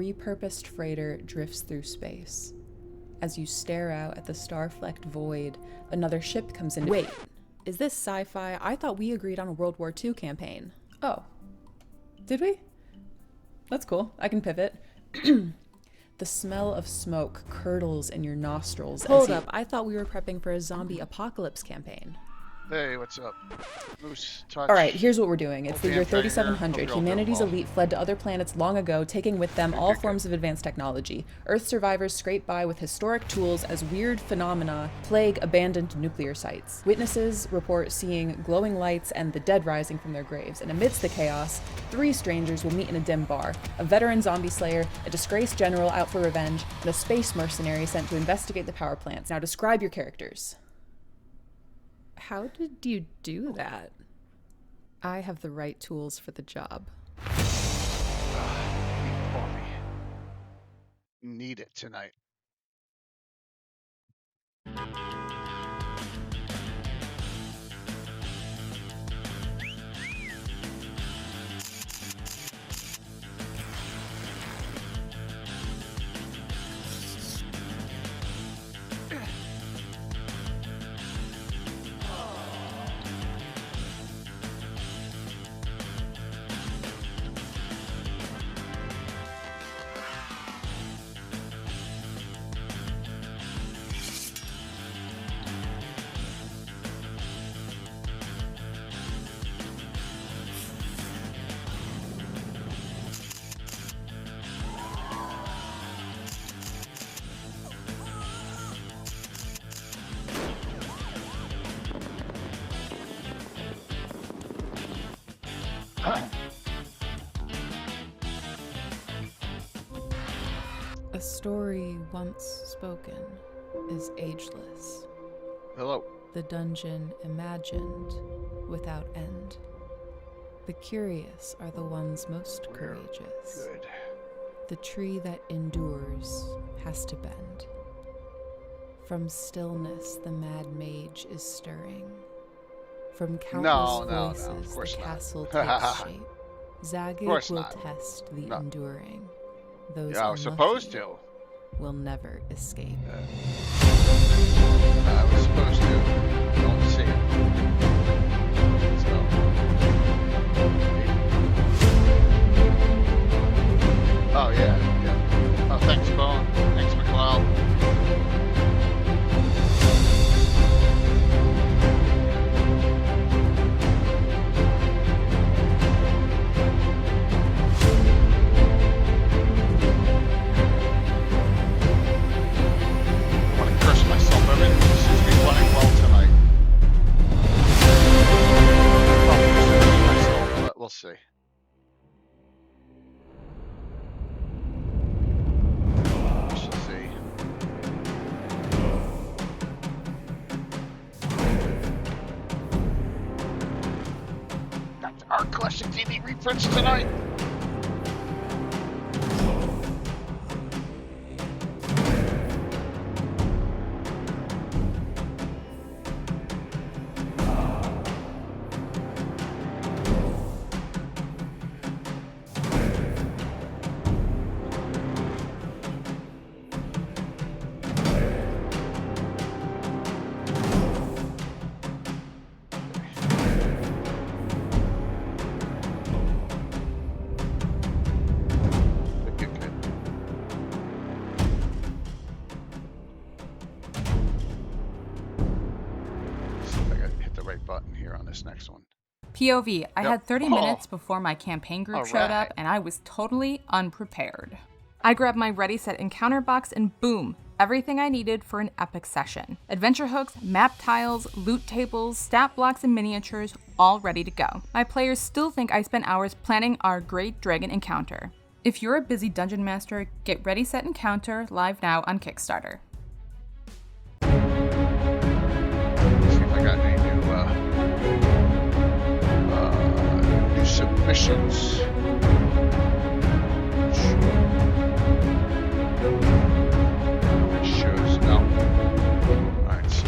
repurposed freighter drifts through space. As you stare out at the star-flecked void, another ship comes in. Wait, is this sci-fi? I thought we agreed on a World War II campaign. Oh, did we? That's cool. I can pivot. The smell of smoke curdles in your nostrils. Hold up, I thought we were prepping for a zombie apocalypse campaign. Hey, what's up? Moose, touch. Alright, here's what we're doing. It's the year 3700. Here. Humanity's elite fled to other planets long ago, taking with them all forms of advanced technology. Earth survivors scrape by with historic tools as weird phenomena plague abandoned nuclear sites. Witnesses report seeing glowing lights and the dead rising from their graves. And amidst the chaos, 3 strangers will meet in a dim bar. A veteran zombie slayer, a disgraced general out for revenge, and a space mercenary sent to investigate the power plants. Now describe your characters. How did you do that? I have the right tools for the job. Coffee. Need it tonight. A story once spoken is ageless. Hello. The dungeon imagined without end. The curious are the ones most courageous. Good. The tree that endures has to bend. From stillness the mad mage is stirring. From countless voices the castle takes shape. Zagged will test the enduring. Those I was supposed to. Will never escape. I was supposed to. Don't see it. So. Oh yeah, yeah. Oh, thanks, Bone. Thanks, McLeod. We'll see. We shall see. Got our collection TV reprints tonight. Next one. POV, I had 30 minutes before my campaign group showed up, and I was totally unprepared. I grabbed my ready set encounter box and boom, everything I needed for an epic session. Adventure hooks, map tiles, loot tables, stat blocks, and miniatures, all ready to go. My players still think I spent hours planning our Great Dragon encounter. If you're a busy dungeon master, get Ready Set Encounter live now on Kickstarter. See if I got any new submissions. It shows no. Alright, so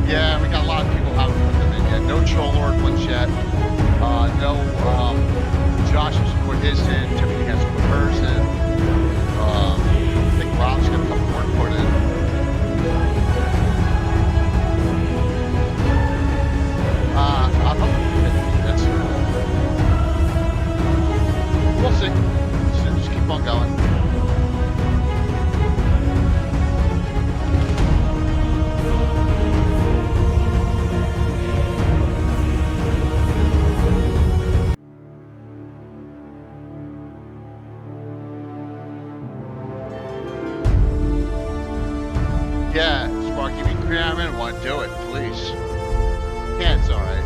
Yeah, we got a lot of people haven't put them in yet. No Troll Lord ones yet. No, Josh has put his in. Tiffany hasn't put hers in. I think Rob's got a couple more to put in. I'm hoping for 50. That's we'll see. Just keep on going. Yeah, Sparky, we can cram in one. Do it, please. Yeah, it's all right.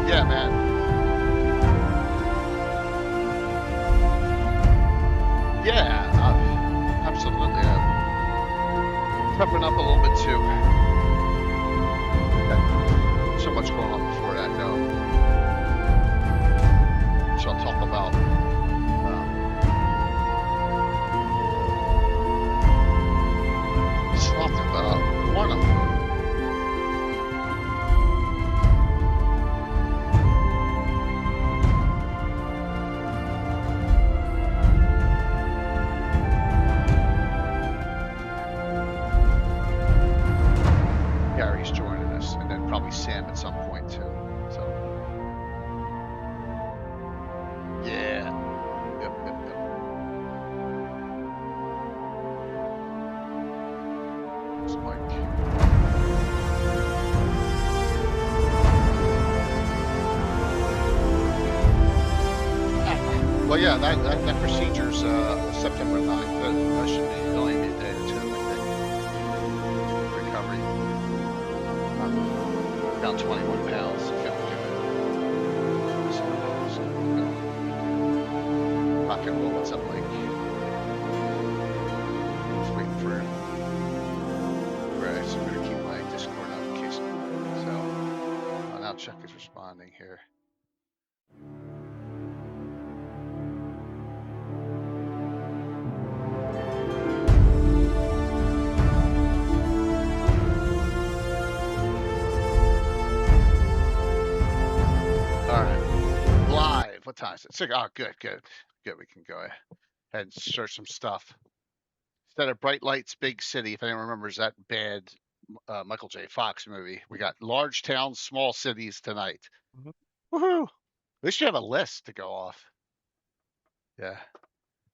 Yeah, man. Yeah, absolutely. Prepping up a little bit too. Got so much going on before that, though. Which I'll talk about. Just talked about one of them. Gary's joining us, and then probably Sam at some point too. So, yeah, yep. It's Mike. Well, yeah, that procedure's September 9th. That should be only be a day or two, I think. Recovery. Down 21 pounds. Rock and roll. What's up, Mike? Just waiting for. Right, so I'm gonna keep my Discord up in case. So now Chuck is responding here. What time is it? Oh, good. We can go ahead and search some stuff. Instead of Bright Lights, Big City, if anyone remembers that bad Michael J. Fox movie, we got large towns, small cities tonight. Woohoo! At least you have a list to go off. Yeah.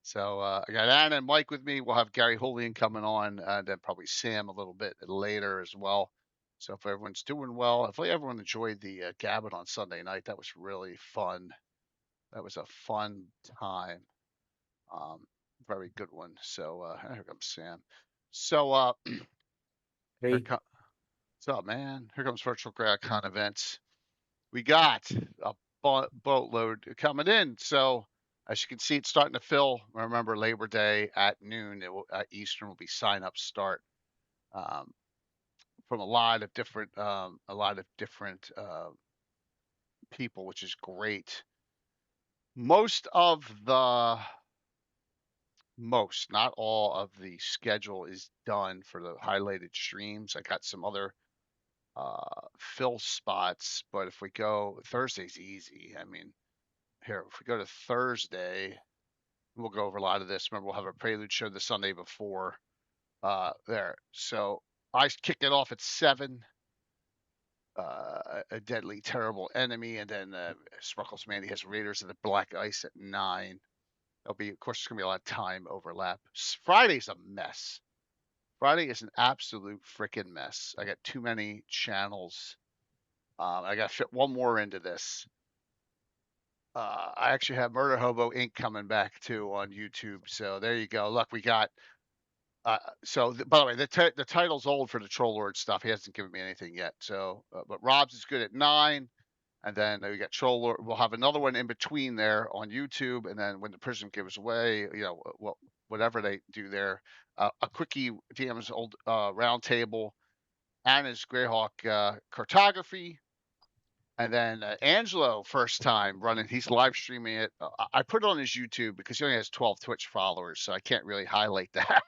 So I got Anna and Mike with me. We'll have Gary Julian coming on, and then probably Sam a little bit later as well. So if everyone's doing well, hopefully everyone enjoyed the Gabbard on Sunday night. That was really fun. That was a fun time. Very good one. So here comes Sam. So Hey, what's up, man? Here comes Virtual GreyHawk events. We got a boatload coming in. So as you can see, it's starting to fill. Remember, Labor Day at noon Eastern will be sign up start from a lot of different people, which is great. Most, not all of the schedule is done for the highlighted streams. I got some other fill spots, but if we go Thursday's easy. I mean, here, if we go to Thursday, we'll go over a lot of this. Remember, we'll have a prelude show the Sunday before there. So I kick it off at 7. A deadly, terrible enemy, and then Sparkles Mandy has Raiders of the Black Ice at 9. There'll be, of course, there's gonna be a lot of time overlap. Friday's a mess. Friday is an absolute freaking mess. I got too many channels. I got to fit one more into this. I actually have Murder Hobo Inc. coming back too on YouTube. So there you go. Look, we got. By the way, the title's old for the Troll Lord stuff. He hasn't given me anything yet. So, but Rob's is good at 9. And then we got Troller. We'll have another one in between there on YouTube. And then when the Prism gives away, whatever they do there, a quickie DM's old roundtable, Anna's Greyhawk cartography. And then Angelo, first time running, he's live streaming it. I put it on his YouTube because he only has 12 Twitch followers, so I can't really highlight that.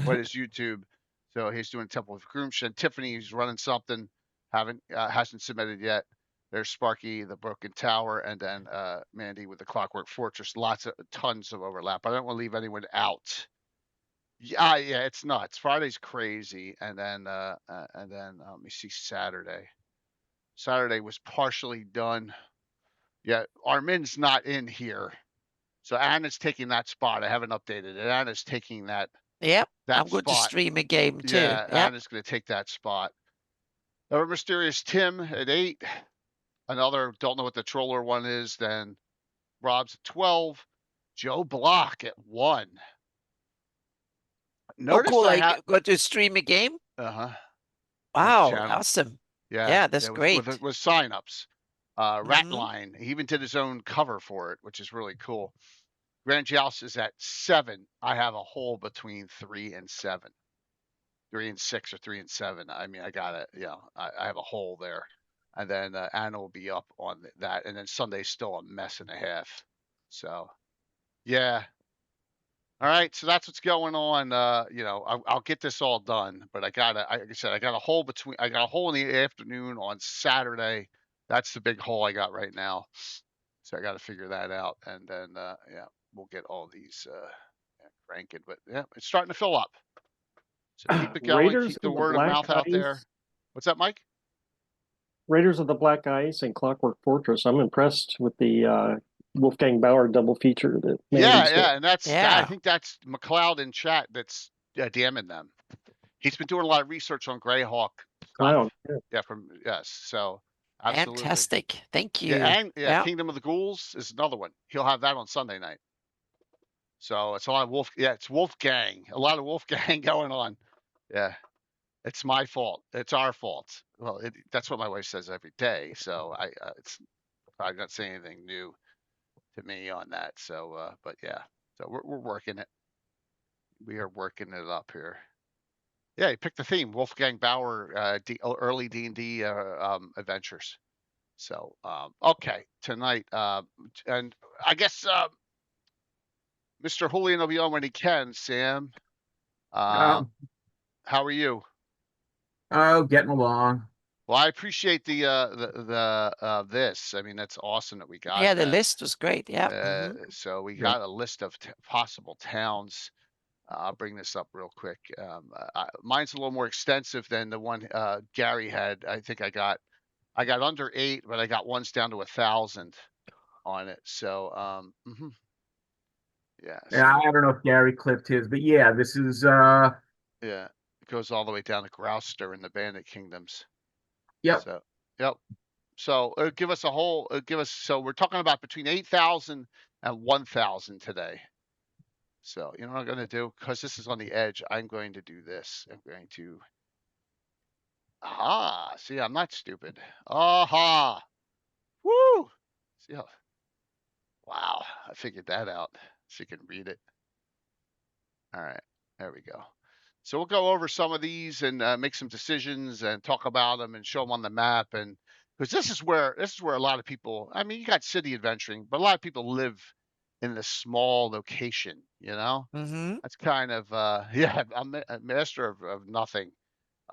But his YouTube. So he's doing Temple of Groomshed. Tiffany's running something, hasn't submitted yet. There's Sparky, the Broken Tower, and then Mandy with the Clockwork Fortress. Tons of overlap. I don't want to leave anyone out. Yeah, it's nuts. Friday's crazy, and then let me see Saturday. Saturday was partially done. Yeah, Armin's not in here, so Anna's taking that spot. I haven't updated it. Anna's taking that. Yep, that I'm going to spot. stream a game too. Yeah, yep. Anna's going to take that spot. Our Mysterious Tim at 8. Another don't know what the Troller one is. Then Rob's at 12. Joe Block at 1. Notice cool! I got to stream a game. Uh-huh. Wow, awesome. Yeah, that's great. With signups. Ratline, he even did his own cover for it, which is really cool. Grand Joust is at 7. I have a hole between 3 and 7. 3 and 6 or 3 and 7. I mean, I got it. I have a hole there. And then Anna will be up on that. And then Sunday's still a mess and a half. So, yeah. All right, so that's what's going on. I'll get this all done, but like I said, I got a hole in the afternoon on Saturday. That's the big hole I got right now. So I got to figure that out, and then we'll get all these cranking. But yeah, it's starting to fill up. So keep it going. Keep the word of mouth out there. What's that, Mike? Raiders of the Black Ice and Clockwork Fortress. I'm impressed with the Wolfgang Bauer double feature. And I think that's McLeod in chat that's DMing them. He's been doing a lot of research on Greyhawk. Wow. So absolutely. Fantastic. Thank you. Yeah, Kingdom of the Ghouls is another one. He'll have that on Sunday night. So it's a lot of it's Wolfgang. A lot of Wolfgang going on. Yeah. It's my fault. It's our fault. Well, that's what my wife says every day. So I'm not saying anything new to me on that. So, but yeah, so we're working it. We are working it up here. Yeah, you picked the theme, Wolfgang Bauer, early D&D adventures. So, okay, tonight, and I guess Mr. Julian will be on when he can. Sam, how are you? Oh, getting along. Well, I appreciate the this. I mean, that's awesome that we got. Yeah, the list was great. Yeah. So we got a list of possible towns. I'll bring this up real quick. Mine's a little more extensive than the one Gary had. I think I got under 8, but I got ones down to 1,000 on it. So yeah. Yeah, I don't know if Gary clipped his, but yeah, this is yeah, it goes all the way down to Grouster in the Bandit Kingdoms. Yep. So, yep. So give us so we're talking about between 8,000 and 1,000 today. So you know what I'm going to do? Because this is on the edge, I'm going to do this. I'm going to, see, I'm not stupid. Woo! See how, wow, I figured that out. So you can read it. All right, there we go. So we'll go over some of these and make some decisions and talk about them and show them on the map. And because this is where a lot of people, I mean, you got city adventuring, but a lot of people live in the small location, That's kind of, I'm a master of nothing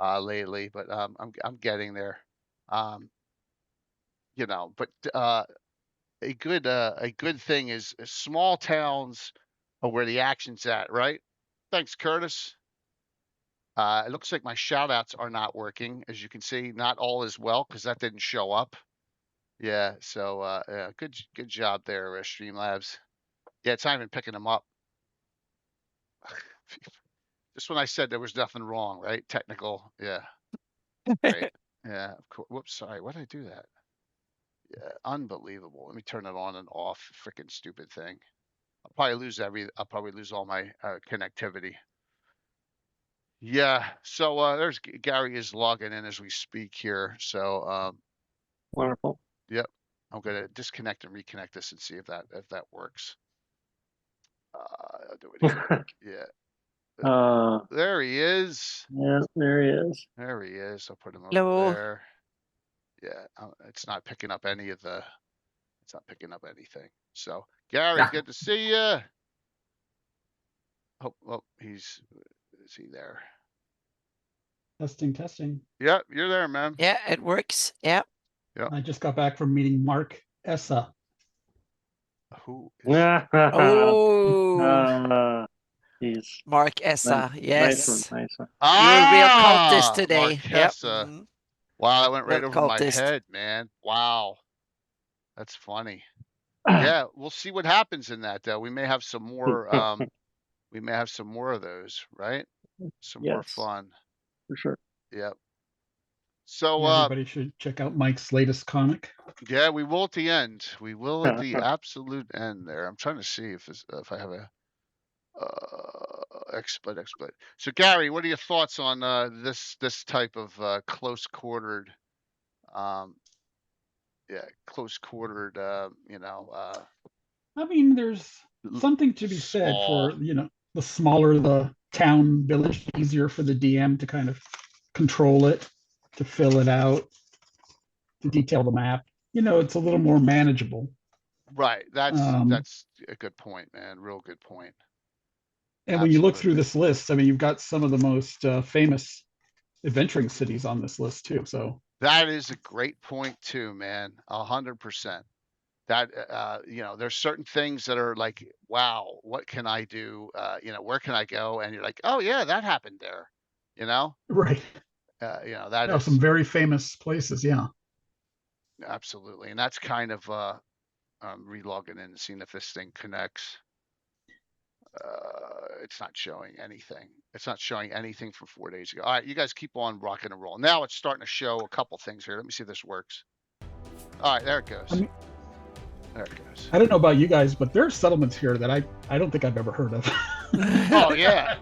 lately, but I'm getting there. But a good thing is small towns are where the action's at, right? Thanks, Curtis. It looks like my shout outs are not working. As you can see, not all is well because that didn't show up. Yeah, so good job there, Streamlabs. Yeah, it's not even picking them up. Just when I said there was nothing wrong, right? Technical, yeah. Great. Yeah, of course. Whoops, sorry. Why did I do that? Yeah, unbelievable. Let me turn it on and off. Freaking stupid thing. I'll probably lose all my connectivity. Yeah, so there's Gary is logging in as we speak here. So wonderful. Yep. I'm gonna disconnect and reconnect this and see if that works. I'll do it here. Yeah. There he is. Yeah, there he is. There he is. I'll put him over Hello. there. Yeah, it's not picking up any of the. It's not picking up anything. So Gary, good to see you. Oh, is he there? Testing. Yep, you're there, man. Yeah, it works. Yeah. Yep. I just got back from meeting Mark Essa. Who is Oh, he's Mark Essa. Yes. Nice one. You're a real cultist today. Marquesa. Yep. Wow, that went right Real over my cultist. head, man. Wow. That's funny. Yeah, we'll see what happens in that though. We may have some more we may have some more of those, right? Some more fun. For sure. Yep. So Everybody should check out Mike's latest comic. Yeah, we will at the end. We will at the absolute end there. I'm trying to see if I have a exploit. So Gary, what are your thoughts on this type of close quartered I mean, there's something to be said for, the smaller the town village, easier for the DM to kind of control it, to fill it out, to detail the map. It's a little more manageable. Right. That's a good point, man. Real good point. And when you look through this list, I mean, you've got some of the most famous adventuring cities on this list too. So that is a great point too, man. 100%. That there's certain things that are like, wow, what can I do? Where can I go? And you're like, oh yeah, that happened there. Right. That is some very famous places. Yeah. Absolutely, and that's kind of relogging in and seeing if this thing connects. It's not showing anything. It's not showing anything from 4 days ago. All right, you guys keep on rocking and roll. Now it's starting to show a couple things here. Let me see if this works. All right, there it goes. There it goes. I don't know about you guys, but there are settlements here that I don't think I've ever heard of. Oh yeah,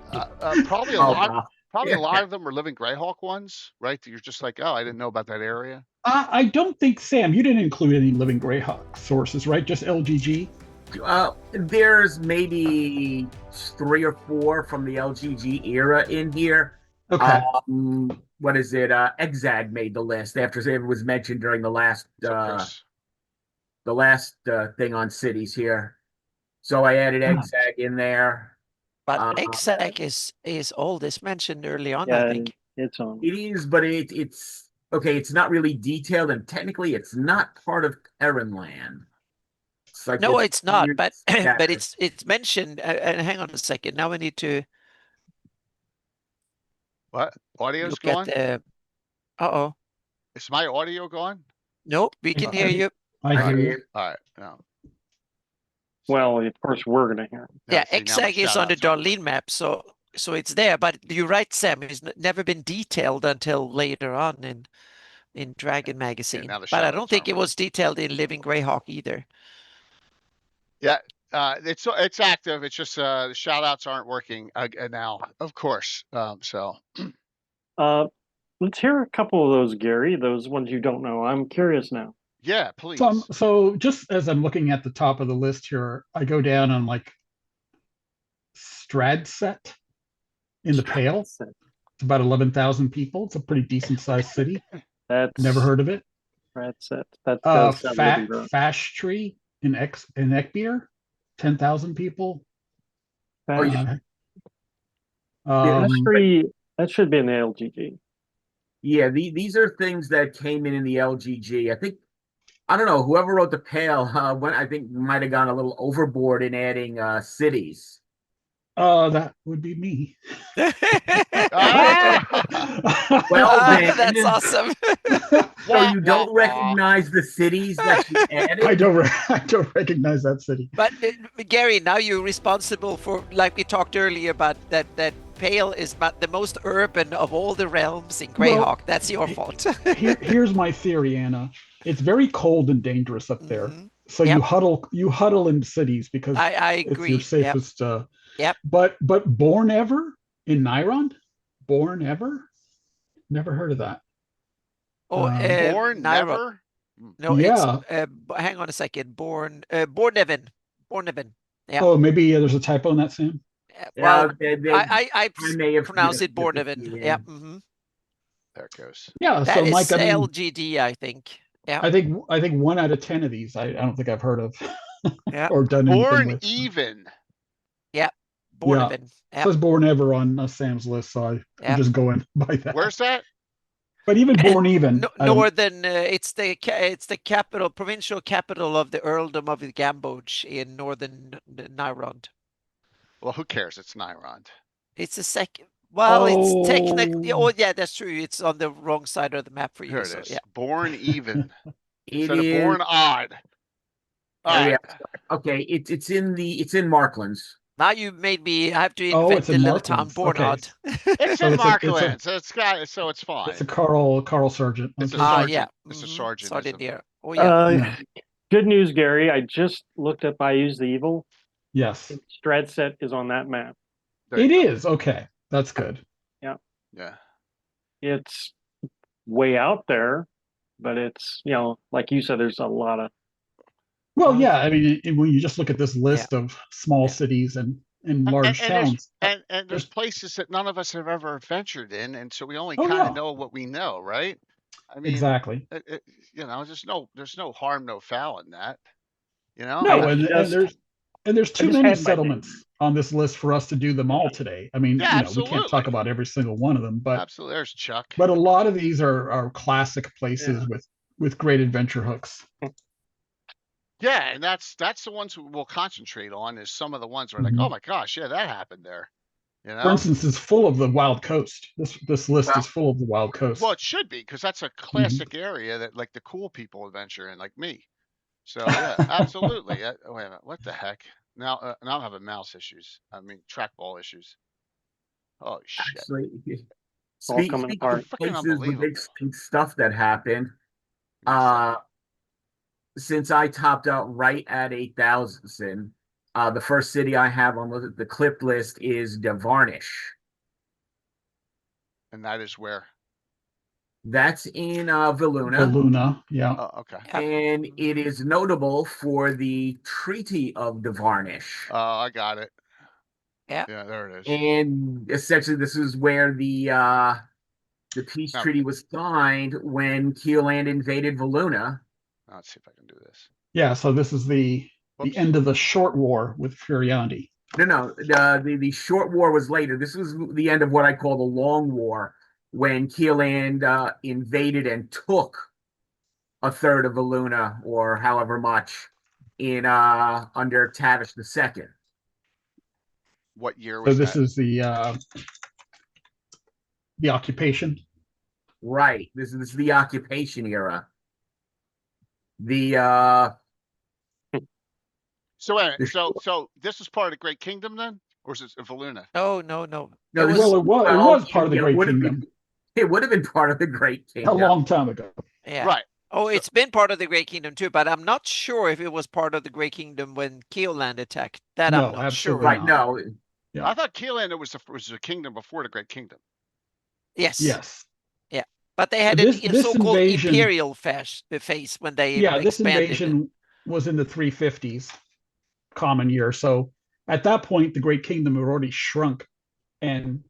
probably a lot. Probably a lot of them are living Greyhawk ones, right? You're just like, oh, I didn't know about that area. I don't think, Sam, you didn't include any living Greyhawk sources, right? Just LGG. There's maybe 3 or 4 from the LGG era in here. Okay. What is it? Exag made the list after it was mentioned during the last thing on cities here. So I added Exag in there. But Exag is old. It's mentioned early on, yeah, I think. It's on. It is, but it's okay. It's not really detailed, and technically, it's not part of Terranland. Like no, it's not. But but it's mentioned. And hang on a second. Now we need to. What audio's gone? Uh-oh. Is my audio gone? Nope, we can hear you. I hear you. All right. No. Well, of course, we're gonna hear him. Yeah, Exag is on the Darlene map, so it's there. But you're right, Sam. It's never been detailed until later on in Dragon Magazine. But I don't think it was detailed in Living Greyhawk either. Yeah, it's active. It's just the shout outs aren't working now, of course. Let's hear a couple of those, Gary. Those ones you don't know. I'm curious now. Yeah, please. So just as I'm looking at the top of the list here, I go down on like Stradset in the Pale. It's about 11,000 people. It's a pretty decent sized city. That's never heard of it. Stradset. Fash Tree in Ekbeer, 10,000 people. That should be in the LGG. Yeah, these are things that came in the LGG. I don't know, whoever wrote the Pale, I think might have gone a little overboard in adding cities. That would be me. Well, that's awesome. So you don't recognize the cities that you added? I don't recognize that city. But Gary, now you're responsible for, like we talked earlier about that Pale is about the most urban of all the realms in Greyhawk. Well, that's your fault. Here's my theory, Anna. It's very cold and dangerous up there. Mm-hmm. So you huddle in cities because I agree. It's your safest. Yep. But Born Ever in Niron? Born Ever? Never heard of that. Born Never? No, Yeah. it's hang on a second. Borneven. Yeah. Oh, maybe there's a typo in that, Sam. Well, Yeah, I may have pronounce it missed it, Borneven. yeah. Yeah. There it goes. Yeah. That So, is Mike, I mean, LGD, I think. Yeah. I think 1 out of 10 of these, I don't think I've heard of Yeah. or done anything Born with. even. Yeah. Borneven. It says Born Ever on Sam's list, so I'm just going by that. Where's that? But even Born Even. Northern, it's the capital, provincial capital of the earldom of the Gamboge in northern Nyrond. Well, who cares? It's Nyrond. It's the second. Well, it's technically. Oh, yeah, that's true. It's on the wrong side of the map for you. Here it so, is. Yeah. Born even. It Instead of born odd. Yeah. Okay, it's in Marklands. Now you made me. I have to invent the little town born odd. It's in Marklands. It's fine. It's a Carl Sargent. It's a sergeant. Yeah. It's a sergeant. Sergeant here. Oh yeah. Good news, Gary. I just looked up I Use the Evil. Yes. Stradset is on that map. It is. Okay. That's good. Yeah. Yeah. It's way out there, but it's, like you said, there's a lot of. Well, yeah. I mean, when you just look at this list of small cities and large towns. And there's places that none of us have ever ventured in, and so we only kind of know what we know, right? I mean, exactly. There's no harm, no foul in that. No, and there's too many settlements on this list for us to do them all today. I mean, we can't talk about every single one of them, but absolutely, there's Chuck. But a lot of these are classic places with great adventure hooks. Yeah, and that's the ones we'll concentrate on. Is some of the ones where like, oh my gosh, yeah, that happened there. For instance, it's full of the Wild Coast. This list is full of the Wild Coast. Well, it should be, because that's a classic area that like the cool people adventure in, like me. So yeah, absolutely. Wait a minute, what the heck? Now I'm having mouse issues. I mean, trackball issues. Oh shit! Actually, all coming apart. Places with big stuff that happened. Since I topped out right at 8,000, the first city I have on the clip list is Devarnish. And that is where? That's in Viluna. Viluna, yeah. Oh, okay. And it is notable for the Treaty of Devarnish. Oh, I got it. Yeah. Yeah, there it is. And essentially, this is where the peace treaty was signed when Keeland invaded Viluna. Let's see if I can do this. Yeah, so this is the end of the short war with Furiandi. No, the short war was later. This was the end of what I call the long war, when Keeland invaded and took a third of Viluna, or however much, in under Tavish II. What year was that? So this that? is the occupation. Right. This is the occupation era. So this is part of the Great Kingdom then, or is it Viluna? No. It was part of the Great Kingdom. It would have been part of the Great Kingdom a long time ago. Yeah. Right. Oh, it's been part of the Great Kingdom too, but I'm not sure if it was part of the Great Kingdom when Keeland attacked. That I'm not sure. Right. No. Yeah. I thought Keeland was a kingdom before the Great Kingdom. Yes. Yeah. But they had a so-called imperial phase when they expanded. This invasion was in the 350s common year. So at that point, the Great Kingdom had already shrunk and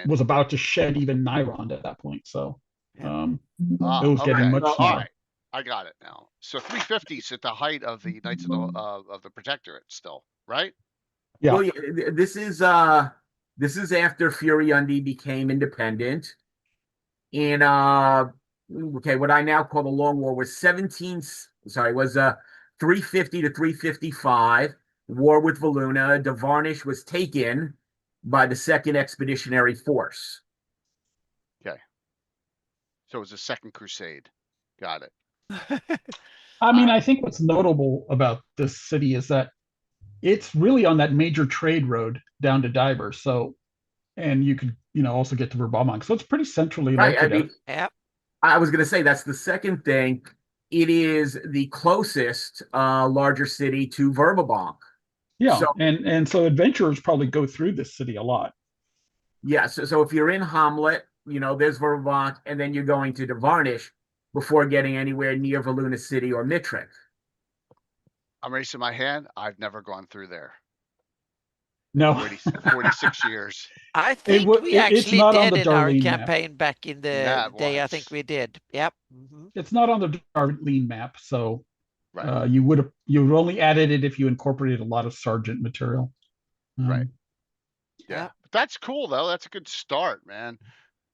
was about to shed even Nyrond at that point. So it was getting much smaller. All right. I got it now. So 350s at the height of the Knights of the Protectorate still, right? Yeah. Well, this is after Furiandi became independent. And what I now call the Long War was 350 to 355. War with Viluna. Devarnish was taken by the Second Expeditionary Force. Okay. So it was a Second Crusade. Got it. I mean, I think what's notable about this city is that it's really on that major trade road down to Diver. So, and you could, also get to Verbalmont. So it's pretty centrally located. I was going to say that's the second thing. It is the closest larger city to Verbalmont. Yeah, and so adventurers probably go through this city a lot. Yeah, so if you're in Hamlet, there's Verbalmont, and then you're going to Devarnish. before getting anywhere near Valuna City or Mitrick. I'm raising my hand. I've never gone through there. No. 46 years. I think we actually did in our campaign back in the day. I think we did. Yep. Mm-hmm. It's not on the Darlene map, so you would only added it if you incorporated a lot of Sergeant material. Right. Yeah. But that's cool though. That's a good start, man.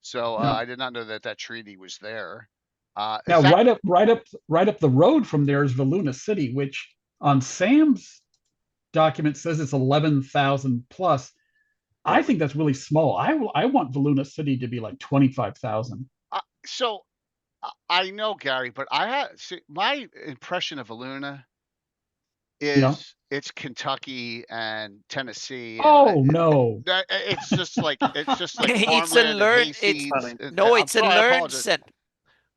So I did not know that treaty was there. Now right up the road from there is Valuna City, which on Sam's document says it's 11,000 plus. I think that's really small. I want Valuna City to be like 25,000. So I know, Gary, but my impression of Valuna is it's Kentucky and Tennessee. No. It's just like it's a learned. It's a learned center.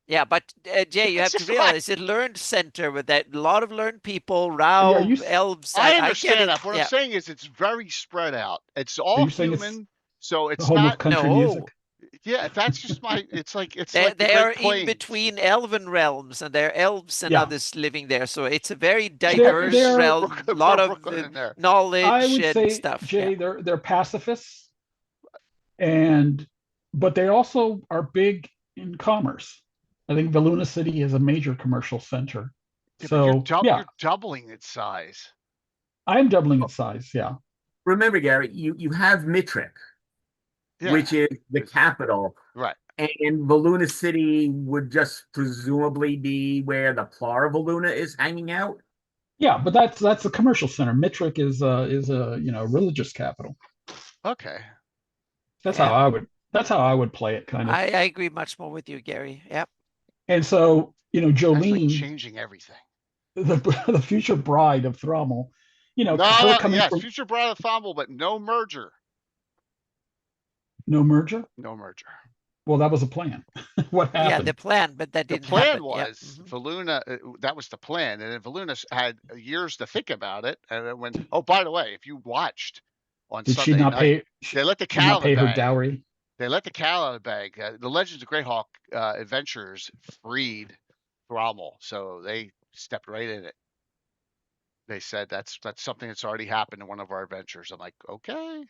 Yeah, but Jay, you have to realize it's a learned center with a lot of learned people, elves. I understand that. What I'm saying is it's very spread out. It's all human, so it's not country music. Yeah, that's just my. It's like they are in between elven realms, and there are elves and others living there. So it's a very diverse realm. A lot of knowledge and stuff. Jay, they're pacifists, but they also are big in commerce. I think Valuna City is a major commercial center. So you're doubling its size. I'm doubling its size. Yeah. Remember, Gary, you have Mitrick, which is the capital, right? And Valuna City would just presumably be where the Plara Valuna is hanging out. Yeah, but that's a commercial center. Mitrick is a religious capital. Okay. That's how I would play it, kind of. I agree much more with you, Gary. Yep. And so, Jolene, like changing everything. The future bride of Thrommel, future bride of Thrommel, but no merger. No merger? No merger. Well, that was a plan. What happened? Yeah, the plan, but that didn't happen. The plan was Valuna. That was the plan, and then Valuna had years to think about it. And then when, by the way, if you watched on Did Sunday she not night, they let the cow pay her dowry. They let the cat out of the bag. The Legends of Greyhawk adventurers freed Thrommel, so they stepped right in it. They said that's something that's already happened in one of our adventures. I'm like, okay.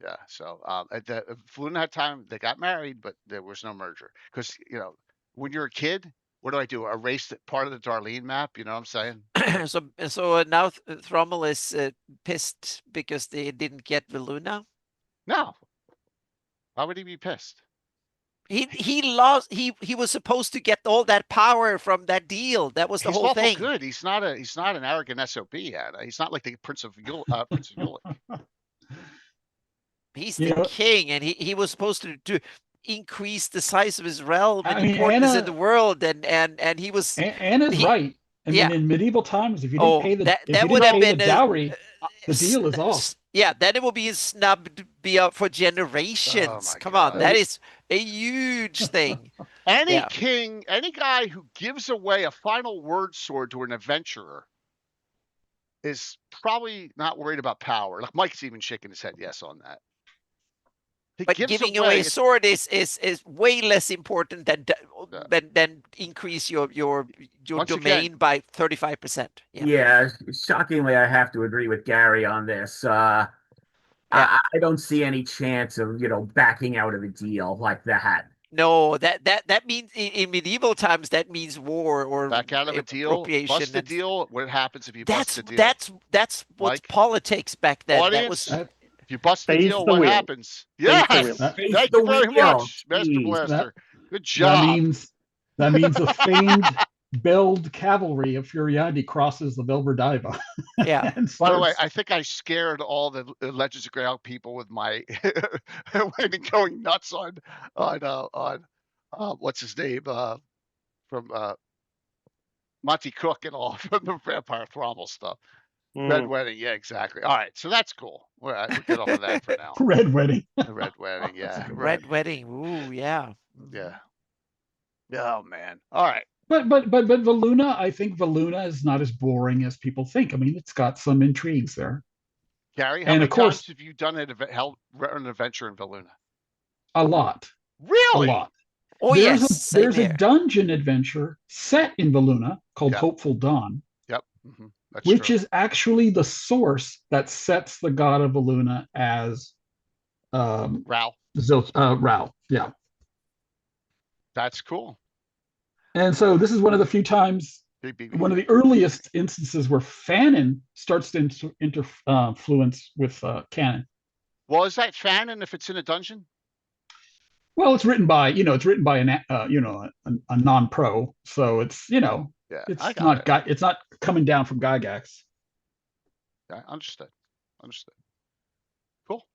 Yeah, so Valuna had time. They got married, but there was no merger. Because, when you're a kid, what do? Erase part of the Darlene map? You know what I'm saying? so now Thrommel is pissed because they didn't get Valuna? No. Why would he be pissed? He lost. He was supposed to get all that power from that deal. That was the whole thing. He's good. He's not an arrogant SOB yet. He's not like the Prince of Ulick. He's the king, and he was supposed to increase the size of his realm and importance in the world. And he was. Anna's right. I mean, in medieval times, if you didn't pay the dowry, the deal is off. Yeah, then it will be snubbed for generations. Come on, that is a huge thing. Any king, any guy who gives away a final word sword to an adventurer is probably not worried about power. Like Mike's even shaking his head yes on that. But giving away a sword is way less important than increase your domain by 35%. Yeah, shockingly, I have to agree with Gary on this. I don't see any chance of backing out of a deal like that. No, that means in medieval times that means war or back out of a deal, bust the deal. What happens if you bust the deal? That's what's politics back then. Audience, if you bust the deal, what happens? Yes, thank you very much, Master Blaster. Good job. That means the famed build cavalry of Furiandi crosses the Vilverdiva. Yeah. By the way, I think I scared all the Legends of Greyhawk people with my going nuts on what's his name from Monty Cook and all from the Vampire Thrommel stuff. Red Wedding, yeah, exactly. All right, so that's cool. We'll get off of that for now. Red Wedding. Red Wedding, yeah. Red Wedding. Ooh, yeah. Yeah. Oh man. All right. But Valuna, I think Valuna is not as boring as people think. I mean, it's got some intrigues there. Gary, how many times have you done an adventure in Valuna? A lot. Really? A lot. Oh there's yes, a same there's a here. dungeon adventure set in Valuna called Yep. Hopeful Dawn, Yep. That's which true. is actually the source that sets the god of Valuna as Ral. Rao. Yeah. That's cool. And so this is one of the few times, one of the earliest instances where Fanon starts to interfluence with canon. Well, is that Fanon if it's in a dungeon? Well, it's written by a non-pro, so it's it's not coming down from Gygax. Yeah, understood. Cool.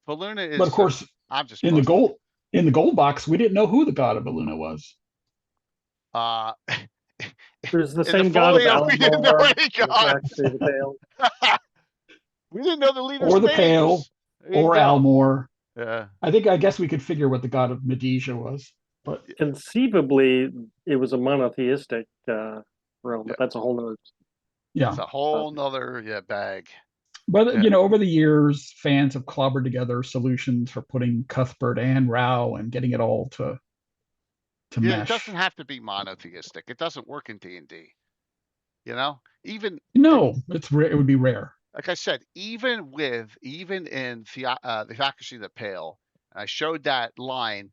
Valuna is. But of course, I'm just in the gold box, we didn't know who the god of Valuna was. There's the same god of Almor. We didn't know any god. We didn't know the leader's or the names. Pale, or Almor. Yeah. I guess we could figure what the god of Medisia was, but conceivably it was a monotheistic realm. But that's a whole nother. Yeah, it's a whole nother bag. But over the years, fans have clobbered together solutions for putting Cuthbert and Rao and getting it all to mesh. It doesn't have to be monotheistic. It doesn't work in D&D. Even it would be rare. Like I said, even in the Theocracy of the Pale, I showed that line.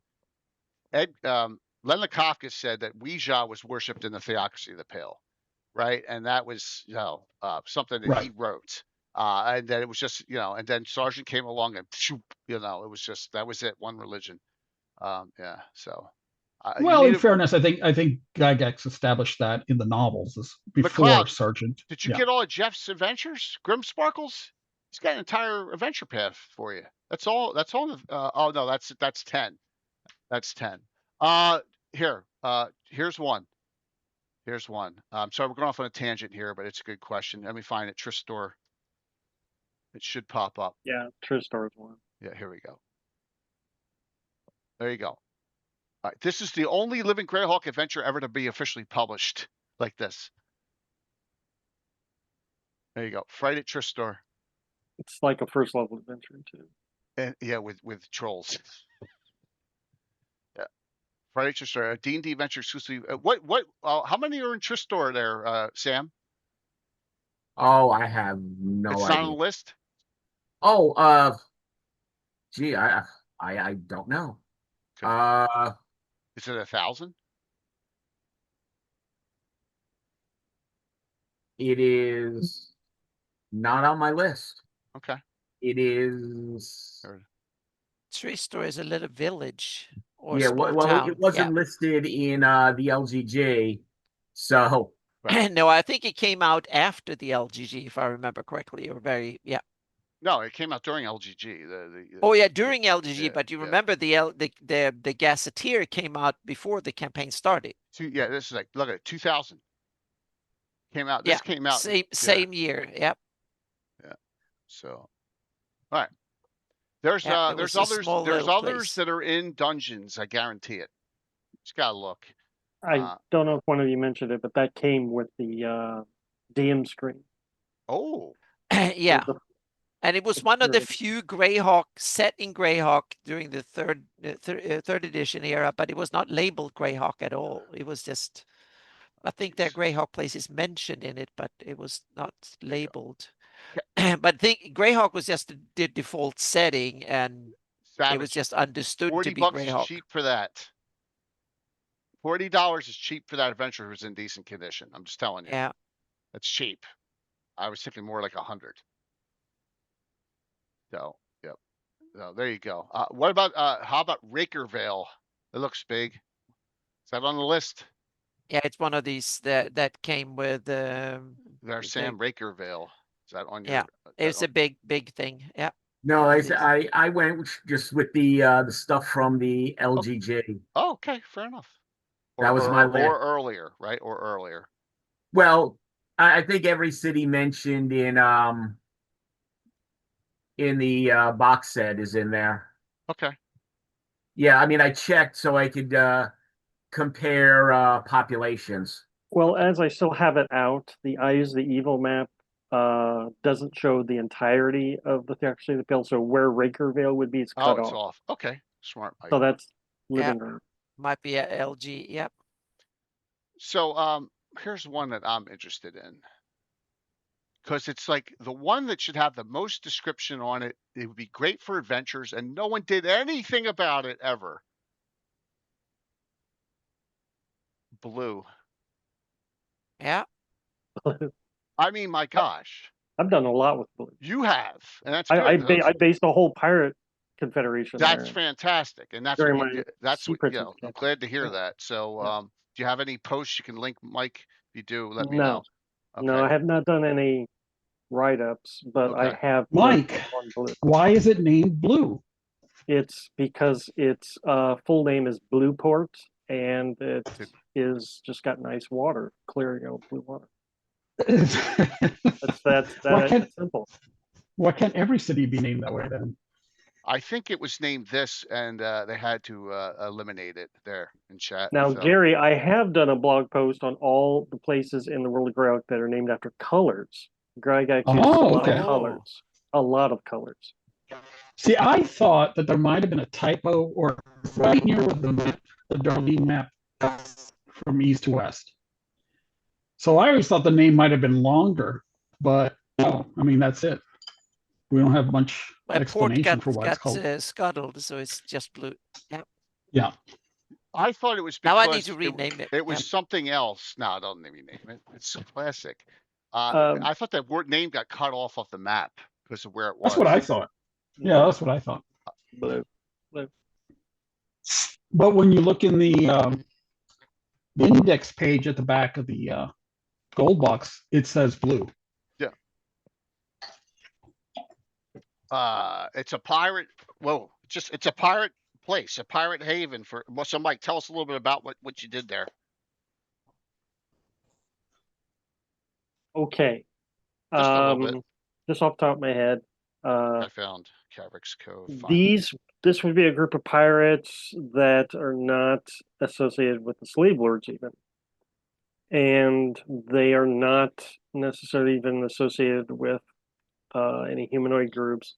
Len Kafka said that Ouija was worshipped in the Theocracy of the Pale, right? And that was something that he wrote. And then it was just and then Sargent came along and it was just that was it, one religion. So. In fairness, I think Gygax established that in the novels before McLeod, Sargent. Did you get all of Jeff's adventures? Grim Sparkles? He's got an entire adventure path for you. That's all. Oh no, that's 10. That's 10. Here's one. Sorry, we're going off on a tangent here, but it's a good question. Let me find it. Tristor. It should pop up. Yeah, Tristor's one. Yeah, here we go. There you go. All right, this is the only Living Greyhawk adventure ever to be officially published like this. There you go. Fright at Tristor. It's like a first level adventure too. And with trolls. Yeah. Fright at Tristor. D&D adventure exclusively. How many are in Tristor there, Sam? Oh, I have no idea. It's not on the list? Oh, gee, I don't know. Okay. Is it 1,000? It is not on my list. Okay. It is. Tristor is a little village or town. It wasn't listed in the LGG, so. No, I think it came out after the LGG, if I remember correctly, or No, it came out during LGG. During LGG, but you remember the Gazetteer came out before the campaign started. This is look at it, 2000. Came out. This came out same year. Yep. Yeah. So, all right. There's others that are in dungeons. I guarantee it. Just gotta look. I don't know if one of you mentioned it, but that came with the DM screen. Oh. Yeah. And it was one of the few Greyhawk set in Greyhawk during the third edition era, but it was not labeled Greyhawk at all. It was just, I think their Greyhawk place is mentioned in it, but it was not labeled. But Greyhawk was just the default setting, and it was just understood to be Greyhawk. Is cheap for that. $40 is cheap for that adventure. It was in decent condition. I'm just telling you. Yeah, that's cheap. I was thinking more like 100. So, yep. So there you go. What about how about Raker Vale? It looks big. Is that on the list? Yeah, it's one of these that came with there's Sam Raker Vale. Is that on your? Yeah, it's a big thing. Yeah. No, I went just with the stuff from the LGG. Oh, okay, fair enough. That was my list. Or earlier, right? Or earlier. Well, I think every city mentioned in the box set is in there. Okay. Yeah, I mean, I checked so I could compare populations. Well, as I still have it out, the Eyes the Evil map doesn't show the entirety of the Theocracy of the Pale. So where Raker Vale would be, it's cut off. It's off. Okay, smart. So living room. Might be a LG. Yep. So here's one that I'm interested in. Because it's like the one that should have the most description on it. It would be great for adventures, and no one did anything about it ever. Blue. Yeah. I mean, my gosh. I've done a lot with Blue. You have, and that's I good. I based the whole pirate confederation. That's there. fantastic, and that's During what my that's Sea what Princess I'm campaign. glad to hear Yeah. that. So, Yeah. do you have any posts you can link, Mike? If you do, let me No. know. Okay. No, I have not done any write-ups, but I Okay. have Mike, on Blue. why is it named Blue? It's because its full name is Blueport, and it is just got nice water, clear, blue water. That's simple. Why can't every city be named that way then? I think it was named this, and they had to eliminate it there in chat. Now, so. Gary, I have done a blog post on all the places in the world of Greyhawk that are named after colors. Greyhawk actually has a lot of colors. A lot of colors. See, I thought that there might have been a typo or right near where the Darlene map from east to west. So I always thought the name might have been longer, but no, I mean, that's it. We don't have much explanation for why it's called. Scuttled, so it's just blue. Yeah. Yeah. I thought it was because now I need to rename it. It was something else. No, don't rename it. It's so classic. I thought that word name got cut off the map because of where it was. That's what I thought. Yeah, that's what I thought. Blue. But when you look in the index page at the back of the gold box, it says blue. Yeah. It's a pirate. Whoa, it's a pirate place, a pirate haven for. So, Mike, tell us a little bit about what you did there. Okay. Just a little bit. Just off the top of my head. I found Caverick's Cove. This would be a group of pirates that are not associated with the slave lords even. And they are not necessarily even associated with any humanoid groups.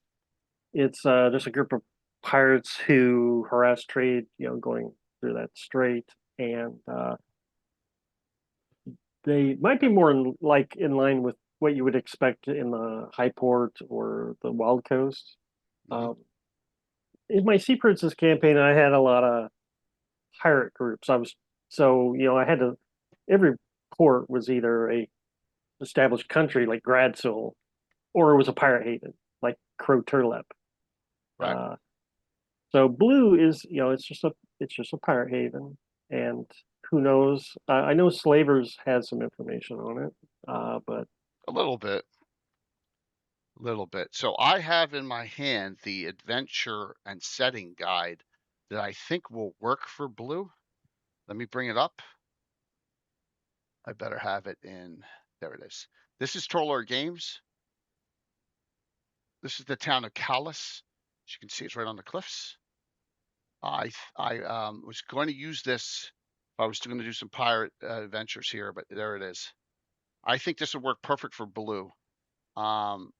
It's just a group of pirates who harass trade, going through that strait, and they might be more in line with what you would expect in the High Port or the Wild Coast. Mm-hmm. In my Sea Princess campaign, I had a lot of pirate groups. I had to. Every port was either a established country like Gradsul, or it was a pirate haven like Crow Turlep. Right. So Blue is, it's just a pirate haven, and who knows? I know Slavers has some information on it, but a little bit. So I have in my hand the adventure and setting guide that I think will work for Blue. Let me bring it up. I better have it in. There it is. This is Troller Games. This is the town of Calais. As you can see, it's right on the cliffs. I was going to use this if I was going to do some pirate adventures here, but there it is. I think this would work perfect for Blue. So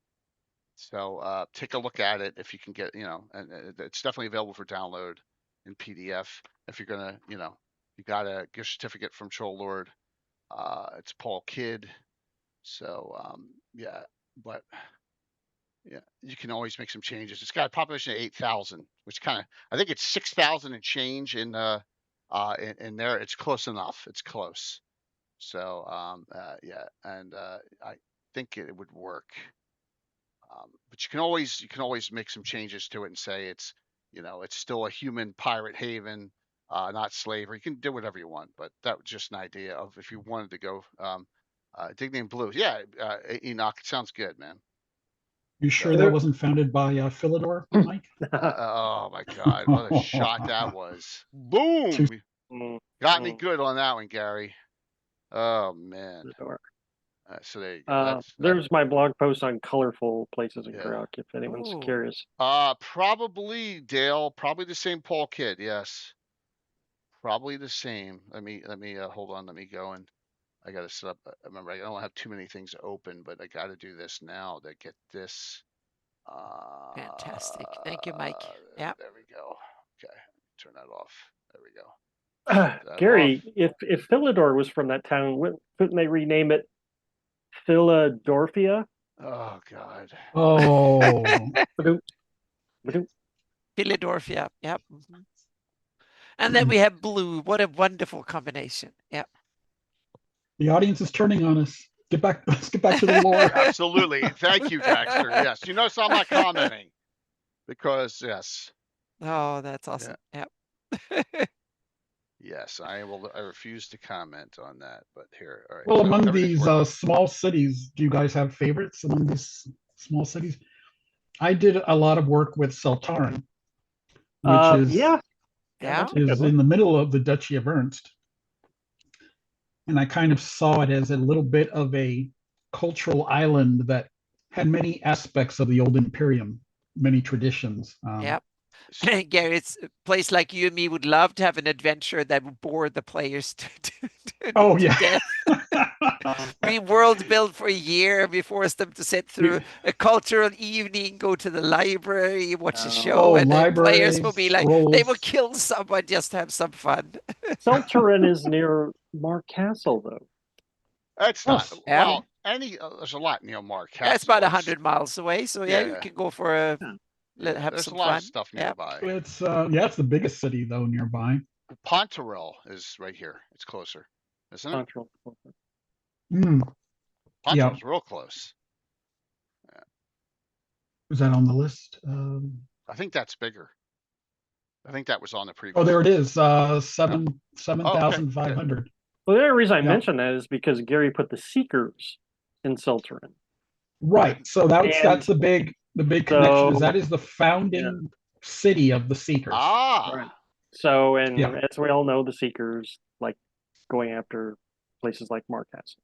take a look at it if you can get, and it's definitely available for download in PDF. If you're gonna, you got a gift certificate from Troll Lord. It's Paul Kidd. So yeah, but yeah, you can always make some changes. It's got a population of 8,000, which I think it's 6,000 and change in there. It's close enough. It's close. So yeah, and I think it would work. But you can always make some changes to it and say it's still a human pirate haven, not slavery. You can do whatever you want, but that was just an idea of if you wanted to go Dignity and Blue. Yeah, Enoch, it sounds good, man. You sure that wasn't founded by Philidor, Mike? Oh my God, what a shot that was! Boom! Got me good on that one, Gary. Oh man. So there you go. There's my blog post on colorful places in Greyhawk, if anyone's curious. Probably Dale. Probably the same Paul Kidd. Yes. Probably the same. Let me hold on. Let me go and I got to set up. Remember, I don't have too many things open, but I got to do this now to get this. Fantastic. Thank you, Mike. Yeah. There we go. Okay. Turn that off. There we go. Gary, if Philidor was from that town, couldn't they rename it Philadelphia? Oh God. Oh. Philadelphia. Yep. Mm-hmm. And then we have blue. What a wonderful combination. Yep. The audience is turning on us. Let's get back to the lore. Absolutely. Thank you, Dexter. Yes. You notice I'm not commenting because yes. Oh, that's awesome. Yeah. Yep. Yes, I refuse to comment on that, but here, all right. Well, so among these small cities, do you guys have favorites among these small cities? I did a lot of work with Seltaren, which is in the middle of the Duchy of Ernst. And I kind of saw it as a little bit of a cultural island that had many aspects of the old Imperium, many traditions. Yep. Gary, it's a place like you and me would love to have an adventure that would bore the players to death. We world build for a year. We force them to sit through a cultural evening, go to the library, watch a show, and the players will be like, they will kill someone just to have some fun. Seltaren is near Mar Castle, though. That's not well. There's a lot near Mar Castle. That's about 100 miles away. So you can go for a. Have there's some a lot fun. of stuff nearby. It's it's the biggest city though nearby. Pontarel is right here. It's closer, isn't it? Pontarel's real close. Yeah. Is that on the list? I think that's bigger. I think that was on the previous. Oh, there it is. 7,500. Okay. Well, the only reason I mentioned that is because Gary put the Seekers in Seltaren. Right. So that's the big connection. That is the founding city of the Seekers. Right. So, as we all know, the Seekers like going after places like Mar Castle.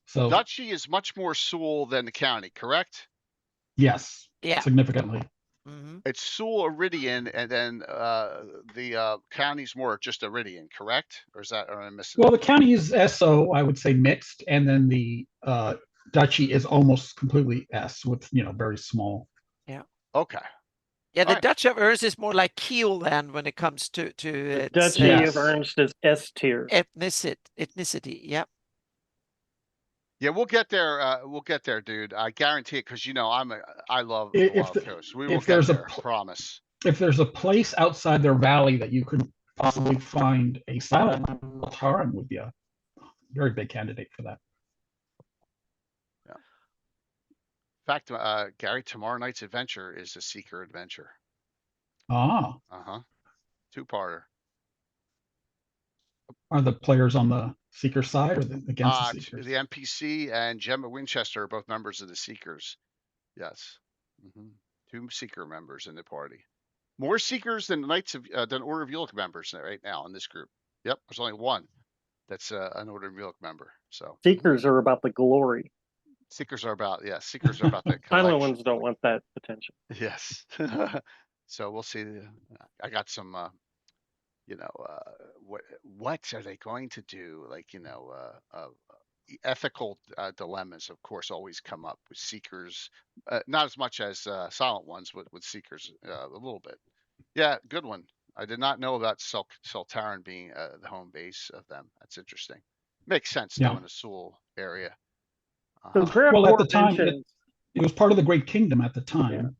So, Duchy is much more Sewell than the county, correct? Yes. Yeah. Significantly. Mm-hmm. It's Sewell Iridian, and then the county's more just Iridian, correct? Or am I missing? Well, the county is SO, I would say mixed, and then the Duchy is almost completely S with very small. Yeah. Okay. Yeah, the Duchy of Ernst is more like Kiel land when it comes to the Duchy of Ernst is S tier. Ethnicity. Yep. Yeah, we'll get there. We'll get there, dude. I guarantee it, because I love the Wild Coast. We will get there. Promise. If there's a place outside their valley that you could possibly find a silent, Seltaren would be a very big candidate for that. Yeah. In fact, Gary, tomorrow night's adventure is a Seeker adventure. Ah. Two-parter. Are the players on the Seeker side or against the Seekers? The NPC and Gemma Winchester are both members of the Seekers. Yes. Mm-hmm. 2 Seeker members in the party. More Seekers than than Order of Ulic members right now in this group. Yep, there's only one that's an Order of Ulic member. So Seekers are about the glory. Seekers are about the Silent ones don't want that attention. Yes. So we'll see. I got some what are they going to do? Ethical dilemmas, of course, always come up with Seekers. Not as much as Silent ones, with Seekers a little bit. Yeah, good one. I did not know about Seltaren being the home base of them. That's interesting. Makes sense though in the Sewell area. So well, at the time, it was part of the Great Kingdom at the time.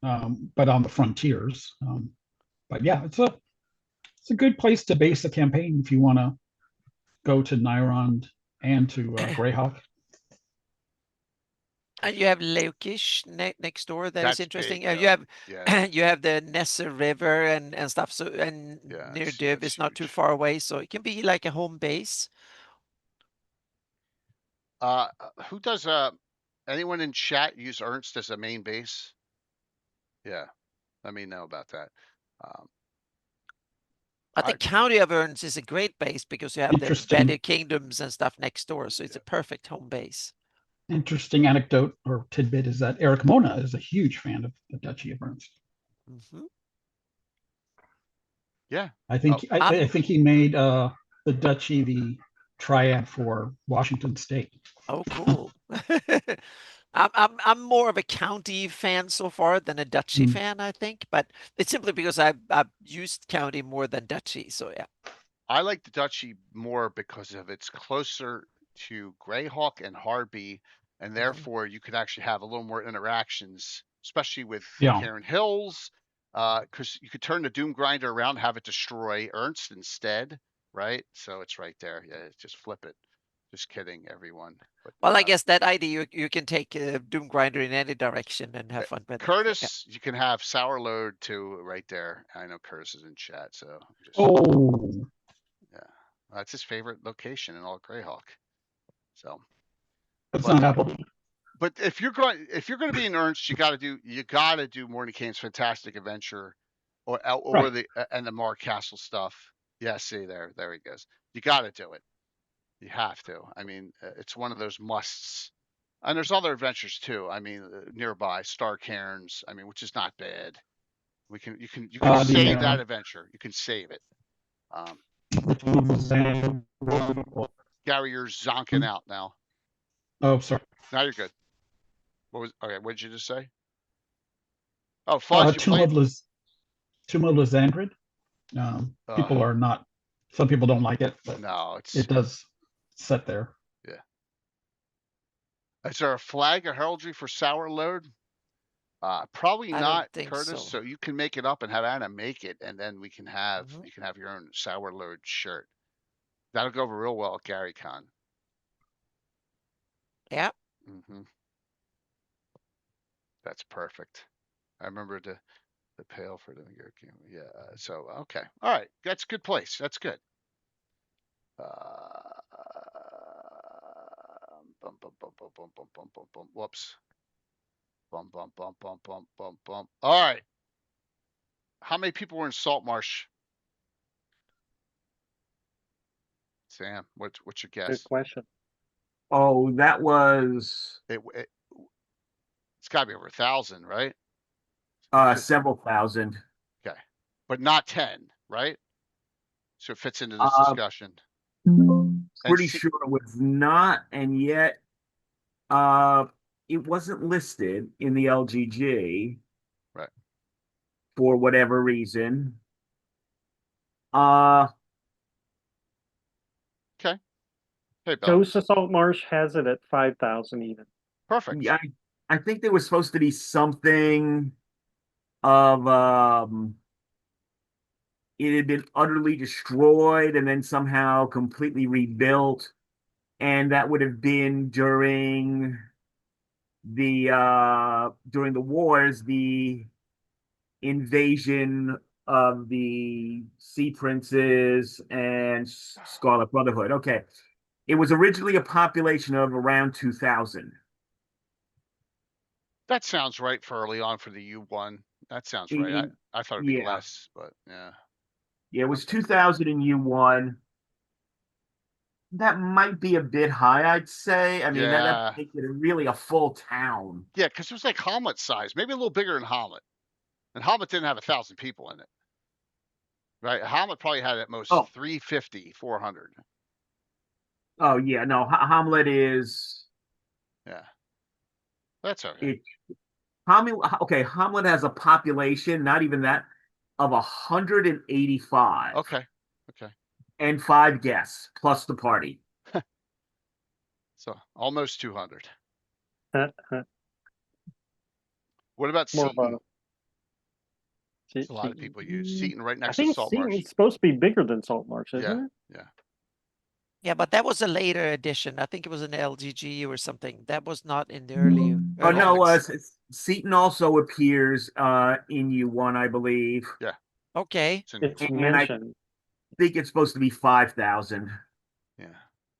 But on the frontiers. But yeah, it's a good place to base a campaign if you want to go to Nyrond and to Greyhawk. And you have Laukish next door. That's interesting. Big, you have you have the Nesse River and stuff. So near Div is not too far away, so it can be like a home base. Who does anyone in chat use Ernst as a main base? Yeah, let me know about that. But the county of Ernst is a great base because you have the better kingdoms and stuff next door, so it's a perfect home base. Interesting anecdote or tidbit is that Eric Mona is a huge fan of the Duchy of Ernst. Mm-hmm. Yeah, I think I think he made the Duchy the triad for Washington State. Oh, cool. I'm more of a county fan so far than a duchy fan, I think, but it's simply because I've used county more than duchy. So yeah. I like the duchy more because of it's closer to Greyhawk and Harby, and therefore you could actually have a little more interactions, especially with Karen Hills, because you could turn the Doom Grinder around, have it destroy Ernst instead, right? So it's right there. Yeah, just flip it. Just kidding, everyone. But, well, I guess that idea you can take Doom Grinder in any direction and have fun with Curtis, it. you can have Sour Load too right there. I know Curtis is in chat, so just, yeah, that's his favorite location in all Greyhawk. So it's not Apple. But if you're going to be in Ernst, you got to do Morning Kane's Fantastic Adventure, or Right. the Mark Castle stuff. Yeah, see there he goes. You got to do it. You have to. I mean, it's one of those musts. And there's other adventures too. I mean, nearby Star Cairns. I mean, which is not bad. You can save that adventure. You can save it. Gary, you're zonking out now. Oh, sorry. Now you're good. What did you just say? Oh, Fuzz, Tomb of Lysandrid. People are not. Some people don't like it, but no, it does sit there. Yeah. Is there a flag or heraldry for Sour Load? Probably not, Curtis. So you can make it up and have Anna make it, and then we can have you can have your own Sour Load shirt. That'll go over real well at GaryCon. Yeah. That's perfect. I remember the pail for the yeah. So okay, all right. That's a good place. That's good. Whoops. Bum. All right. How many people were in Saltmarsh? Sam, what's your guess? Good question. Oh, that was it's got to be over 1,000, right? Several thousand. Okay, but not 10, right? So it fits into this discussion. Pretty sure it was not, and yet it wasn't listed in the LGG, right? For whatever reason. Okay. Hey, Ghost of Saltmarsh has it at 5,000 even. Perfect. Yeah, I think there was supposed to be something of it had been utterly destroyed and then somehow completely rebuilt, and that would have been during the wars, the invasion of the Sea Princes and Scarlet Brotherhood. Okay. It was originally a population of around 2,000. That sounds right for early on for the U1. That sounds right. I thought it'd be less, but yeah. Yeah, it was 2,000 in U1. That might be a bit high, I'd say. I mean, that makes it really a full town. Yeah, because it was like Hamlet size, maybe a little bigger than Hamlet. And Hamlet didn't have 1,000 people in it. Right? Hamlet probably had at most 350, 400. Oh, yeah. No, Hamlet is... Yeah. That's okay. Hamlet has a population, not even that, of 185. Okay. And 5 guests, plus the party. So, almost 200. What about Seaton? A lot of people use Seaton right next to Saltmarsh. Seaton's supposed to be bigger than Saltmarsh, isn't it? Yeah. Yeah, but that was a later edition. I think it was an LGG or something. That was not in the early. Oh no, Seaton also appears in U1, I believe. Yeah. Okay. It's mentioned. I think it's supposed to be 5,000. Yeah.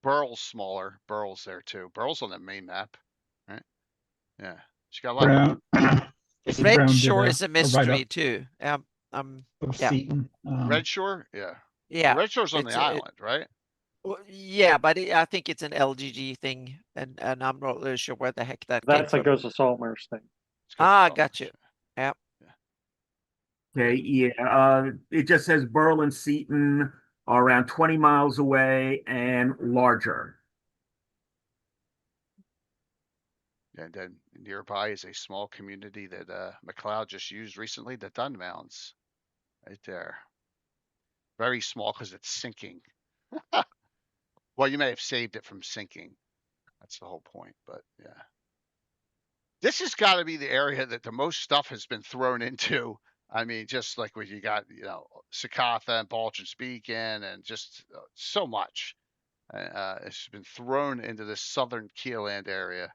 Burl's smaller. Burl's there too. Burl's on the main map, right? Yeah. She got a lot. Red Shore is a mystery too. Yeah. Red Shore, yeah. Yeah. Red Shore's on the island, right? Well, yeah, but I think it's an LGG thing, and I'm not really sure where the heck that. That's a Ghost of Saltmarsh thing. Got you. Yeah. Okay, yeah. It just says Burl and Seaton are around 20 miles away and larger. And then nearby is a small community that McLeod just used recently, the Dunmounds, right there. Very small because it's sinking. Well, you may have saved it from sinking. That's the whole point, but yeah. This has got to be the area that the most stuff has been thrown into. I mean, just like what you got, Sakatha and Baldur's Beacon and just so much. It's been thrown into this southern Keeland area.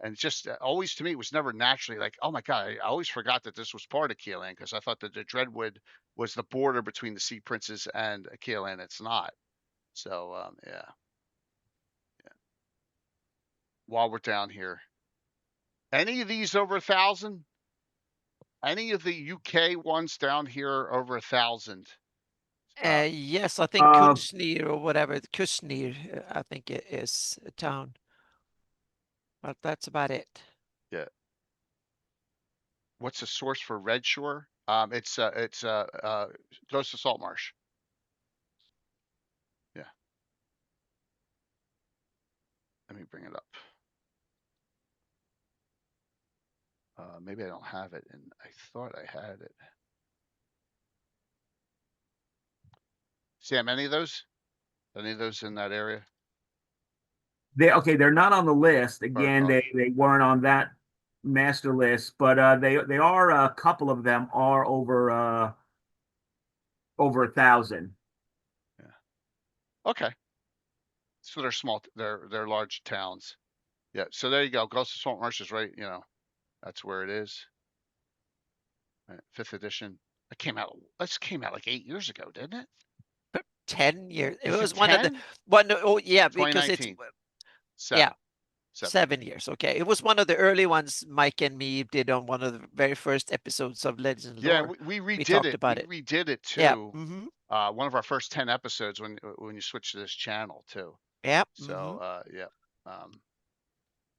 And just always, to me, it was never naturally like, oh my God, I always forgot that this was part of Keeland because I thought that the Dreadwood was the border between the Sea Princes and Keeland. It's not. So, yeah. While we're down here, any of these over 1,000? Any of the UK ones down here over 1,000? Yes, I think Kusnir or whatever. Kusnir, I think it is a town. But that's about it. Yeah. What's the source for Red Shore? It's Ghost of Saltmarsh. Yeah. Let me bring it up. Maybe I don't have it, and I thought I had it. Sam, any of those? Any of those in that area? They're not on the list. Again, they weren't on that master list, but they are, a couple of them are over 1,000. Yeah. Okay. So they're small. They're large towns. Yeah. So there you go. Ghost of Saltmarsh is right. That's where it is. Right, 5th edition. This came out like 8 years ago, didn't it? 10 years. It was 10? one of the because it's 7 years. Okay, it was one of the early ones Mike and me did on one of the very first episodes of Legends and Lore. We redid talked it. About we redid it too. Yeah. One of our first 10 episodes when you switched to this channel too. Yeah. So yeah.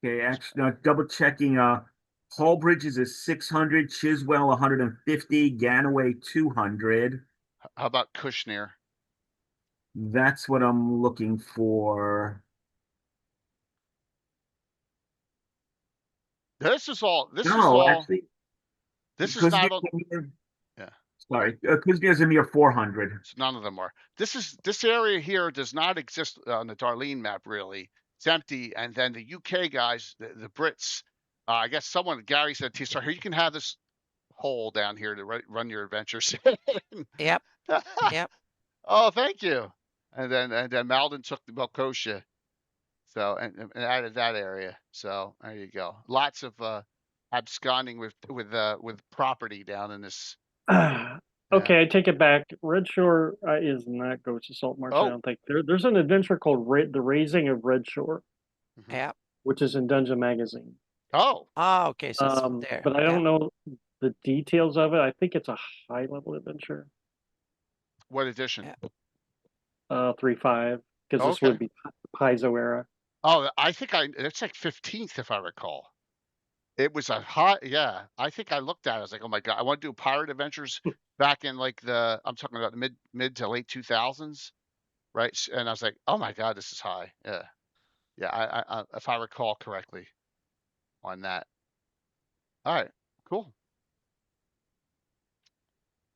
Okay, actually, double checking. Hallbridges is 600, Chiswell 150, Ganaway 200. How about Kushnir? That's what I'm looking for. This is all. Actually, this is not. Yeah. Sorry, Kuznir's a mere 400. So none of them are. This area here does not exist on the Darlene map really. It's empty, and then the UK guys, the Brits. I guess Gary said to you, here you can have this hole down here to run your adventures. Yep. Yep. Oh, thank you. And then Malden took the Belcotia, so and added that area. So there you go. Lots of absconding with property down in this. Okay, I take it back. Red Shore is not Ghost of Saltmarsh. I don't think there's an adventure called The Raising of Red Shore. Yeah. Which is in Dungeon Magazine. Okay. So it's there. But I don't know the details of it. I think it's a high level adventure. What edition? 3.5, because this would be Paizo era. Oh, I think it's like 15th if I recall. It was a hot, yeah. I think I looked at it. I was like, oh my God, I want to do pirate adventures back in like I'm talking about the mid to late 2000s, right? And I was like, oh my God, this is high. Yeah. Yeah, I if I recall correctly on that. All right, cool.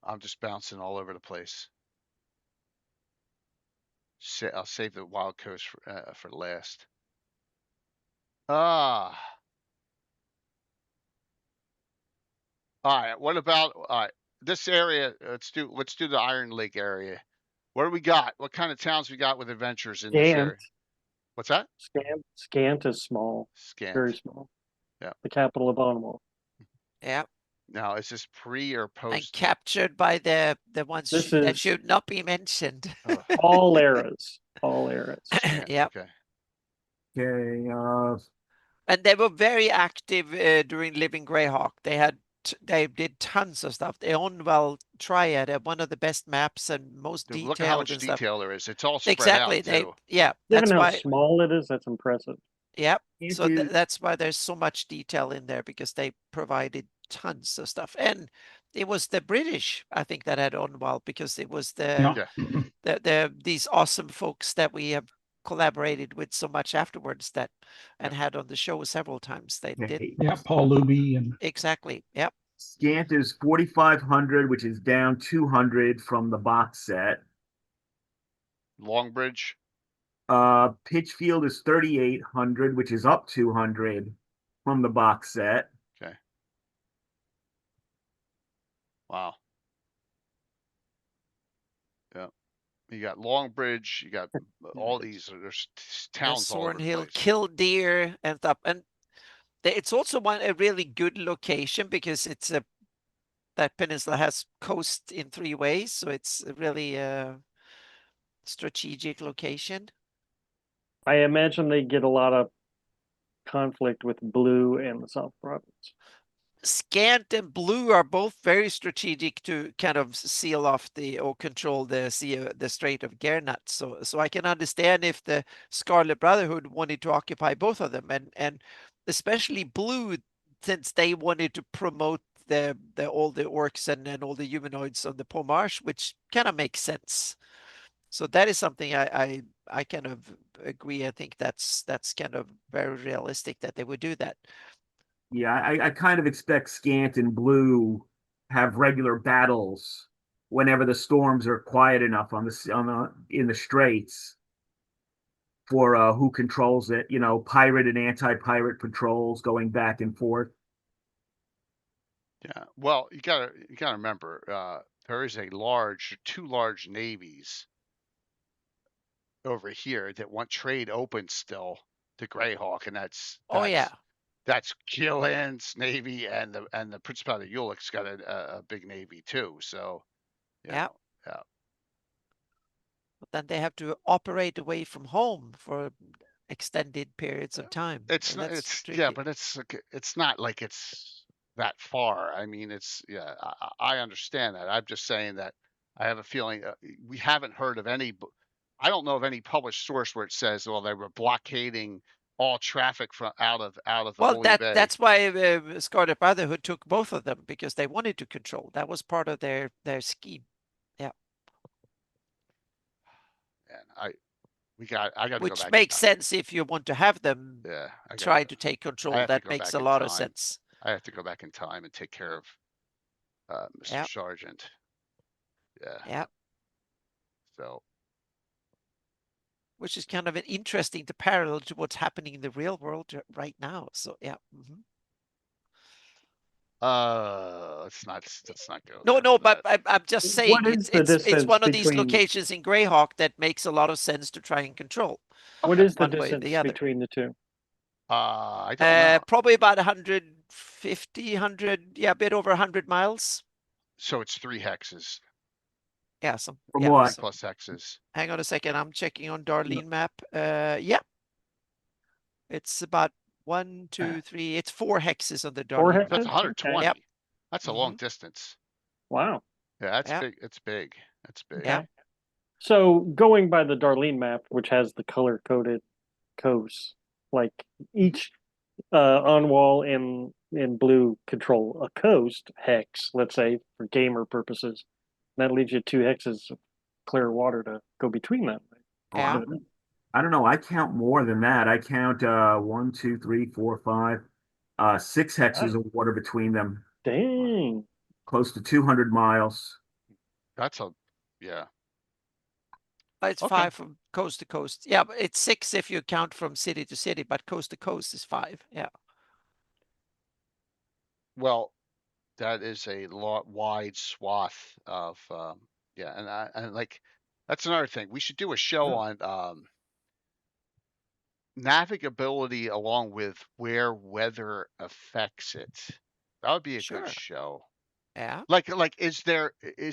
I'm just bouncing all over the place. I'll save the Wild Coast for last. All right. What about this area? Let's do the Iron Lake area. What do we got? What kind of towns we got with adventures in this area? What's that? Scant is small. Scant. Very small. Yeah. The capital of Bonwell. Yeah. Now, is this pre or post? And captured by the ones that should not be mentioned. All eras. All eras. Yeah. Okay. And they were very active during Living Greyhawk. They did tons of stuff. The Onwell Triad had one of the best maps and most detailed. Look at how much detail there is. It's all spread exactly. out too. Given how small it is, that's impressive. Yep. So that's why there's so much detail in there, because they provided tons of stuff. And it was the British, I think, that had Onwell, because it was these awesome folks that we have collaborated with so much afterwards that and had on the show several times. They did. Yeah, Paul Luby and exactly. Yep. Scant is 4,500, which is down 200 from the box set. Longbridge. Pitchfield is 3,800, which is up 200 from the box set. Okay. Wow. Yeah. You got Longbridge. You got all these. There's towns all over the Hill, place. Killdeer, and stuff. And it's also a really good location because it's that peninsula has coast in 3 ways, so it's really a strategic location. I imagine they get a lot of conflict with Blue and the South Province. Scant and Blue are both very strategic to kind of seal off or control the Strait of Gernot. So I can understand if the Scarlet Brotherhood wanted to occupy both of them, and especially Blue, since they wanted to promote all the orcs and all the humanoids on the Pont Marche, which kind of makes sense. So that is something I kind of agree. I think that's kind of very realistic that they would do that. Yeah, I kind of expect Scant and Blue have regular battles whenever the storms are quiet enough in the straits for who controls it. You know, pirate and anti-pirate patrols going back and forth. Yeah. Well, you gotta remember, there is two large navies over here that want trade open still to Greyhawk, and that's Gillen's navy, and the Principality of Ulick's got a big navy too. So yeah. Yeah. But then they have to operate away from home for extended periods of time. It's not, but it's not like it's that far. I mean, I understand that. I'm just saying that I have a feeling we haven't heard of any. I don't know of any published source where it says, well, they were blockading all traffic from out of the Holy Bay. That's why Scarlet Brotherhood took both of them, because they wanted to control. That was part of their scheme. Yeah. And I got to go back. Which makes sense if you want to have them try to take control. That makes a lot of sense. I have to go back in time and take care of Mr. Sargent. Yeah. Yeah. So. Which is kind of an interesting to parallel to what's happening in the real world right now. So yeah. Mm-hmm. Let's not go. No, but I'm just saying it's one of these locations in Greyhawk that makes a lot of sense to try and control. What is the distance between the two? I don't know. Probably about 150, 100, a bit over 100 miles. So it's 3 hexes. Yeah, what? Plus hexes. Hang on a second. I'm checking on Darlene map. Yeah. It's about 1, 2, 3. It's 4 hexes on the Darlene map. That's 120. Okay. Yep. That's a long distance. Wow. Yeah, that's big. It's big. That's big. Yeah. So going by the Darlene map, which has the color-coded coasts, like each on wall in blue control a coast hex, let's say, for gamer purposes. That leaves you 2 hexes of clear water to go between them. Yeah. I don't know. I count more than that. I count 1, 2, 3, 4, 5, 6 hexes of water between them. Dang. Close to 200 miles. That's It's 5 from coast to coast. Yeah, but it's 6 if you count from city to city, but coast to coast is 5. Yeah. Well, that is a wide swath of and like that's another thing. We should do a show on navigability along with where weather affects it. That would be a good show. Yeah. Like is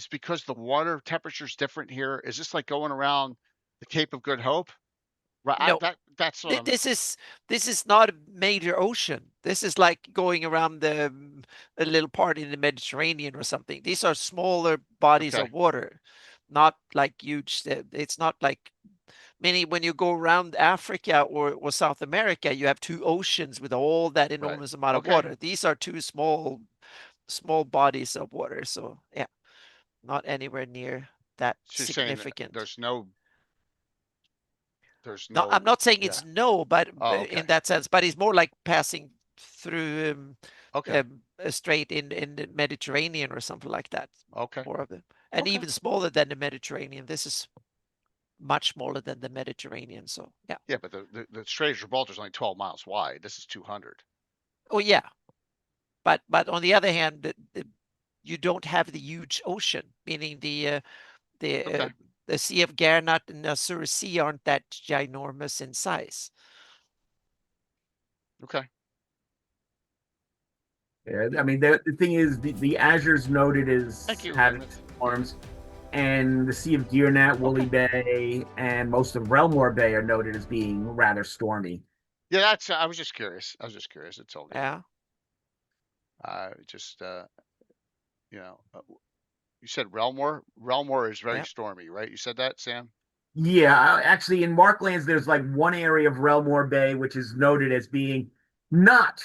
because the water temperature is different here? Is this like going around the Cape of Good Hope? Right. No, that's what this is not a major ocean. This is like going around a little part in the Mediterranean or something. These are smaller bodies of water, not like huge. It's not like meaning when you go around Africa or South America, you have 2 oceans with all that enormous amount of water. These are 2 small bodies of water. So yeah, not anywhere near that significant. There's no. there's No, no. I'm not saying it's no, but okay. in that sense, but it's more like passing through Okay. a strait in the Mediterranean or something like that. Okay. More of it, and Okay. even smaller than the Mediterranean. This is much smaller than the Mediterranean. So yeah. Yeah, but the Strait of Gibraltar is only 12 miles wide. This is 200. Oh yeah, but on the other hand, you don't have the huge ocean, meaning the Okay. the Sea of Guernsey and the Azure Sea aren't that ginormous in size. Okay. Yeah, I mean, the thing is, the Azure's noted as Thank you, having Elizabeth. storms, and the Sea of Guernsey, Woolly Bay, and most of Relmore Bay are noted as being rather stormy. Yeah, that's. I was just curious. It's all. Yeah. Just you know, you said Relmore. Relmore is very Yeah. stormy, right? You said that, Sam? Yeah, actually, in Marklands, there's like one area of Relmore Bay which is noted as being not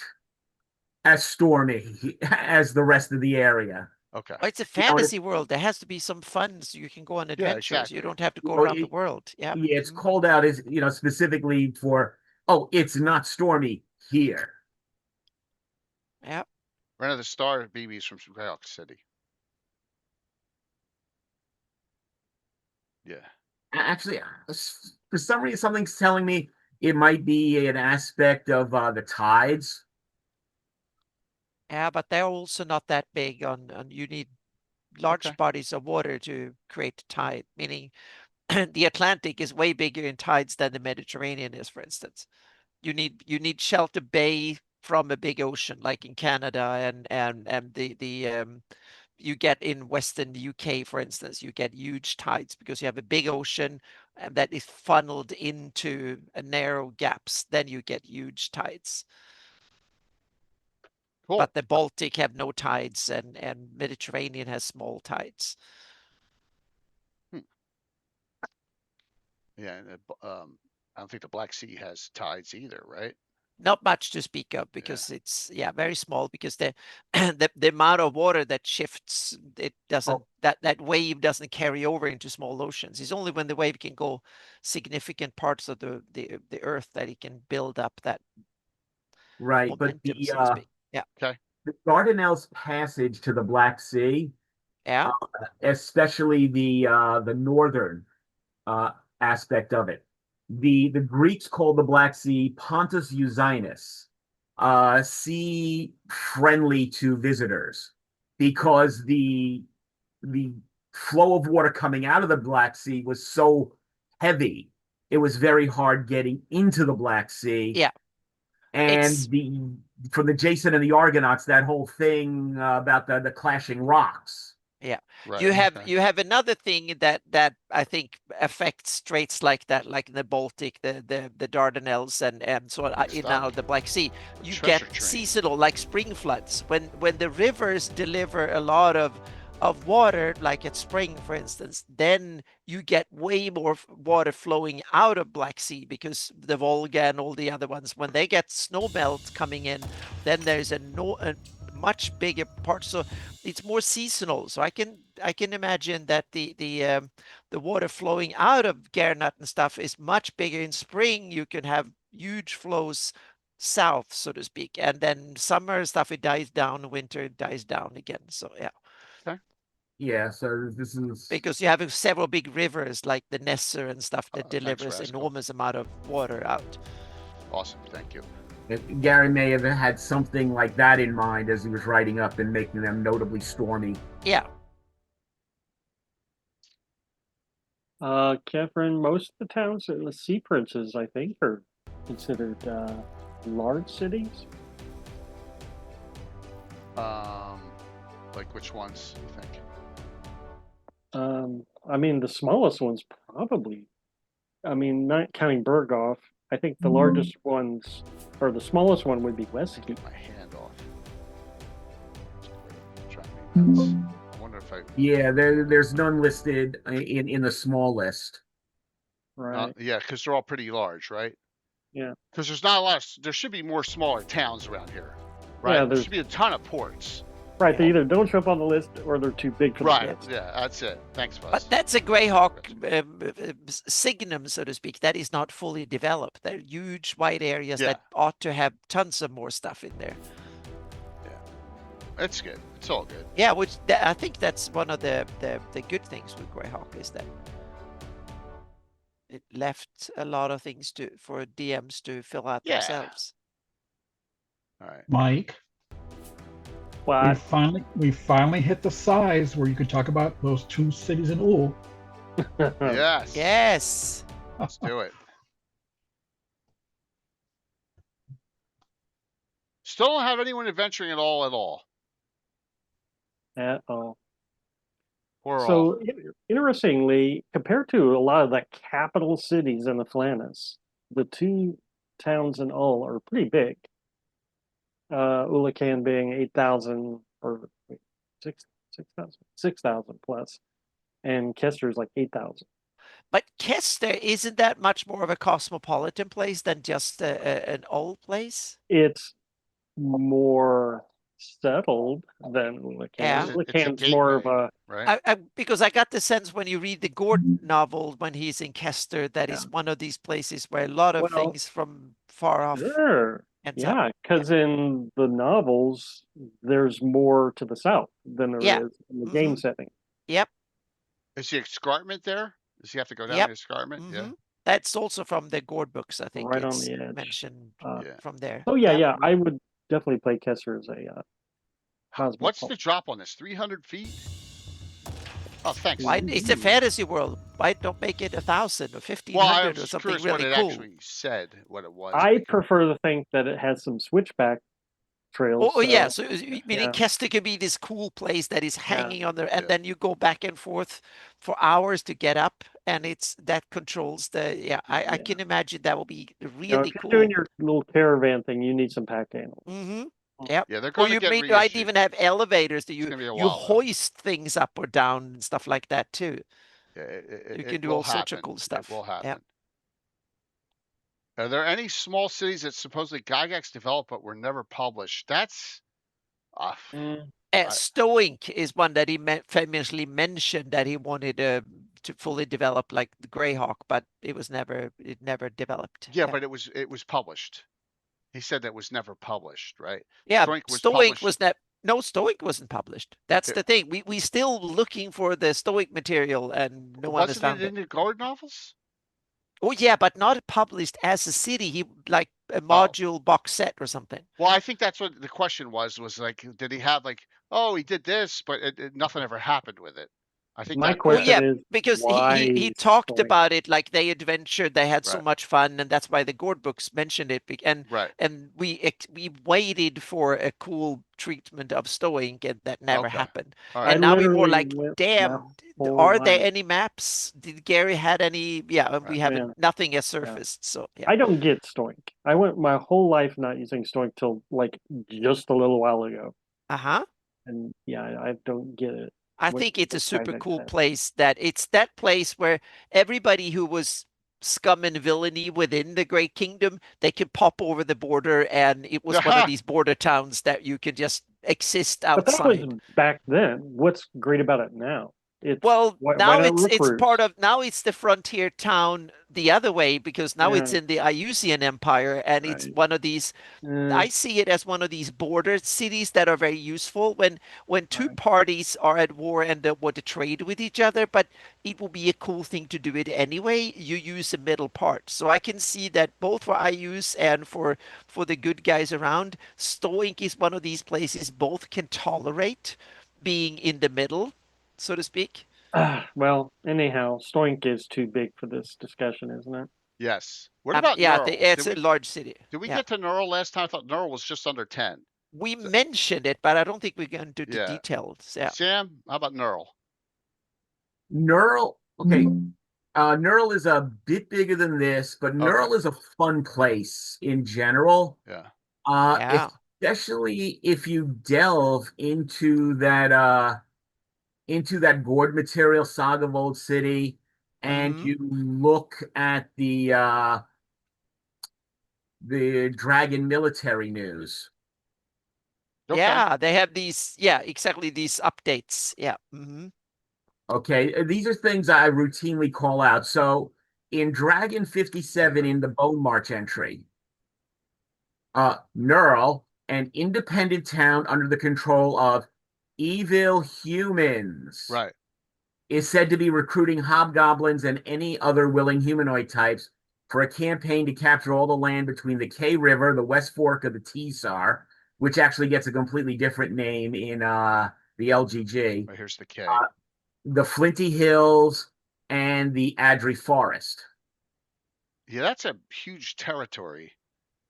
as stormy as the rest of the area. Okay. Oh, it's a fantasy world. There has to be some fun so you can go on adventures. Yeah, exactly. You don't have to go around the world. Yeah. Yeah, it's called out as, specifically for, it's not stormy here. Yeah. Ren of the Star BBs from Greyhawk City. Yeah. Actually, for some reason, something's telling me it might be an aspect of the tides. Yeah, but they're also not that big on you need large bodies of water to create tide, meaning the Atlantic is way bigger in tides than the Mediterranean is, for instance. You need Shelter Bay from a big ocean, like in Canada and the you get in Western UK, for instance, you get huge tides because you have a big ocean that is funneled into narrow gaps. Then you get huge tides. Cool. But the Baltic have no tides, and Mediterranean has small tides. Yeah, I don't think the Black Sea has tides either, right? Not much to speak of because it's very small because the amount of water that shifts, it doesn't that wave doesn't carry over into small oceans. It's only when the wave can go significant parts of the earth that it can build up that momentum, but so to speak. Yeah. Okay. The Dardanelles passage to the Black Sea, especially the northern aspect of it. The Greeks called the Black Sea Pontus Euxinus, sea friendly to visitors, because the flow of water coming out of the Black Sea was so heavy, it was very hard getting into the Black Sea. Yeah. And for the Jason and the Argonauts, that whole thing about the clashing rocks. Yeah, right, you have another thing that I think affects straits like that, like in the Baltic, the Dardanelles, and so on, now the Black Sea. You get seasonal, like spring floods, when the rivers deliver a lot of water, like at spring, for instance, then you get way more water flowing out of Black Sea because the Volga and all the other ones, when they get snow melt coming in, then there's a much bigger part. So it's more seasonal. So I can imagine that the water flowing out of Guernsey and stuff is much bigger in spring. You can have huge flows south, so to speak, and then summer stuff, it dies down, winter it dies down again. So yeah. Yeah, so this is because you have several big rivers like the Nesser and stuff that delivers enormous amount of water out. Awesome, thank you. Gary may have had something like that in mind as he was writing up and making them notably stormy. Yeah. Catherine, most of the towns in the Sea Princes, I think, are considered large cities. Like which ones, you think? I mean, the smallest ones probably. I mean, not counting Berghoff, I think the largest ones, or the smallest one, would be Westgate. Get my hand off. I wonder if I. Yeah, there's none listed in the small list. Right. Yeah, because they're all pretty large, right? Yeah. Because there's not a lot. There should be more smaller towns around here, right? Yeah, there should be a ton of ports. Right, they either don't show up on the list or they're too big for the list. Yeah, that's it. Thanks, Buzz. But that's a Greyhawk signum, so to speak. That is not fully developed. They're huge, wide areas that ought to have tons of more stuff in there. Yeah, it's good. It's all good. Yeah, which I think that's one of the good things with Greyhawk is that it left a lot of things for DMs to fill out themselves. All right, Mike. What? We finally hit the size where you could talk about those 2 cities in Ulm. Yes. Yes. Let's do it. Still don't have anyone adventuring at all. At all. So interestingly, compared to a lot of the capital cities in the Flannis, the 2 towns in Ulm are pretty big. Ulacan being 8,000 or 6,000 plus, and Kester is like 8,000. But Kester, isn't that much more of a cosmopolitan place than just an old place? It's more settled than Ulacan. Yeah. Ulacan's more of a... Right. Because I got the sense when you read the Gord novel, when he's in Kester, that is one of these places where a lot of things from far off. Sure. Yeah, because in the novels, there's more to the south than there is in the game setting. Yep. Is the escarpment there? Does he have to go down the escarpment? Yeah. That's also from the Gord books, I think. Right it's on the edge. Mentioned from there. Oh, yeah. I would definitely play Kester as a What's the drop on this? 300 feet? Oh, thanks. Why, it's a fantasy world. Why don't make it 1,000 or 1,500 or something really cool? What it actually said, what it was. I prefer to think that it has some switchback trails. Yeah. So meaning Kester could be this cool place that is hanging on there, and then you go back and forth for hours to get up, and that controls the. I can imagine that will be really if cool. You're doing your little caravan thing, you need some packed animals. Yep. Yeah, they're going to get you might even have elevators that you while, hoist things up or down and stuff like that too. Yeah, you can do all sorts of cool stuff. It will happen. Yep. Are there any small cities that supposedly Gygax developed but were never published? That's Stoink is one that he famously mentioned that he wanted to fully develop, like the Greyhawk, but it never developed. Yeah, but it was published. He said that was never published, right? Yeah, Stoink was that. No, Stoink wasn't published. That's the thing. We still looking for the Stoink material, and no one has found it. Wasn't it in the Gord novels? Oh yeah, but not published as a city. He like a module box set or something. Well, I think that's what the question was like, did he have like, he did this, but nothing ever happened with it. I think my question is because he talked about it like they adventured, they had so much fun, and that's why the Gord books mentioned it. And we waited for a cool treatment of Stoink, and that never happened. And now we were like, damn, are there any maps? Did Gary had any? Yeah, we haven't. Nothing has surfaced. So I don't get Stoink. I went my whole life not using Stoink till like just a little while ago. And I don't get it. I think it's a super cool place. It's that place where everybody who was scum and villainy within the Great Kingdom, they could pop over the border, and it was one of these border towns that you could just exist outside. But that was back then. What's great about it now? Now it's part of, now it's the frontier town the other way, because now it's in the Iusian Empire, and it's one of these, I see it as one of these border cities that are very useful when two parties are at war and they want to trade with each other, but it will be a cool thing to do it anyway. You use the middle part. So I can see that both for Ius and for the good guys around, Stoink is one of these places both can tolerate being in the middle, so to speak. Well, anyhow, Stoink is too big for this discussion, isn't it? Yes. What about Neural? It's a large city. Did we get to Neural last time? I thought Neural was just under 10. We mentioned it, but I don't think we're going to do the details. Yeah. Sam, how about Neural? Neural, okay. Neural is a bit bigger than this, but Neural is a fun place in general. Yeah. Especially if you delve into that Gord material, Saga of Old City, and you look at the Dragon military news. Okay. Yeah, they have these. Yeah, exactly these updates. Yeah. Mm-hmm. Okay, these are things I routinely call out. So in Dragon 57 in the Bone March entry, Neural, an independent town under the control of evil humans, Right. is said to be recruiting hobgoblins and any other willing humanoid types for a campaign to capture all the land between the K River, the West Fork of the Tsar, which actually gets a completely different name in the LGG. Right, here's the K. The Flinty Hills and the Adri Forest. Yeah, that's a huge territory.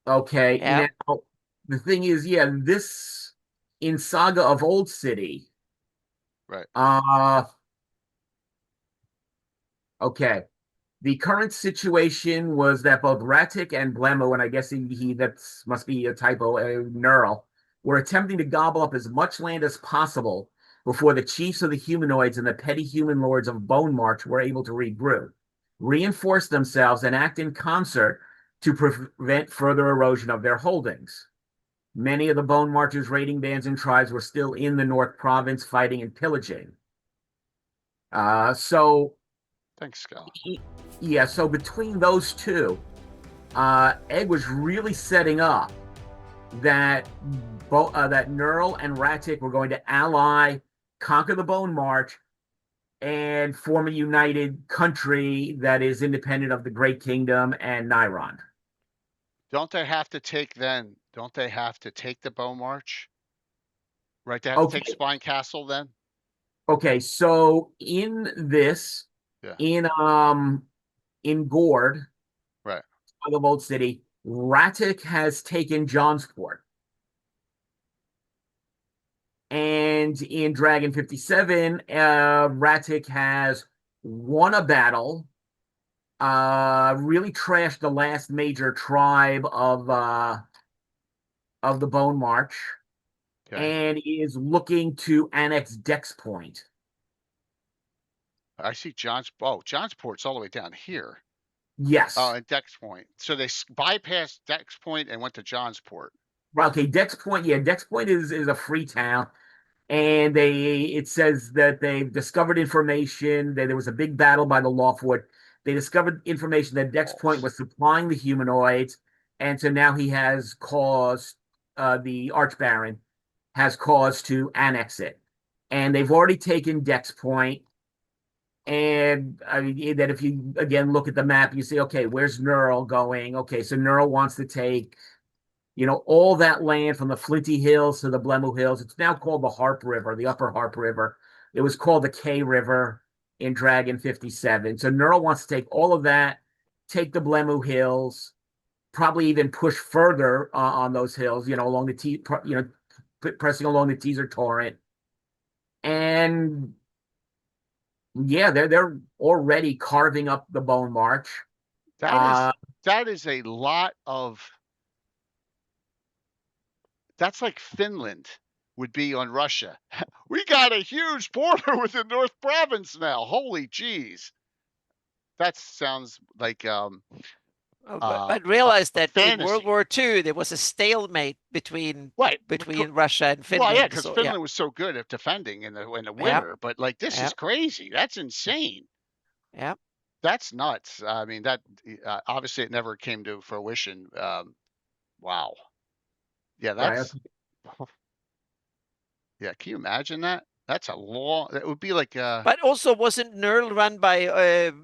Okay, Yeah. now the thing is, yeah, this in Saga of Old City. Right. Okay. The current situation was that both Ratic and Blemo, and I guess that must be a typo, Neural, were attempting to gobble up as much land as possible before the chiefs of the humanoids and the petty human lords of Bone March were able to regroup, reinforce themselves, and act in concert to prevent further erosion of their holdings. Many of the Bone Marchers' raiding bands and tribes were still in the North Province fighting and pillaging. So thanks, Scott. Yeah, so between those two, Egg was really setting up that that Neural and Ratic were going to ally, conquer the Bone March, and form a united country that is independent of the Great Kingdom and Nairon. Don't they have to take the Bone March? Right, they have to take Spine Castle then? Okay, so in this, in Gord, right, of Old City, Ratic has taken Johnsport. And in Dragon 57, Ratic has won a battle, really trashed the last major tribe of the Bone March, and is looking to annex Dex Point. I see Johnsport's all the way down here. Yes. Oh, and Dex Point. So they bypassed Dex Point and went to Johnsport. Okay, Dex Point. Yeah, Dex Point is a free town. And it says that they've discovered information that there was a big battle by the Lawford. They discovered information that Dex Point was supplying the humanoids, and so now he has caused the Archbaron has cause to annex it, and they've already taken Dex Point. And I mean that if you again look at the map, you see, okay, where's Neural going? Okay, so Neural wants to take all that land from the Flinty Hills to the Blemu Hills. It's now called the Harp River, the Upper Harp River. It was called the K River in Dragon 57. So Neural wants to take all of that, take the Blemu Hills, probably even push further on those hills, along the pressing along the Teaser Torrent. And yeah, they're already carving up the Bone March. That is a lot of. That's like Finland would be on Russia. We got a huge border with the North Province now. Holy jeez. That sounds like but realize that fantasy. in World War II there was a stalemate between Russia and Finland. Well, yeah, because Finland was so good at defending in the winter. But like this is crazy. That's insane. Yeah, that's nuts. I mean, that obviously it never came to fruition. Wow. Yeah, that's. Yeah, can you imagine that? That's a long. It would be like. But also, wasn't Nerl run by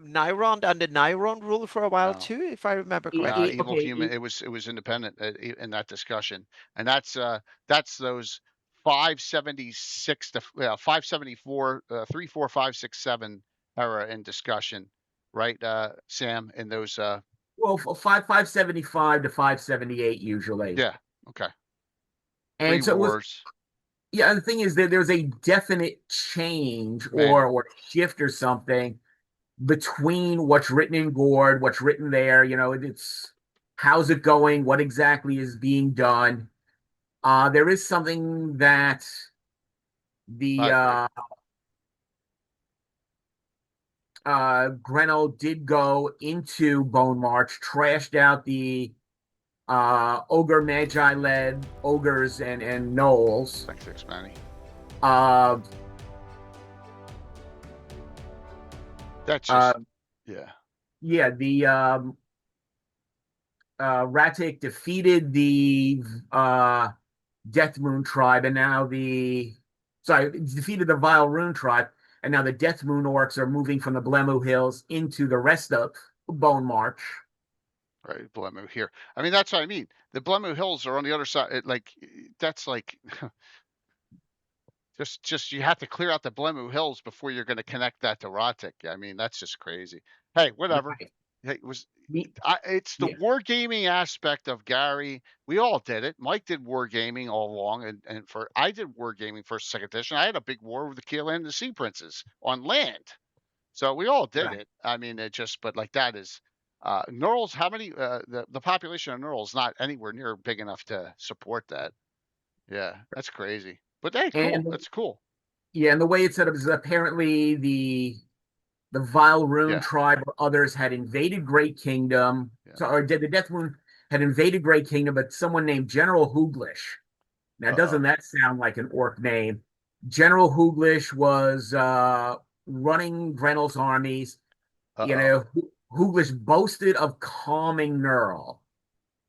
Nairon under Nairon rule for a while too, if I remember correctly? Evil Human. It was independent in that discussion, and that's those 576 to 574, 3, 4, 5, 6, 7 era in discussion, right, Sam? In those. Well, 575 to 578 usually. Yeah. Okay. And so wars. Yeah, the thing is that there's a definite change or shift or something between what's written in Gord, what's written there. It's how's it going? What exactly is being done? There is something that the Greno did go into Bone March, trashed out the Ogre Magi led ogres and gnolls. Thanks, Manny. That's just yeah. Yeah, the Ratic defeated the Death Moon tribe, and now defeated the Vile Rune tribe, and now the Death Moon orcs are moving from the Blemu Hills into the rest of Bone March. Right, Blemu here. I mean, that's what I mean. The Blemu Hills are on the other side. That's like just you have to clear out the Blemu Hills before you're going to connect that to Ratic. I mean, that's just crazy. Hey, whatever. Right. Hey, it's the wargaming aspect of Gary. We all did it. Mike did wargaming all along, and I did wargaming first, second edition. I had a big war with the Keelan and the Sea Princes on land, so we all did it. I mean, but like that is Knurls. How many? The population of Knurls not anywhere near big enough to support that. Yeah, that's crazy. But hey, cool. That's cool. Yeah, and the way it's set up is apparently the Vile Rune tribe or others had invaded Great Kingdom. Or the Death Moon had invaded Great Kingdom, but someone named General Hooglish. Now, doesn't that sound like an orc name? General Hooglish was running Grenel's armies. You know, Hooglish boasted of calming Knurl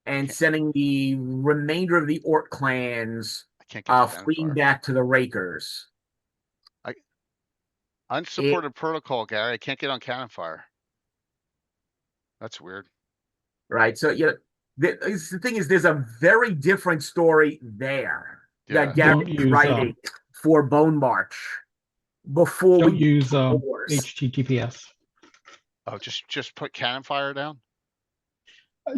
and sending the remainder of the orc clans fleeing back to the Rakers. Unsupported protocol, Gary. I can't get on cannon fire. That's weird. Right. So the thing is, there's a very different story there that Gary's writing for Bone March before we use HTTPS. Oh, just put cannon fire down.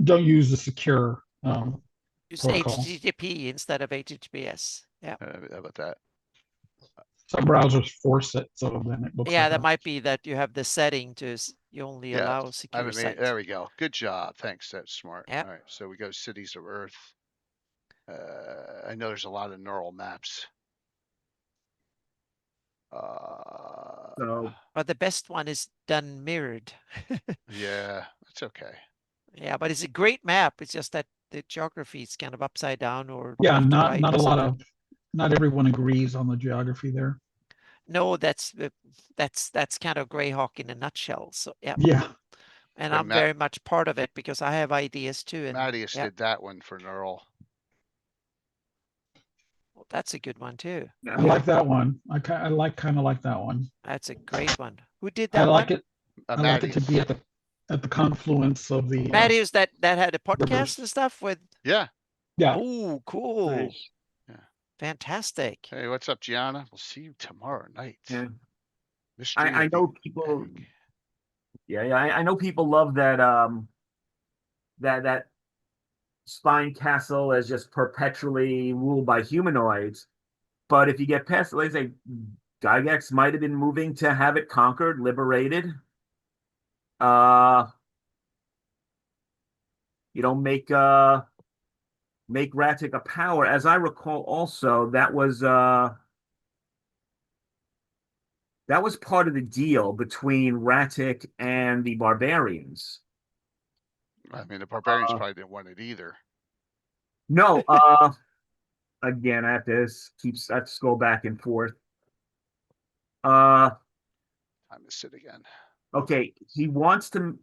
Don't use the secure. Use HTTP instead of HTTPS. Yeah. How about that? Some browsers force it, so then it looks. Yeah, that might be that you have the setting to you only allow secure sites. There we go. Good job. Thanks. That's smart. All right. So we go Cities of Earth. I know there's a lot of neural maps. But the best one is done mirrored. Yeah, it's okay. Yeah, but it's a great map. It's just that the geography is kind of upside down or not everyone agrees on the geography there. No, that's kind of Greyhawk in a nutshell. So yeah. And I'm very much part of it because I have ideas too. And Mattias did that one for Knurl. Well, that's a good one too. I like that one. I kind of like that one. That's a great one. Who did that? I like it. I like it to be at the confluence of the. Mattias that had a podcast and stuff with. Yeah. Oh, cool. Nice. Fantastic. Hey, what's up, Gianna? We'll see you tomorrow night. Yeah. I know people. I know people love that. That Spine Castle is just perpetually ruled by humanoids. But if you get past, like I say, Gygax might have been moving to have it conquered, liberated. Make Ratic a power. As I recall, also that was part of the deal between Ratic and the barbarians. I mean, the barbarians probably didn't want it either. No, again, I have to scroll back and forth. Time to sit again. Okay, he wants to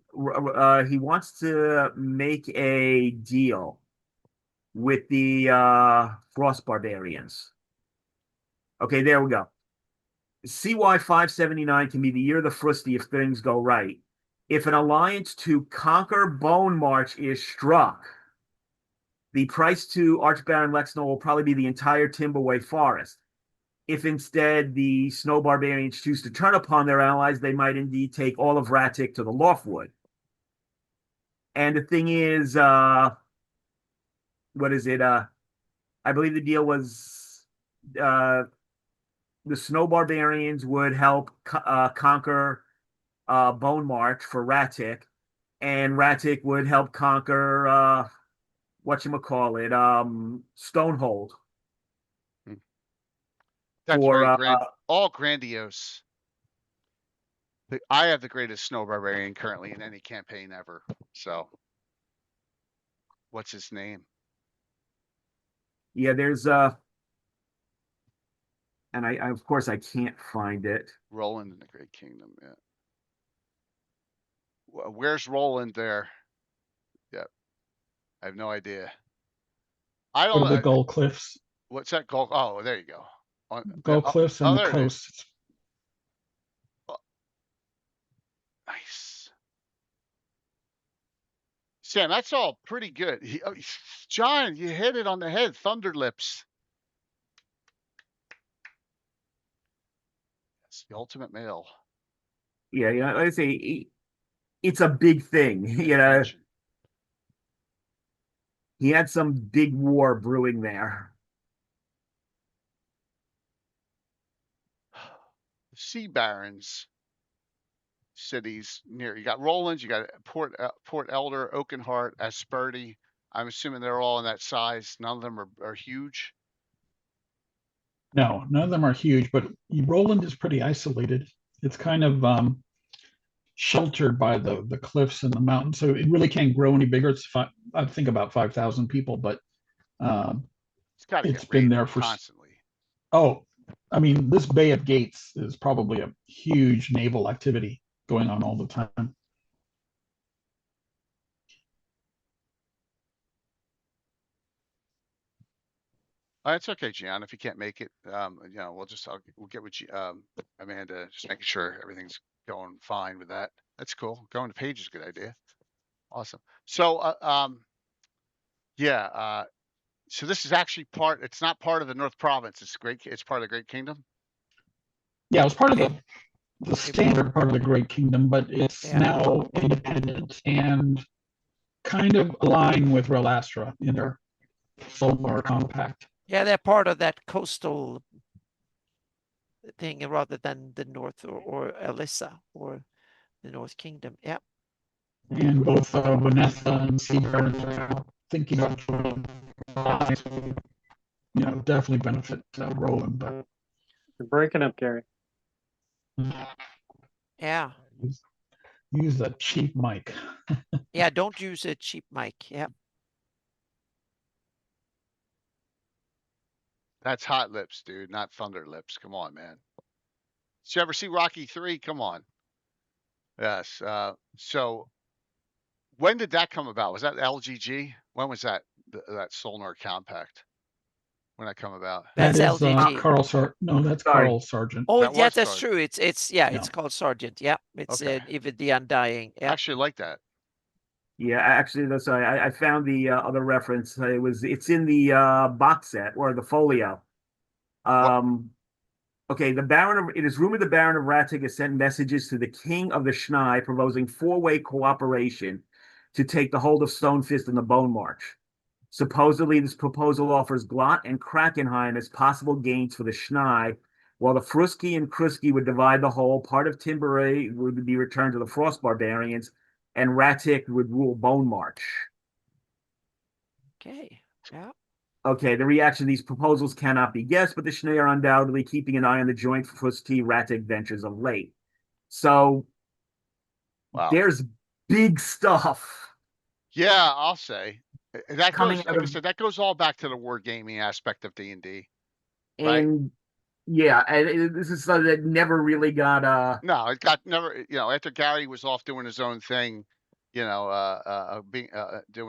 make a deal with the Frost Barbarians. Okay, there we go. CY 579 can be the year of the Frosty if things go right. If an alliance to conquer Bone March is struck, the price to Archbaron Lexnol will probably be the entire Timberway Forest. If instead the Snow Barbarians choose to turn upon their allies, they might indeed take all of Ratic to the Loftwood. And the thing is, what is it? I believe the deal was the Snow Barbarians would help conquer Bone March for Ratic, and Ratic would help conquer Stonehold. That's very all grandiose. I have the greatest Snow Barbarian currently in any campaign ever. So what's his name? Yeah, there's and I of course I can't find it. Roland in the Great Kingdom. Yeah. Where's Roland there? Yep. I have no idea. I Go don't to the know. Gull Cliffs. What's that Gull? Oh, there you go. Gull Cliffs and the there it is. coast. Nice. Sam, that's all pretty good. John, you hit it on the head. Thunder Lips. It's the ultimate male. Yeah, yeah. Like I say, it's a big thing. You know, Attention. he had some big war brewing there. Sea Barons cities near. You got Rollins, you got Port Elder, Oakenheart, Asperti. I'm assuming they're all in that size. None of them are huge. No, none of them are huge, but Roland is pretty isolated. It's kind of sheltered by the cliffs and the mountains, so it really can't grow any bigger. I think about 5,000 people, but it's been there for constantly. Oh, I mean, this Bay of Gates is probably a huge naval activity going on all the time. It's okay, Gian. If you can't make it, we'll get with Amanda, just making sure everything's going fine with that. That's cool. Going to Page is a good idea. Awesome. So, so this is actually it's not part of the North Province. It's part of the Great Kingdom. Yeah, it was part of the standard part of the Great Kingdom, but it's now independent and kind of aligned with Relastra in their solar compact. Yeah, they're part of that coastal thing rather than the North or Elissa or the North Kingdom. Yeah. And both Vanessa and Sea Barons are now thinking of definitely benefit Roland. But you're breaking up, Gary. Yeah. Use a cheap mic. Yeah, don't use a cheap mic. Yeah. That's Hot Lips, dude, not Thunder Lips. Come on, man. Did you ever see Rocky 3? Come on. Yes. So when did that come about? Was that LGG? When was that Solar Compact? When that come about? That's LGG. Carl Sargent. No, that's Carl Sargent. Oh, yeah, that's true. It's called Sargent. Yeah, it's Okay. even the Undying. Yeah. I actually like that. Yeah, actually, that's I found the other reference. It's in the box set or the folio. Okay, it is rumored the Baron of Ratig has sent messages to the King of the Schnei proposing four-way cooperation to take the hold of Stonefist in the Bone March. Supposedly, this proposal offers Glot and Krakenheim as possible gains for the Schnei, while the Fruski and Kruski would divide the whole. Part of Timberay would be returned to the Frost Barbarians, and Ratik would rule Bone March. Okay, yeah. Okay, the reaction to these proposals cannot be guessed, but the Schnee are undoubtedly keeping an eye on the joint Fruski Ratik ventures of late. So, There's big stuff. Yeah, I'll say. That Coming goes, like I said, that goes all back to the wargaming aspect of D&D. Right? And yeah, and this is something that never really got No, it got never. After Gary was off doing his own thing, doing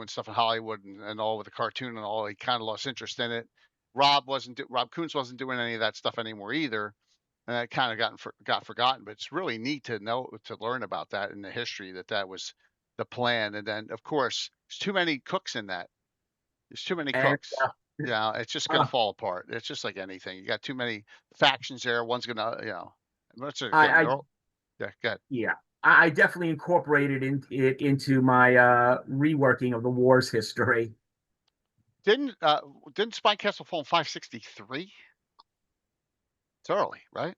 stuff in Hollywood and all with the cartoon and all, he kind of lost interest in it. Rob Coons wasn't doing any of that stuff anymore either, and that kind of got forgotten. But it's really neat to learn about that in the history that was the plan. And then, of course, there's too many cooks in that. There's too many cooks. Yeah, it's just gonna fall apart. It's just like anything. You got too many factions there. One's gonna, good. Yeah, I definitely incorporated it into my reworking of the war's history. Didn't Spine Castle fall in 563? It's early, right?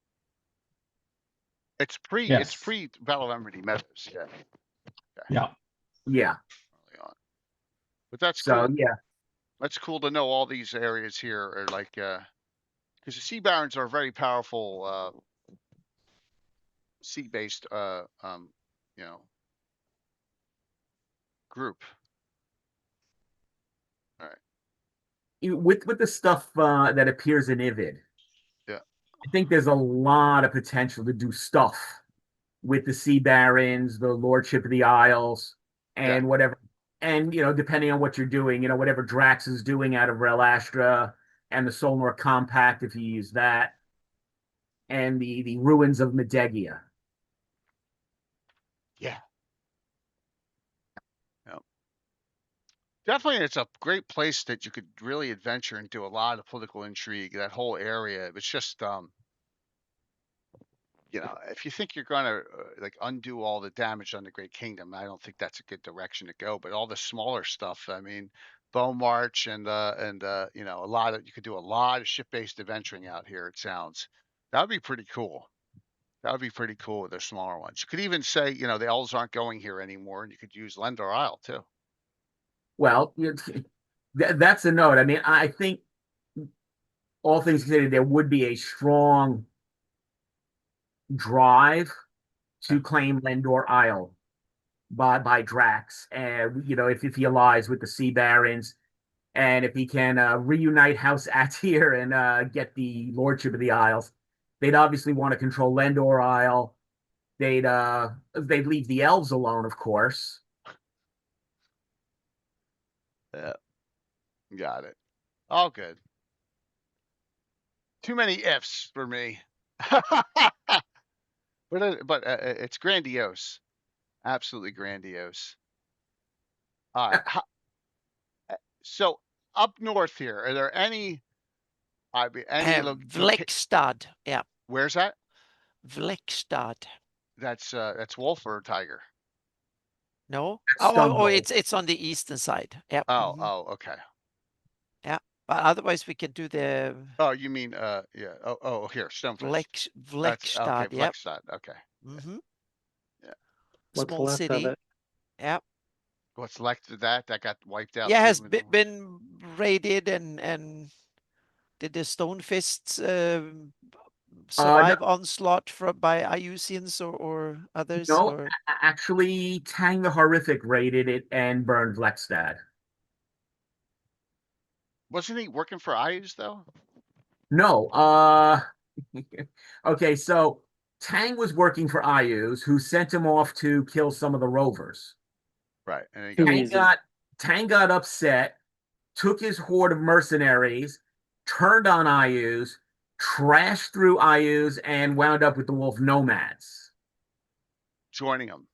It's pre Battle of Emerald Meadows. Yeah. Yeah. Early on. But that's cool. Yeah. That's cool to know all these areas here are like because the Sea Barons are a very powerful sea-based group. with the stuff that appears in Ivid, yeah, I think there's a lot of potential to do stuff with the Sea Barons, the Lordship of the Isles, and whatever. And depending on what you're doing, whatever Drax is doing out of Relastra and the Solnor Compact, if you use that, and the ruins of Medegia. Yeah. Definitely, it's a great place that you could really adventure and do a lot of political intrigue. That whole area, it's just, if you think you're going to like undo all the damage on the Great Kingdom, I don't think that's a good direction to go. But all the smaller stuff, I mean, Beaumarch and a lot of you could do a lot of ship-based adventuring out here. It sounds that would be pretty cool. That would be pretty cool with the smaller ones. You could even say, the elves aren't going here anymore, and you could use Lendor Isle too. Well, that's a note. I mean, I think all things considered, there would be a strong drive to claim Lendor Isle by Drax, and if he allies with the Sea Barons, and if he can reunite House Atir and get the Lordship of the Isles, they'd obviously want to control Lendor Isle. They'd leave the elves alone, of course. Yeah, got it. All good. Too many ifs for me. but it's grandiose, absolutely grandiose. All right. So up north here, are there any? Vlekstad. Yeah. Where's that? Vlekstad. That's wolf or tiger? No. Oh, it's on the eastern side. Yeah. Oh, okay. Yeah, but otherwise we can do the. Oh, you mean yeah. Oh, here, Stonefist. Vlekstad. Okay, Vlekstad. Okay. Mm-hmm. Yeah. Small city. Yeah. What's left of that got wiped out? Yeah, has been raided and did the Stonefists survive onslaught by Iusians or others? No, or? Actually, Tang the Horrific raided it and burned Vlekstad. Wasn't he working for Ius though? No. Okay, so Tang was working for Ius, who sent him off to kill some of the rovers. Right. And Tang got upset, took his horde of mercenaries, turned on Ius, trashed through Ius, and wound up with the wolf nomads. Joining them.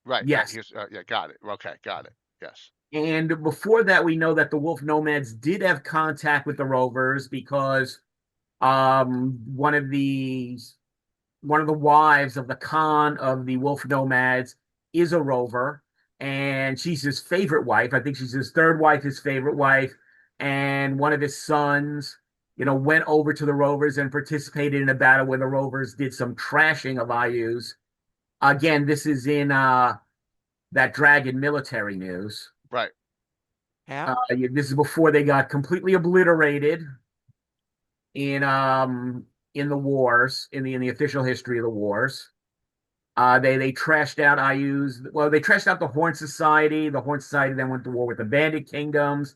Right. Yes. Yeah, got it. Okay, got it. Yes. And before that, we know that the wolf nomads did have contact with the rovers because one of the wives of the Khan of the wolf nomads is a rover, and she's his favorite wife. I think she's his third wife, his favorite wife. And one of his sons, went over to the rovers and participated in a battle where the rovers did some trashing of Ius. Again, this is in that Dragon military news. Right. Yeah. This is before they got completely obliterated in the wars, in the official history of the wars. They trashed out Ius. Well, they trashed out the Horn Society. The Horn Society then went to war with the Bandit Kingdoms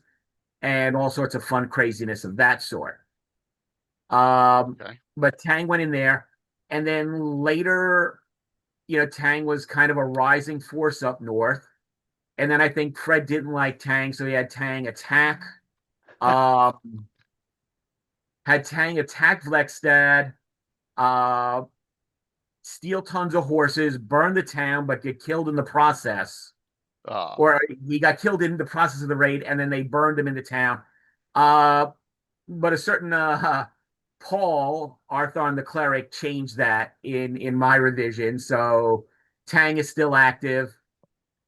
and all sorts of fun craziness of that sort. Okay. But Tang went in there, and then later, Tang was kind of a rising force up north. And then I think Fred didn't like Tang, so he had Tang attack. Had Tang attack Vlekstad, steal tons of horses, burn the town, but get killed in the process. Or he got killed in the process of the raid, and then they burned him in the town. But a certain Paul, Arthon the cleric, changed that in my revision. So Tang is still active.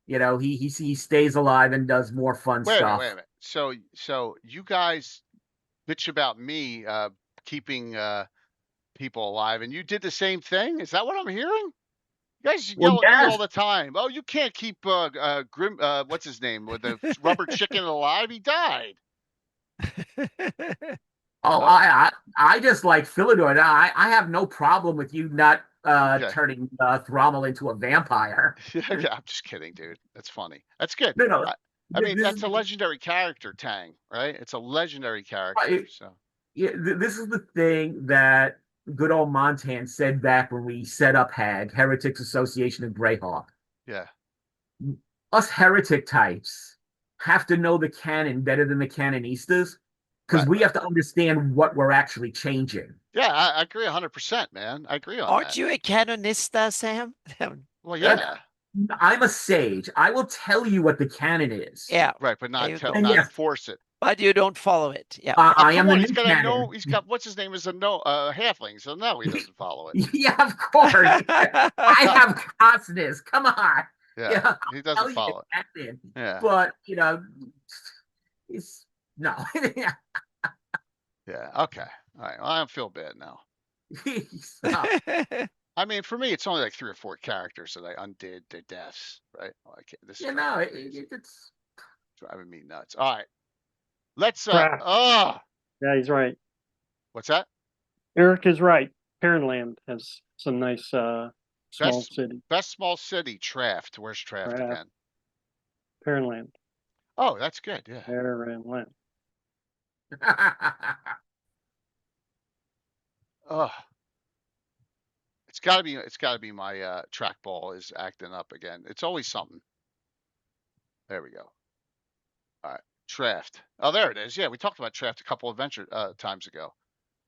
He stays alive and does more fun stuff. Wait a minute. So you guys bitch about me keeping people alive, and you did the same thing? Is that what I'm hearing? You guys yell at me all the time. Oh, you can't keep Grim. What's his name? With the rubber chicken alive? He died. I just like Philidor. I have no problem with you not turning Thrommel into a vampire. Yeah, I'm just kidding, dude. That's funny. That's good. No. I mean, that's a legendary character, Tang, right? It's a legendary character. So yeah, this is the thing that good old Montan said back when we set up HAG, Heretics Association of Greyhawk. Yeah. Us heretic types have to know the canon better than the canonistas because we have to understand what we're actually changing. Yeah, I agree 100%, man. I agree on that. Aren't you a canonista, Sam? Well, yeah. I'm a sage. I will tell you what the canon is. Yeah. Right, but not enforce it. But you don't follow it. Yeah. I am on, he's got what's his name is a halfling, so no, he doesn't follow it. Yeah, of course. I have consciousness. Come on. Yeah, he doesn't follow it. Yeah. But it's no. Yeah. Okay. All right. Well, I don't feel bad now. I mean, for me, it's only like 3 or 4 characters that I undid their deaths, right? This it's driving me nuts. All right. Let's yeah, he's right. What's that? Eric is right. Pearland has some nice small city. Best small city, Traft. Where's Traft again? Pearland. Oh, that's good. Yeah. Pearland. Oh. It's gotta be my trackball is acting up again. It's always something. There we go. All right. Traft. Oh, there it is. Yeah, we talked about Traft a couple adventure times ago.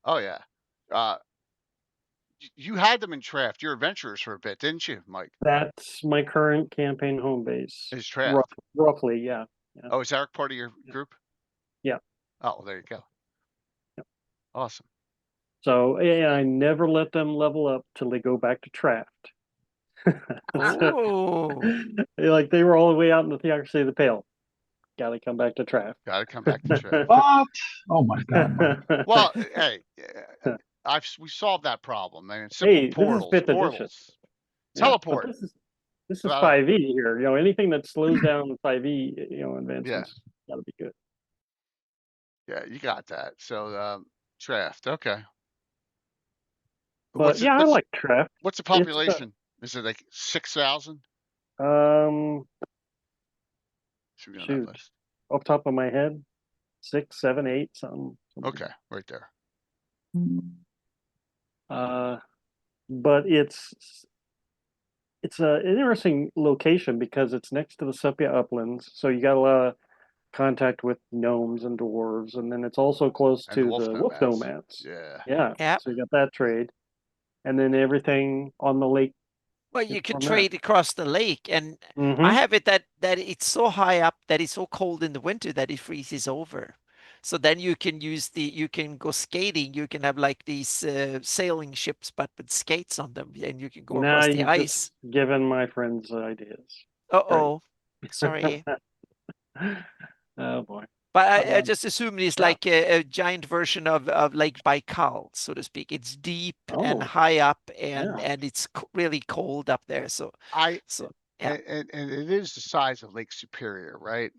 Oh yeah. You had them in Traft. You're adventurers for a bit, didn't you, Mike? That's my current campaign home base. Is Traft. Roughly, yeah. Oh, is Eric part of your group? Yeah. Oh, well, there you go. Yep. Awesome. So I never let them level up till they go back to Traft. Like they were all the way out in the Theocracy of the Pale. Got to come back to Traft. Got to come back to Traft. What? Oh my God. Well, hey, we solved that problem, man. Simple portals. This is 5th edition. Teleport. This is 5e here. Anything that slows down 5e, advancements, got to be good. Yeah, you got that. So, Traft, okay. But I like Traft. What's the population? Is it like 6,000? Shoot, off top of my head, 6, 7, 8, something. Okay, right there. But it's an interesting location because it's next to the Sepia Uplands, so you got a lot of contact with gnomes and dwarves, and then it's also close to the wolf nomads. Yeah. So you got that trade, and then everything on the lake. Well, you could trade across the lake, and I have it that it's so high up that it's so cold in the winter that it freezes over. So then you can you can go skating. You can have like these sailing ships, but with skates on them, and you can go across the ice. Given my friends ideas. Sorry. Oh boy. But I just assume it's like a giant version of Lake Baikal, so to speak. It's deep and high up, and it's really cold up there. And it is the size of Lake Superior, right?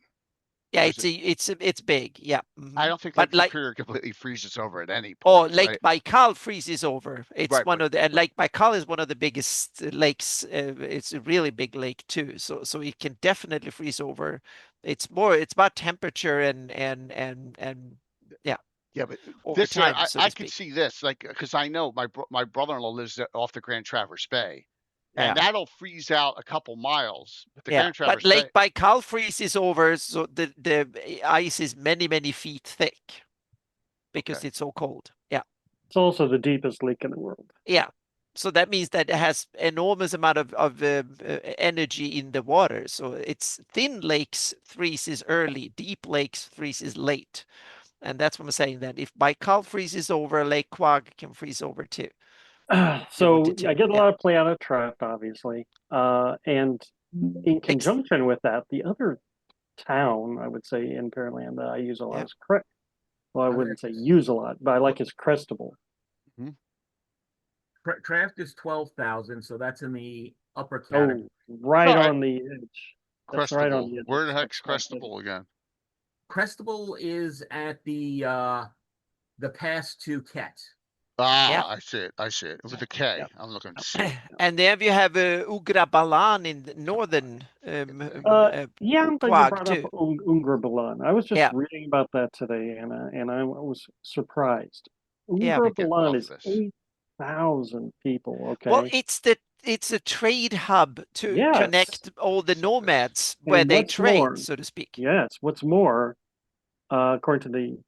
Yeah, it's big. Yeah. I don't think Lake Superior completely freezes over at any point. Oh, Lake Baikal freezes over. It's and Lake Baikal is one of the biggest lakes. It's a really big lake too. So it can definitely freeze over. It's about temperature and yeah. Yeah, but this year I could see this, like, because I know my brother-in-law lives off the Grand Traverse Bay. And that'll freeze out a couple miles. But Lake Baikal freezes over, so the ice is many, many feet thick because it's so cold. Yeah. It's also the deepest lake in the world. Yeah. So that means that it has enormous amount of energy in the water. So it's thin lakes freezes early, deep lakes freezes late. And that's what I'm saying, that if Baikal freezes over, Lake Quag can freeze over too. So I get a lot of play out of Traft, obviously, and in conjunction with that, the other town I would say in Pearland that I use a lot is Crest. Well, I wouldn't say use a lot, but I like is Crestable. Traft is 12,000, so that's in the upper category. On the edge. That's right on the edge. Where the heck's Crestable again? Crestable is at the pass to Ket. Ah, I see it. I see it. With a K. Yep. I'm looking to see it. And then you have Ugra Balan in the northern Yeah, I'm glad you Prague brought up too. Ungar Balan. I was just Yeah. reading about that today, and I was surprised. Yeah. Ungar Get Balan off is of this. 8,000 people. Well, Okay. it's a trade hub to Yes. connect all the nomads And where they what's trade, more, so to speak. yes, what's more, according to the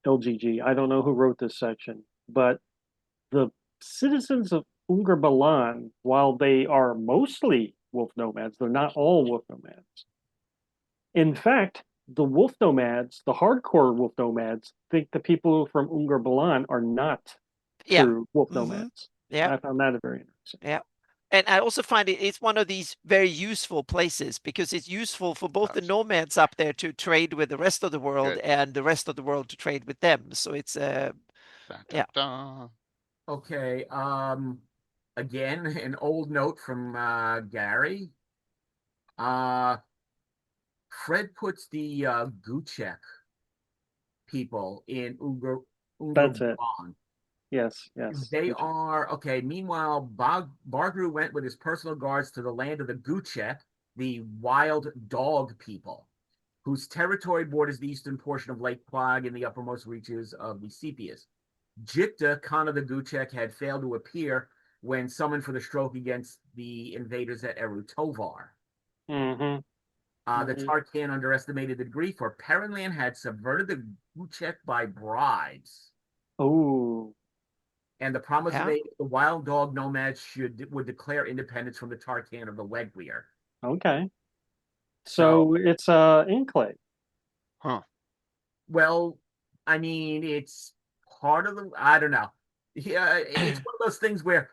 LGG, I don't know who wrote this section, but the citizens of Ungar Balan, while they are mostly wolf nomads, they're not all wolf nomads. In fact, the wolf nomads, the hardcore wolf nomads, think the people from Ungar Balan are not Yeah. true wolf Mhm. nomads. Yeah. I found that very interesting. Yeah. And I also find it's one of these very useful places because it's useful for both the nomads up there to trade with the rest of the world and the rest of the world to trade with them. So it's yeah. Okay. Again, an old note from Gary. Fred puts the Guchek people in Ungar That's it. Balan. Yes. They are okay. Meanwhile, Bargru went with his personal guards to the land of the Guchek, the wild dog people, whose territory borders the eastern portion of Lake Prague and the uppermost reaches of the Sepias. Jikta, Khan of the Guchek, had failed to appear when summoned for the stroke against the invaders at Erutovar. Mm-hmm. The Tarkan underestimated the degree, for Perenland had subverted the Guchek by bribes. Oh. And the promise of aid, the wild dog nomads would declare independence from the Tarkan of the Legweir. Okay. So it's enclave. Huh. Well, I mean, it's part of the. I don't know. Yeah, it's one of those things where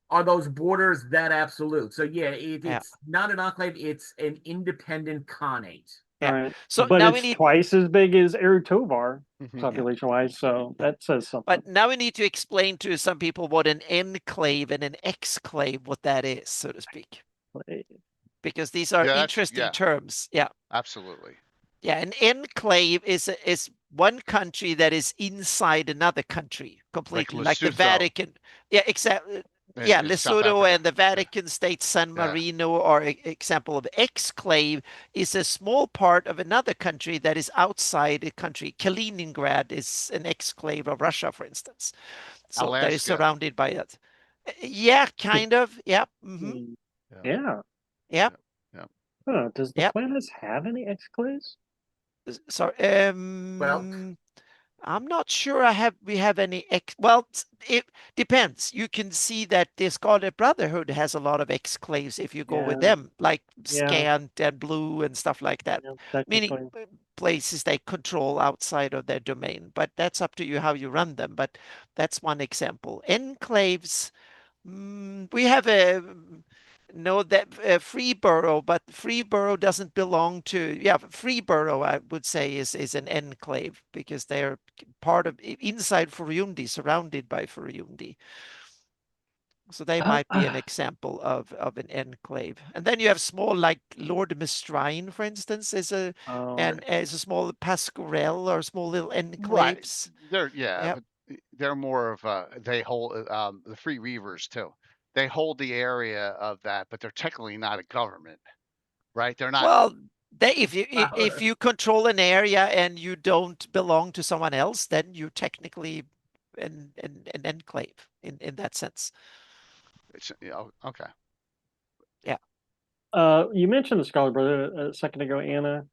are those borders that absolute? So yeah, it's not an enclave; it's an independent khanate. Yeah. Right. So but now it's twice as big as Erutovar population-wise, so that says something. But now we need to explain to some people what an enclave and an exclave, what that is, so to speak. Because these are interesting terms. Yeah. Absolutely. Yeah, an enclave is one country that is inside another country completely, like the Vatican. Yeah, exactly. Yeah, Lesotho and the Vatican State, San Marino are an example of exclave. Is a small part of another country that is outside a country. Kaliningrad is an exclave of Russia, for instance. So that is surrounded by it. Yeah, kind of. Yeah. Mm-hmm. Yeah. Yep. Huh, does the planet have any exclaves? Sorry. Well, I'm not sure we have any well, it depends. You can see that the Scarlet Brotherhood has a lot of exclaves if you go with them, like Scant and Blue and stuff like that. Meaning places they control outside of their domain. But that's up to you how you run them. But that's one example. Enclaves, we have Freeborough, but Freeborough doesn't belong to, Freeborough, I would say, is an enclave because they're part of inside Furundi, surrounded by Furundi. So they might be an example of an enclave. And then you have small, like Lord Mistrine, for instance, is a small pasquerel or small little enclaves. Right. They're more of they hold the Free Reavers too. They hold the area of that, but they're technically not a government, right? They're not. Well, if you control an area and you don't belong to someone else, then you're technically an enclave in that sense. Okay. Yeah. You mentioned the Scarlet Brotherhood a second ago, Anna.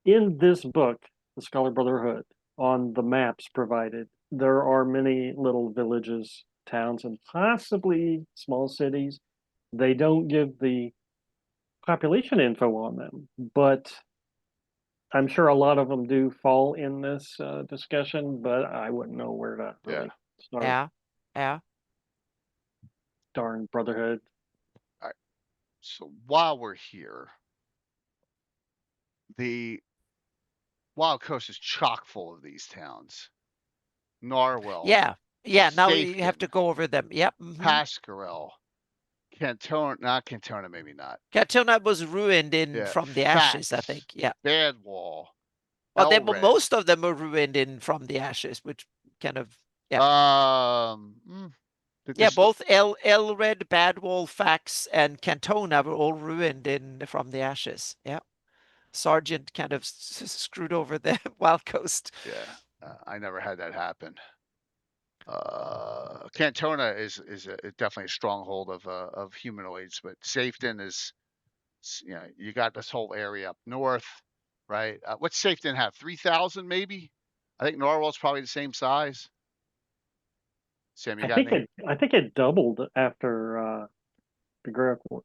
In this book, the Scarlet Brotherhood, on the maps provided, there are many little villages, towns, and possibly small cities. They don't give the population info on them, but I'm sure a lot of them do fall in this discussion, but I wouldn't know where to really start. Yeah. Darn Brotherhood. All right. So while we're here, the Wild Coast is chock full of these towns. Narwhal. Yeah. Now you have to go over them. Yep. Mm-hmm. Pasquerel. Cantona, not Cantona, maybe not. Cantona was ruined from the ashes, I think. Yeah. Badwall. Well, most of them were ruined from the ashes, which kind of Yeah. This Both Elred, Badwall, Fax, and Cantona were all ruined from the ashes. Yeah. Sargent kind of screwed over the Wild Coast. Yeah, I never had that happen. Cantona is definitely a stronghold of humanoids, but Safeton is, you got this whole area up north, right? What's Safeton have? 3,000 maybe? I think Narwhal's probably the same size. Sam, you got any? I think it doubled after the Greyhawk Wars.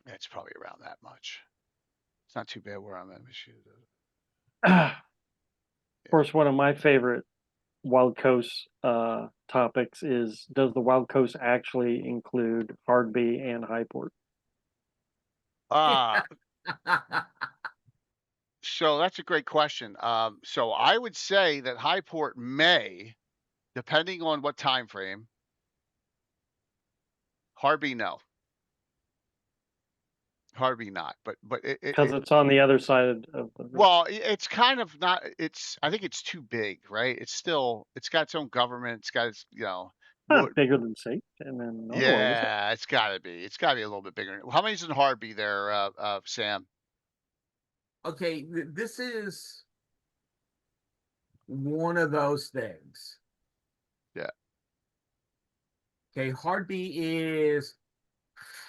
Yeah, it's probably around that much. It's not too bad where I'm at. Of course, one of my favorite Wild Coast topics is: does the Wild Coast actually include Hardby and Highport? So that's a great question. So I would say that Highport may, depending on what time frame. Hardby, no. Hardby, not. But because it's on the other side of the. Well, it's kind of not. I think it's too big, right? It's got its own government. It's got its, Not bigger than Satan and then Norwell, is it? Yeah, it's got to be. It's got to be a little bit bigger. How many's in Hardby there, Sam? Okay, this is one of those things. Yeah. Okay, Hardby is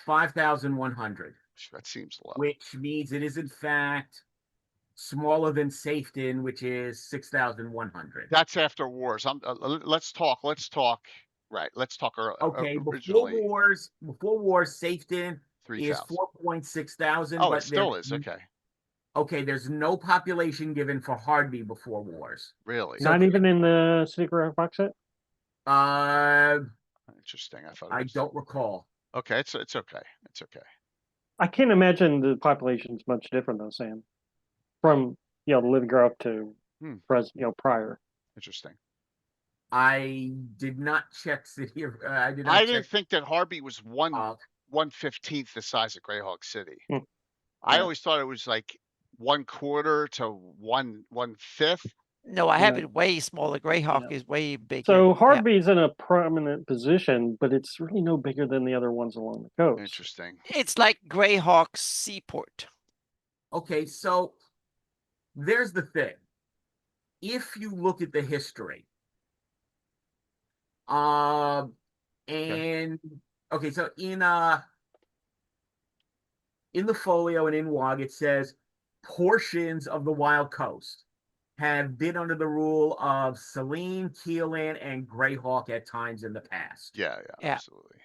5,100. That seems low. Which means it is in fact smaller than Safeton, which is 6,100. That's after wars. Let's talk. Right. Let's talk. Okay, originally. before wars, Safeton 3,000. is 4.6 thousand. Oh, it still is. Okay. Okay, there's no population given for Hardby before wars. Really? Not even in the City of Greyhawk box set? Interesting. I don't recall. Okay, it's okay. It's okay. I can't imagine the population's much different though, Sam. From the Living Greyhawk to prior. Interesting. I did not check City of. I didn't think that Hardby was 1/15 the size of Greyhawk City. I always thought it was like 1/4 to 1/5. No, I have it way smaller. Greyhawk is way bigger. So Hardby's in a prominent position, but it's really no bigger than the other ones along the coast. Interesting. It's like Greyhawk's seaport. Okay, so there's the thing. If you look at the history, so in the folio and in WOG it says portions of the Wild Coast have been under the rule of Selene, Keelan, and Greyhawk at times in the past. Yeah, absolutely.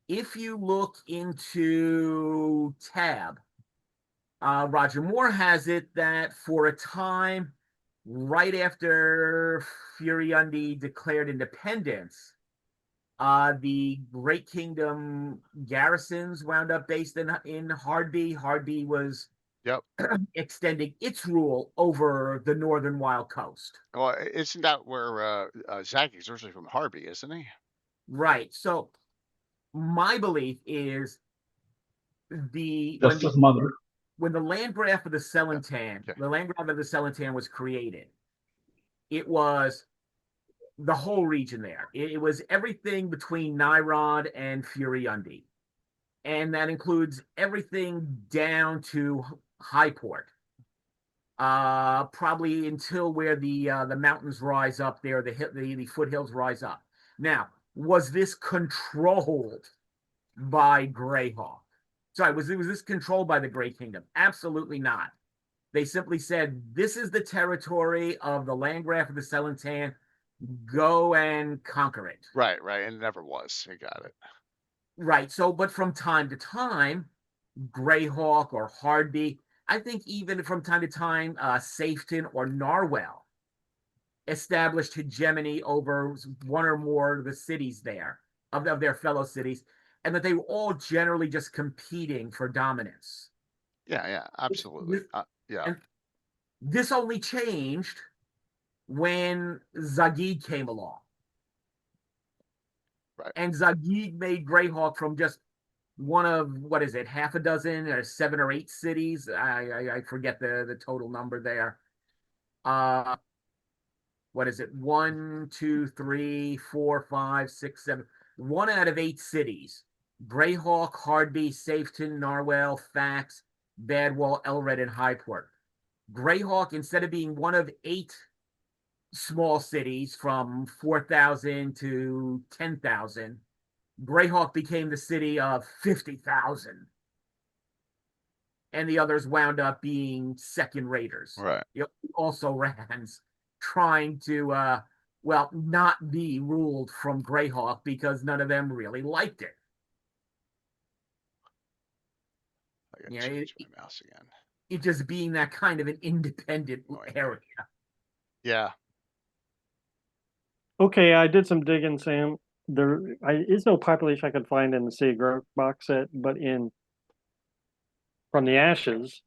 If you look into Tab, Roger Moore has it that for a time, right after Furiundi declared independence, the Great Kingdom garrisons wound up based in Hardby. Hardby was extending its rule over the northern Wild Coast. Well, isn't that where Zaggy's originally from? Hardby, isn't he? Right. So my belief is when the land graph of the Celentan, the land graph of the Celentan was created, it was the whole region there. It was everything between Nyrod and Furiundi. And that includes everything down to Highport. Probably until where the mountains rise up there, the foothills rise up. Now, was this controlled by Greyhawk? Sorry, was this controlled by the Great Kingdom? Absolutely not. They simply said, this is the territory of the land graph of the Celentan. Go and conquer it. Right. And it never was. You got it. Right. So, but from time to time, Greyhawk or Hardby, I think even from time to time, Safeton or Narwhal established hegemony over one or more of the cities there, of their fellow cities, and that they were all generally just competing for dominance. Yeah, absolutely. And this only changed when Zagig came along. Right. And Zagig made Greyhawk from just one of, half a dozen or 7 or 8 cities. I forget the total number there. what is it? 1, 2, 3, 4, 5, 6, 7. 1 out of 8 cities. Greyhawk, Hardby, Safeton, Narwhal, Fax, Badwall, Elred, and Highport. Greyhawk, instead of being one of 8 small cities from 4,000 to 10,000, Greyhawk became the city of 50,000. And the others wound up being second raters. Right. Also rans trying to, not be ruled from Greyhawk because none of them really liked it. I gotta change my mouse again. It just being that kind of an independent area. Yeah. Okay, I did some digging, Sam. There is no population I could find in the City of Greyhawk box set, but in From the Ashes,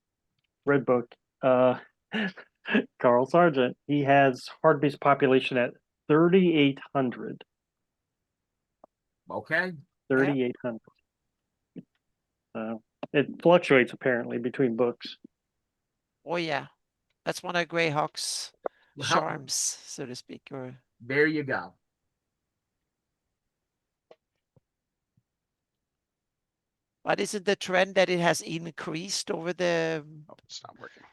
Red Book, Carl Sargent, he has Hardby's population at 3,800. Okay. 3,800. It fluctuates apparently between books. Oh yeah, that's one of Greyhawk's charms, so to speak. Or there you go. But isn't the trend that it has increased over the? Oh, it's not working.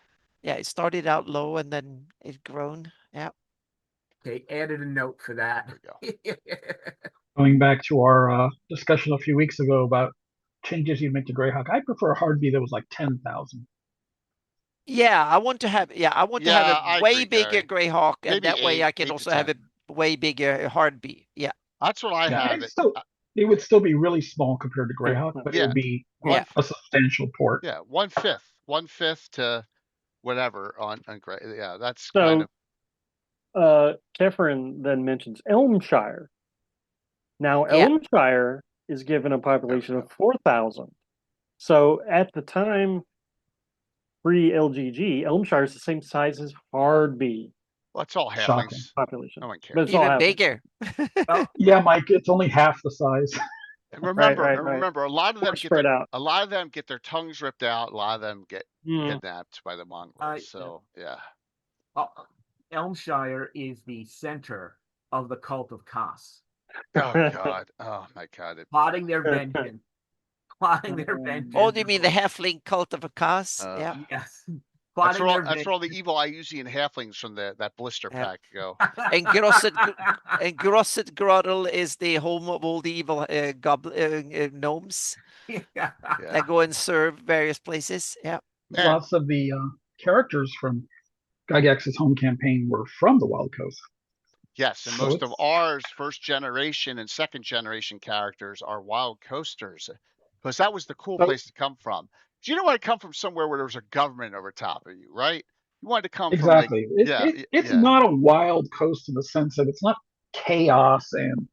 Yeah, it started out low and then it grown. Yeah. Okay, added a note for that. There we go. Going back to our discussion a few weeks ago about changes you'd make to Greyhawk, I prefer a Hardby that was like 10,000. Yeah, I want to have a way bigger Greyhawk, and that way I can also have a way bigger Hardby. Yeah. That's what I have. It would still be really small compared to Greyhawk, but it would be a substantial port. Yeah, 1/5 to whatever on Grey. Yeah, that's kind of. Catherine then mentions Elmshire. Now, Elmshire is given a population of 4,000. So at the time, pre-LGG, Elmshire is the same size as Hardby. Well, it's all halflings. Population. No one cares. But it's even all bigger. Yeah, Mike, it's only half the size. Remember, a lot of them spread out. A lot of them get their tongues ripped out. A lot of them get kidnapped by the Mongols. Elmshire is the center of the cult of Kas. Oh God! Oh my God! Plotting their vengeance. Oh, do you mean the halfling cult of Kas? Yeah. Yes. That's where all the evil Iusian halflings from that blister pack go. And Grosset Groddle is the home of all the evil gnomes that go and serve various places. Yeah. Lots of the characters from Gygax's home campaign were from the Wild Coast. Yes, and most of ours first generation and second generation characters are Wild Coasters, because that was the cool place to come from. You don't want to come from somewhere where there was a government over top of you, right? You wanted to come from it's not a wild coast in the sense that it's not chaos and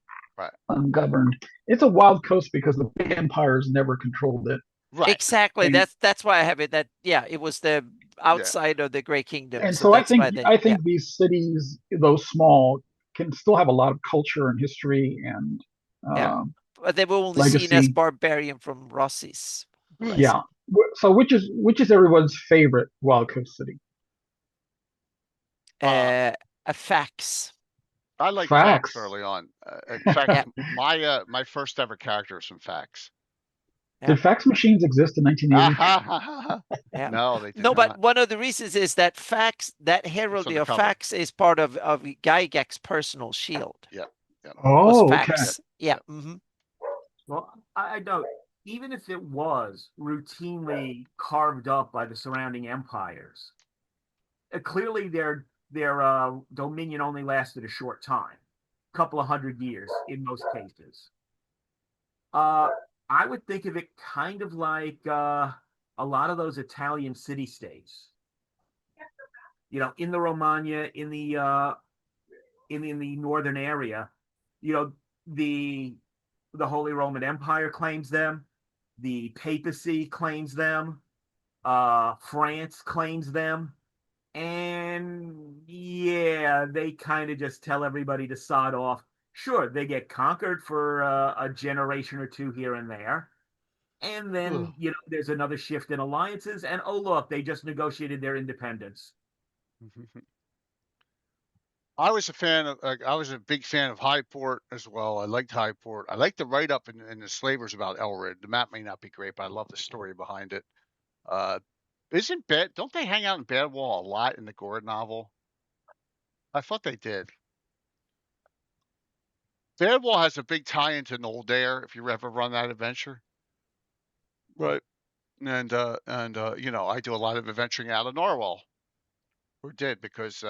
ungoverned. It's a wild coast because the big empires never controlled it. Right. Exactly. And that's why I have it. That it was the outside of the Great Kingdom. And so I think these cities, though small, can still have a lot of culture and history and but they were only legacy. Seen as barbarian from Rossi's. Yeah. So which is everyone's favorite Wild Coast city? A Fax. I like Fax early on. In fact, my first ever character was from Fax. Did fax machines exist in 1980? No, they did not. But one of the reasons is that that heraldry of Fax is part of Gygax's personal shield. Yeah. Oh, okay. Yeah. Mm-hmm. Well, I don't. Even if it was routinely carved up by the surrounding empires, clearly their dominion only lasted a short time, a couple of 100 years in most cases. I would think of it kind of like a lot of those Italian city-states. In the Romagna, in the northern area, the Holy Roman Empire claims them. The papacy claims them. France claims them. And they kind of just tell everybody to sod off. Sure, they get conquered for a generation or two here and there. And then, there's another shift in alliances. And, oh, look, they just negotiated their independence. I was a big fan of Highport as well. I liked Highport. I liked the write-up in the Slavers about Elred. The map may not be great, but I love the story behind it. Don't they hang out in Badwall a lot in the Gord novel? I thought they did. Badwall has a big tie into Noldare, if you ever run that adventure. Right. And I do a lot of adventuring out of Norwell. Or did, because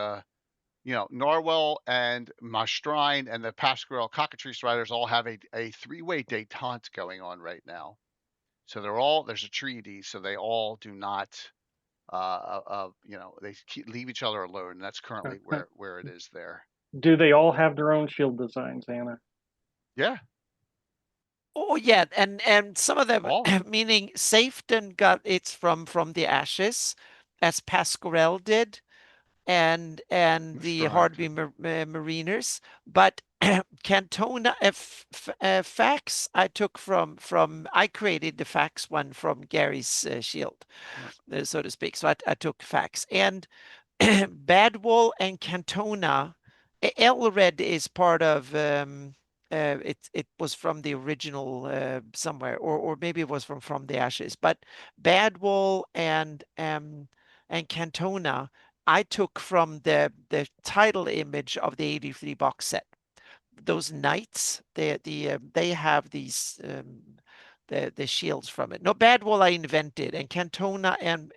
Norwell and Maastricht and the Pasquarel Cockatrice Riders all have a three-way detente going on right now. So there's a treaty, so they all do not, they leave each other alone. And that's currently where it is there. Do they all have their own shield designs, Anna? Yeah. Oh yeah, and some of them, meaning Safeton got its from the Ashes, as Pasquarel did, and the Hardby Mariners, but Cantona Fax I took from I created the Fax one from Gary's shield, so to speak. So I took Fax, and Badwall and Cantona. Elred is part of it was from the original somewhere, or maybe it was from the Ashes, but Badwall and Cantona I took from the title image of the 83 box set. Those knights, they have these the shields from it. No, Badwall I invented, and Cantona and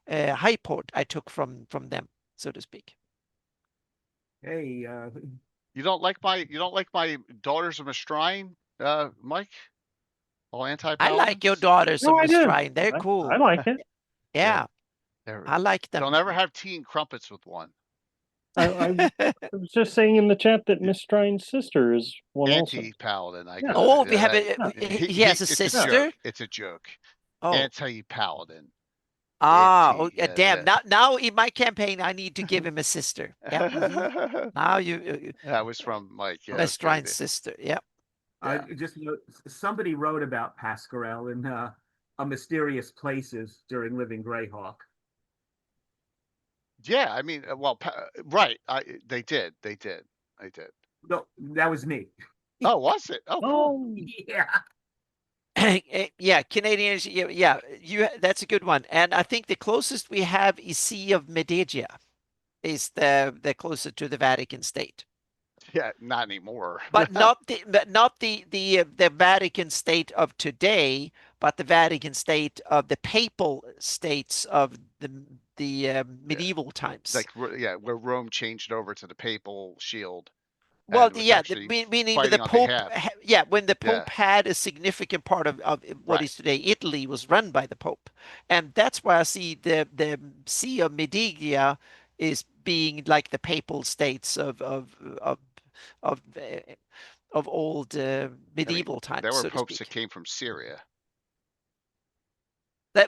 Highport I took from them, so to speak. Hey, you don't like my Daughters of Maastricht, Mike? All anti-paladins? I like your Daughters of Maastricht. They're cool. I like it. Yeah. I like them. Don't ever have tea and crumpets with one. I was just saying in the chat that Miss Strine's sister is one anti-paladin. We have he has a sister. It's a joke. Oh. Anti-paladin. Damn! Now in my campaign, I need to give him a sister. Yeah. Now that was from Mike. Yeah, Miss Strine's sister. Yep. Just somebody wrote about Pasquarel in A Mysterious Places during Living Greyhawk. Yeah, I mean, right. They did. No, that was me. Oh, was it? Oh, cool. Yeah. Yeah, Canadians. Yeah, that's a good one. And I think the closest we have is Sea of Medigia, is the closest to the Vatican State. Yeah, not anymore. But not the Vatican State of today, but the Vatican State of the Papal States of the medieval times. Like where Rome changed over to the Papal Shield. Well, meaning the Pope. When the Pope had a significant part of what is today Italy was run by the Pope, and that's why I see the Sea of Medigia is being like the Papal States of old medieval times. There were popes that came from Syria.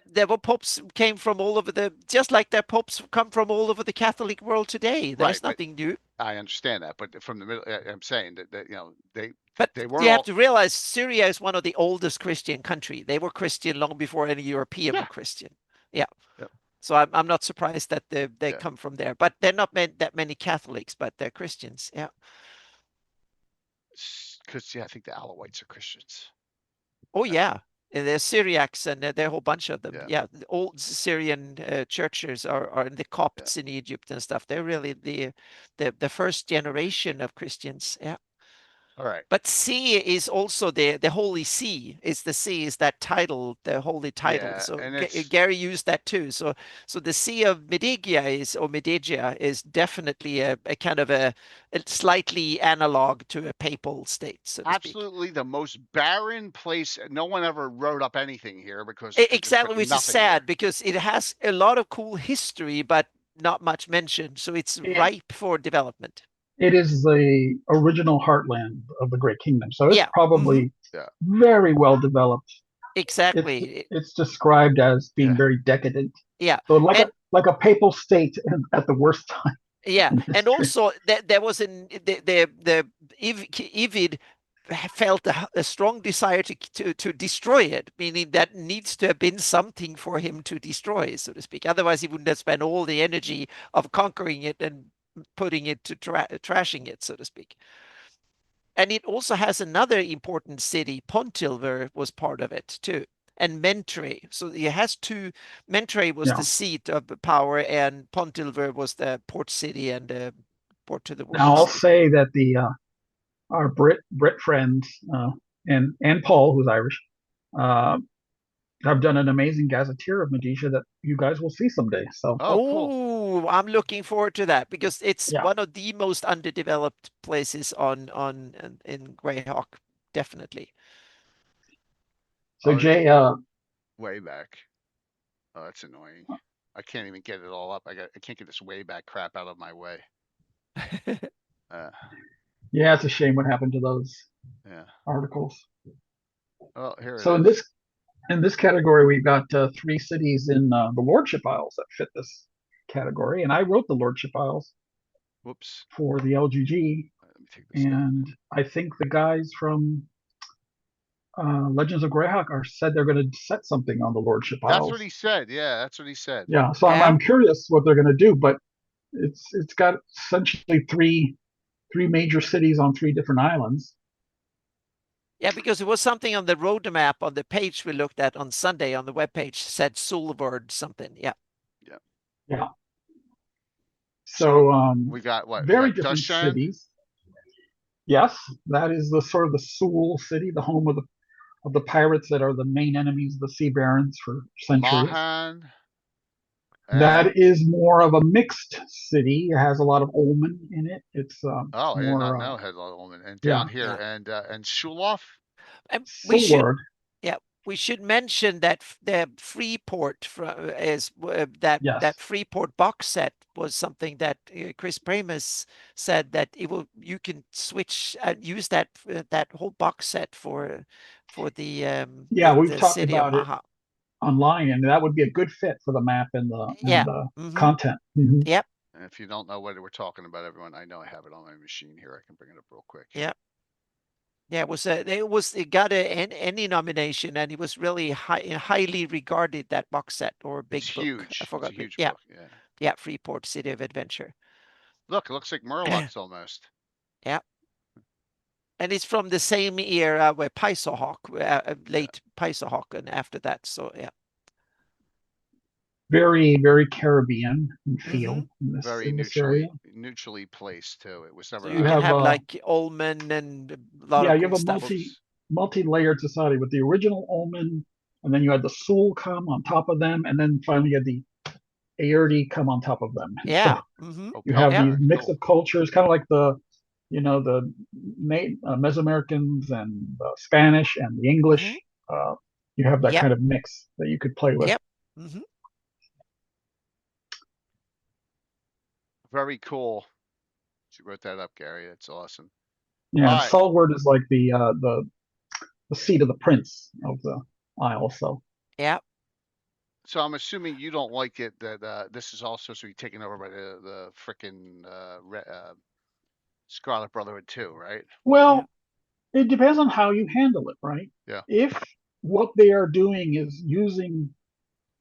There were popes came from all over just like their popes come from all over the Catholic world today. There's nothing new. I understand that, but from the middle, I'm saying that they. But you have to realize Syria is one of the oldest Christian country. They were Christian long before any European were Christian. Yeah. So I'm not surprised that they come from there. But they're not that many Catholics, but they're Christians. Yeah. Because I think the Alawites are Christians. Oh yeah. And there's Syriacs, and there are a whole bunch of them. Yeah, the old Syrian churches are in the Copts in Egypt and stuff. They're really the first generation of Christians. Yeah. All right. But sea is also the Holy See. Is that title, the holy title? Yeah, so Gary used that too. So the Sea of Medigia is definitely a kind of a slightly analog to a papal state. So to absolutely speak. The most barren place. No one ever wrote up anything here because exactly, which is sad because it has a lot of cool history, but not much mentioned. So it's ripe for development. It is the original heartland of the Great Kingdom, so it's probably very well developed. Exactly, it's described as being very decadent. Yeah, so like a papal state at the worst time. Yeah, and also there was the Ivid felt a strong desire to destroy it, meaning that needs to have been something for him to destroy, so to speak. Otherwise, he wouldn't have spent all the energy of conquering it and putting it to trashing it, so to speak. And it also has another important city. Pontilver was part of it too, and Mentre. So it has two. Mentre was the seat of power, and Pontilver was the port city and port to the world. Now I'll say that our Brit friends and Paul, who's Irish, have done an amazing gazetteer of Medusha that you guys will see someday. So cool. I'm looking forward to that because it's one of the most underdeveloped places in Greyhawk, definitely. So Jay, way back. Oh, that's annoying. I can't even get it all up. I can't get this way back crap out of my way. Yeah, it's a shame what happened to those articles. Oh, here it is. So in this category, we've got 3 cities in the Lordship Isles that fit this category, and I wrote the Lordship Isles. Whoops. For the LGG, and I think the guys from Legends of Greyhawk said they're going to set something on the Lordship Isles. That's what he said. Yeah, that's what he said. Yeah, so I'm curious what they're going to do, but it's got essentially three major cities on 3 different islands. Yeah, because it was something on the road map on the page we looked at on Sunday on the webpage said Sulvard something. Yeah. So we got what? Very different cities. Yes, that is the sort of the Sul city, the home of the pirates that are the main enemies of the Sea Barons for centuries. Mahan. That is more of a mixed city. It has a lot of Ulman in it. It's I did not know it had a lot of Ulman. And down here and Shuloff. We should mention that the Freeport that Freeport box set was something that Chris Pramus said that you can switch and use that whole box set for the we've talked about it online, and that would be a good fit for the map and the content. Mm-hmm. Yep. And if you don't know what we're talking about, everyone, I know I have it on my machine here. I can bring it up real quick. Yep. Yeah, it got an Emmy nomination, and it was really highly regarded, that box set or big book. Huge. I forgot. It's a huge book. Yeah, Freeport City of Adventure. Look, it looks like Murlocs almost. Yeah. And it's from the same era where Pisahawk, late Pisahawk, and after that. So yeah. Very, very Caribbean in feel. Mm-hmm. Very neutrally placed too. It was never. So you can have like Ulman and a lot of you have a multi-layered society with the original Ulman, and then you had the Sul come on top of them, and then finally you had the Aerdi come on top of them. Yeah. So you have these mix of cultures, kind of like the Mesoamericans and the Spanish and the English. You have that kind of mix that you could play with. Yep. Mm-hmm. Very cool. You wrote that up, Gary. It's awesome. Yeah, Sulward is like the seat of the prince of the Isle. So yeah. So I'm assuming you don't like it that this is also supposed to be taken over by the frickin' Scarlet Brotherhood too, right? Well, it depends on how you handle it, right? Yeah. If what they are doing is using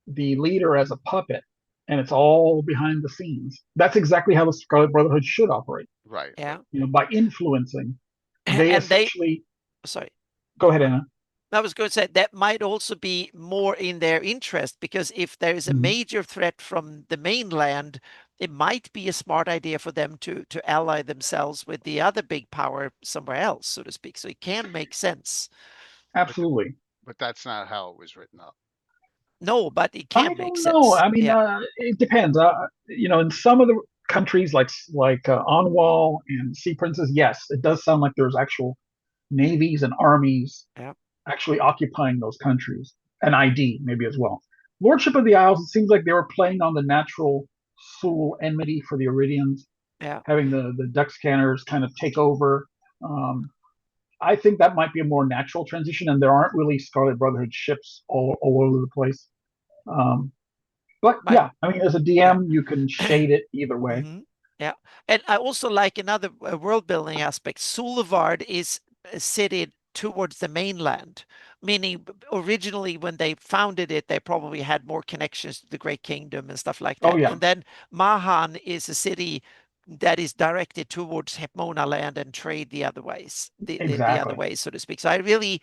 the leader as a puppet, and it's all behind the scenes, that's exactly how the Scarlet Brotherhood should operate. Right. Yeah. By influencing. Sorry. Go ahead, Anna. I was going to say that might also be more in their interest, because if there is a major threat from the mainland, it might be a smart idea for them to ally themselves with the other big power somewhere else, so to speak. So it can make sense. Absolutely. But that's not how it was written up. No, but it can make sense. No, I mean, it depends. In some of the countries like Onwal and Sea Princes, yes, it does sound like there's actual navies and armies actually occupying those countries, and ID maybe as well. Lordship of the Isles, it seems like they were playing on the natural Sul enmity for the Iridians, having the deck scanners kind of take over. I think that might be a more natural transition, and there aren't really Scarlet Brotherhood ships all over the place. But as a DM, you can shade it either way. Mm-hmm. Yeah, and I also like another world building aspect. Sulvard is seated towards the mainland, meaning originally when they founded it, they probably had more connections to the Great Kingdom and stuff like that. Oh, yeah. And then Mahan is a city that is directed towards Hepmona land and trade the other ways, the other way, so to speak. So I really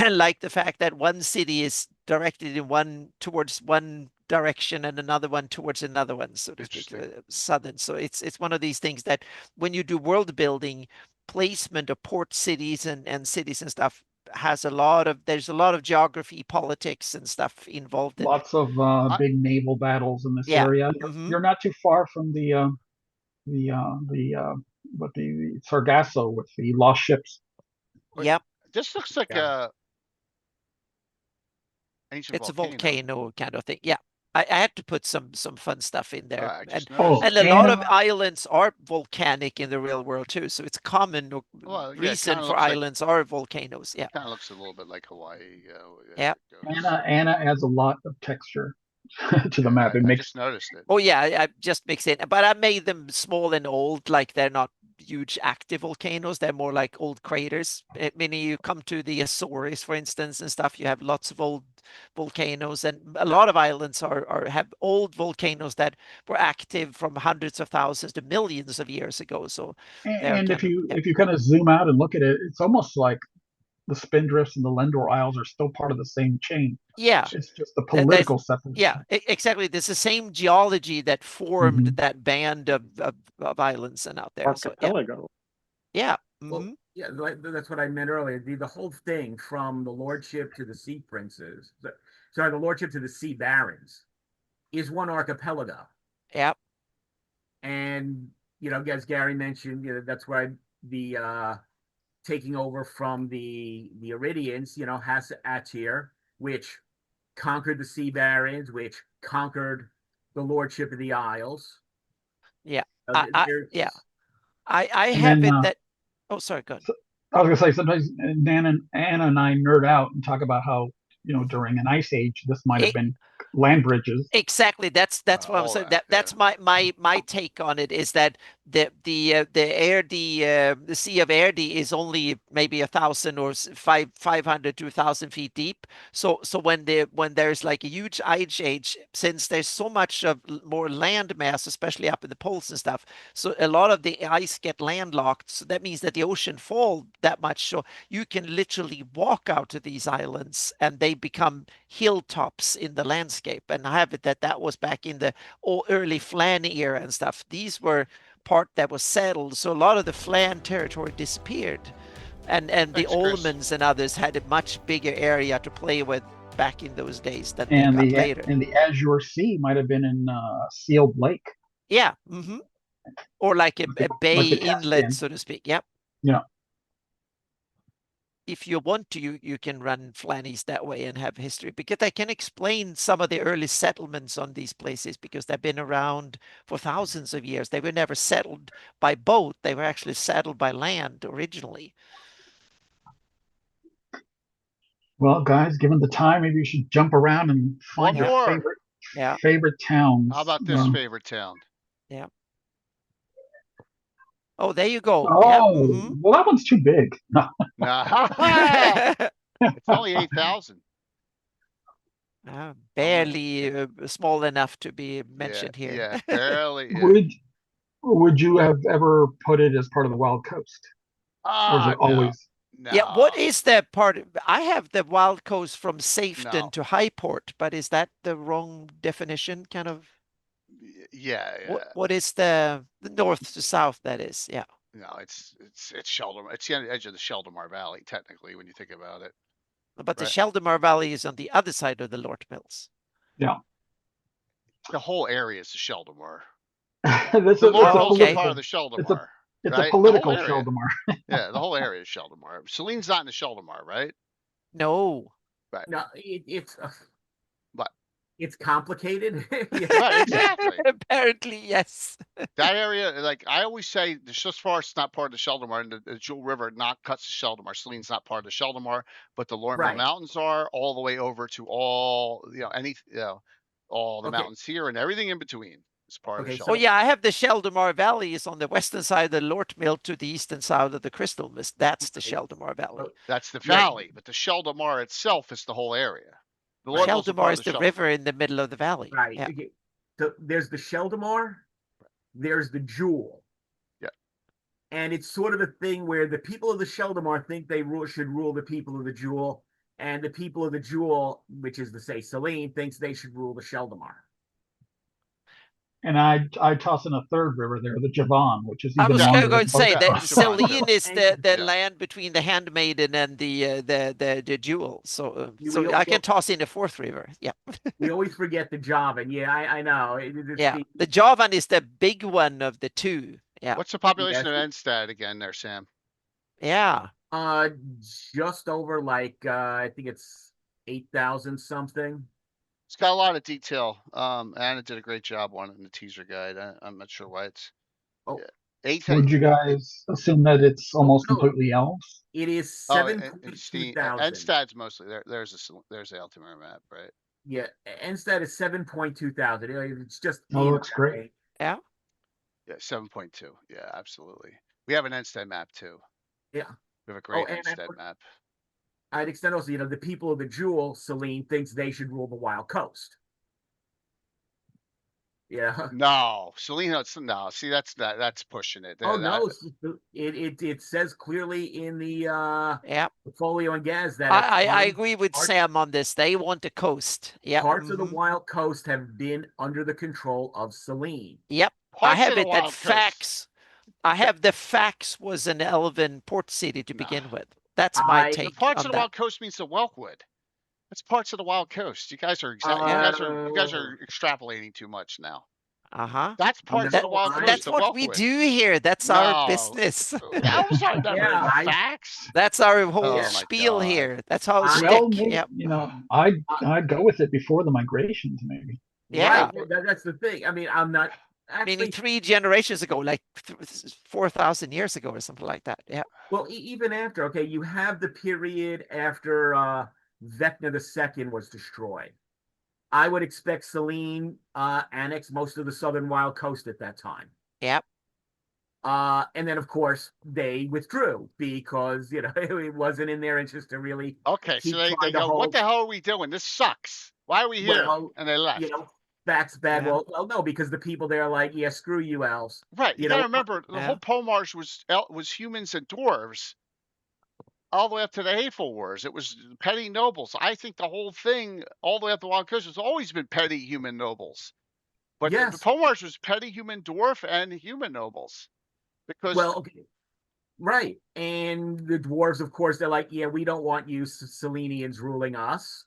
like the fact that one city is directed in towards one direction and another one towards another one, so to speak, southern. So it's one of these things that when you do world building, placement of port cities and cities and stuff there's a lot of geography, politics and stuff involved in lots of big naval battles in this area. You're not too far from the Sargasso with the lost ships. Yep. This looks like it's a volcano kind of thing. Yeah. I had to put some fun stuff in there. And a lot of islands are volcanic in the real world too. So it's common reason for islands are volcanoes. Yeah. Kind of looks a little bit like Hawaii. Yeah. Anna adds a lot of texture to the map. I just noticed it. Oh yeah, I just mixed in, but I made them small and old, like they're not huge active volcanoes. They're more like old craters. Meaning you come to the Azores, for instance, and stuff. You have lots of old volcanoes, and a lot of islands have old volcanoes that were active from hundreds of thousands to millions of years ago. So, and if you kind of zoom out and look at it, it's almost like the Spindrifts and the Lendor Isles are still part of the same chain. Yeah, it's just the political separation. Yeah, exactly. There's the same geology that formed that band of islands and out there. Archipelago. Yeah. Well, yeah, that's what I meant earlier. The whole thing from the lordship to the sea princes, sorry, the lordship to the sea barons, is one archipelago. Yep. And as Gary mentioned, that's why the taking over from the Iridians, has Atir, which conquered the sea barons, which conquered the lordship of the Isles. Yeah. I have it that. Oh, sorry. Go ahead. I was gonna say sometimes Anna and I nerd out and talk about how during an ice age this might have been land bridges. Exactly. That's what I'm saying. That's my take on it is that the Sea of Erdi is only maybe 1,000 or 500 to 1,000 feet deep. So when there's like a huge ice age, since there's so much of more land mass, especially up in the poles and stuff, so a lot of the ice get landlocked. So that means that the ocean fall that much. So you can literally walk out to these islands and they become hilltops in the landscape. And I have it that was back in the early Flan era and stuff. These were part that was settled, so a lot of the Flan territory disappeared, and the Olmans and others had a much bigger area to play with back in those days than later. And the Azure Sea might have been in Sealed Lake. Yeah, or like a bay inlet, so to speak. Yep. Yeah. If you want to, you can run Flannies that way and have history, because I can explain some of the early settlements on these places because they've been around for thousands of years. They were never settled by boat. They were actually settled by land originally. Well, guys, given the time, maybe you should jump around and find your favorite towns. How about this favorite town? Yeah. Oh, there you go. Oh, well, that one's too big. It's only 8,000. Barely small enough to be mentioned here. Yeah, barely. Would you have ever put it as part of the Wild Coast? Or is it always? No. Yeah, what is that part? I have the Wild Coast from Safeton to Highport, but is that the wrong definition? Kind of. Yeah. What is the north to south? That is, yeah. No, it's Sheldamar. It's the edge of the Sheldamar Valley, technically, when you think about it. But the Sheldamar Valley is on the other side of the Lort Mills. Yeah. The whole area is the Sheldamar. The Lort Mills is part of the Sheldamar. It's a political Sheldamar. Yeah, the whole area is Sheldamar. Celine's not in the Sheldamar, right? No. Right. No, it's. But it's complicated. Right, exactly. Apparently, yes. That area, like I always say, as far as it's not part of the Sheldamar, and the Jewel River not cuts the Sheldamar. Celine's not part of the Sheldamar, but the Lornville Mountains are all the way over to all all the mountains here and everything in between is part of Sheldamar. Oh yeah, I have the Sheldamar Valley is on the western side of the Lort Mill to the eastern side of the Crystal Mist. That's the Sheldamar Valley. That's the valley, but the Sheldamar itself is the whole area. The Sheldamar is the river in the middle of the valley. Right. Yeah. So there's the Sheldamar, there's the Jewel. And it's sort of a thing where the people of the Sheldamar think they should rule the people of the Jewel, and the people of the Jewel, which is to say Selene, thinks they should rule the Sheldamar. And I toss in a third river there, the Javan, which is I even was longer. going to say that Javan, Selene is the land between the Handmaiden and the Jewel. So I can toss in the fourth river. Yeah. We always forget the Javan. Yeah, I know. The Javan is the big one of the two. Yeah. What's the population of Enstad again there, Sam? Yeah. Just over like I think it's 8,000 something. It's got a lot of detail. Anna did a great job on it in the teaser guide. I'm not sure why it's. Oh, yeah. Would you guys assume that it's almost completely elves? It is 7,200. Enstad's mostly there's the Altimer map, right? Yeah, Enstad is 7,200. It's just. Oh, looks great. Yeah. Yeah, 7.2. Yeah, absolutely. We have an Enstad map too. Yeah. We have a great Enstad map. I'd extend also, the people of the Jewel, Selene, thinks they should rule the Wild Coast. Yeah. No, Selene, no. See, that's pushing it. Oh no, it says clearly in the Folio and Gaz that I agree with Sam on this. They want the coast. Yeah. Parts of the Wild Coast have been under the control of Selene. Yep. I have it that Fax. I have the Fax was an elven port city to begin with. That's my take. Parts of the Wild Coast means the Welkwood. That's parts of the Wild Coast. You guys are extrapolating too much now. That's parts of the Wild Coast. That's what we do here. That's our business. Facts. That's our whole spiel here. That's how it's I'd go with it before the migrations, maybe. Yeah, right. That's the thing. I mean, I'm not. Actually, meaning 3 generations ago, like 4,000 years ago or something like that. Yeah. Well, even after, okay, you have the period after Vecna II was destroyed. I would expect Selene annexed most of the southern Wild Coast at that time. Yep. And then, of course, they withdrew because, it wasn't in their interest to really. Okay, so they go, what the hell are we doing? This sucks. Why are we here? And they left. Facts bad. Yeah. Well, no, because the people there are like, yeah, screw you, elves. Right. You gotta remember, the whole Pomars was humans and dwarves, all the way up to the Hateful Wars. It was petty nobles. I think the whole thing, all the way up the Wild Coast, has always been petty human nobles. But the Pomars was petty human dwarf and human nobles, because right. And the dwarves, of course, they're like, yeah, we don't want you Selenians ruling us.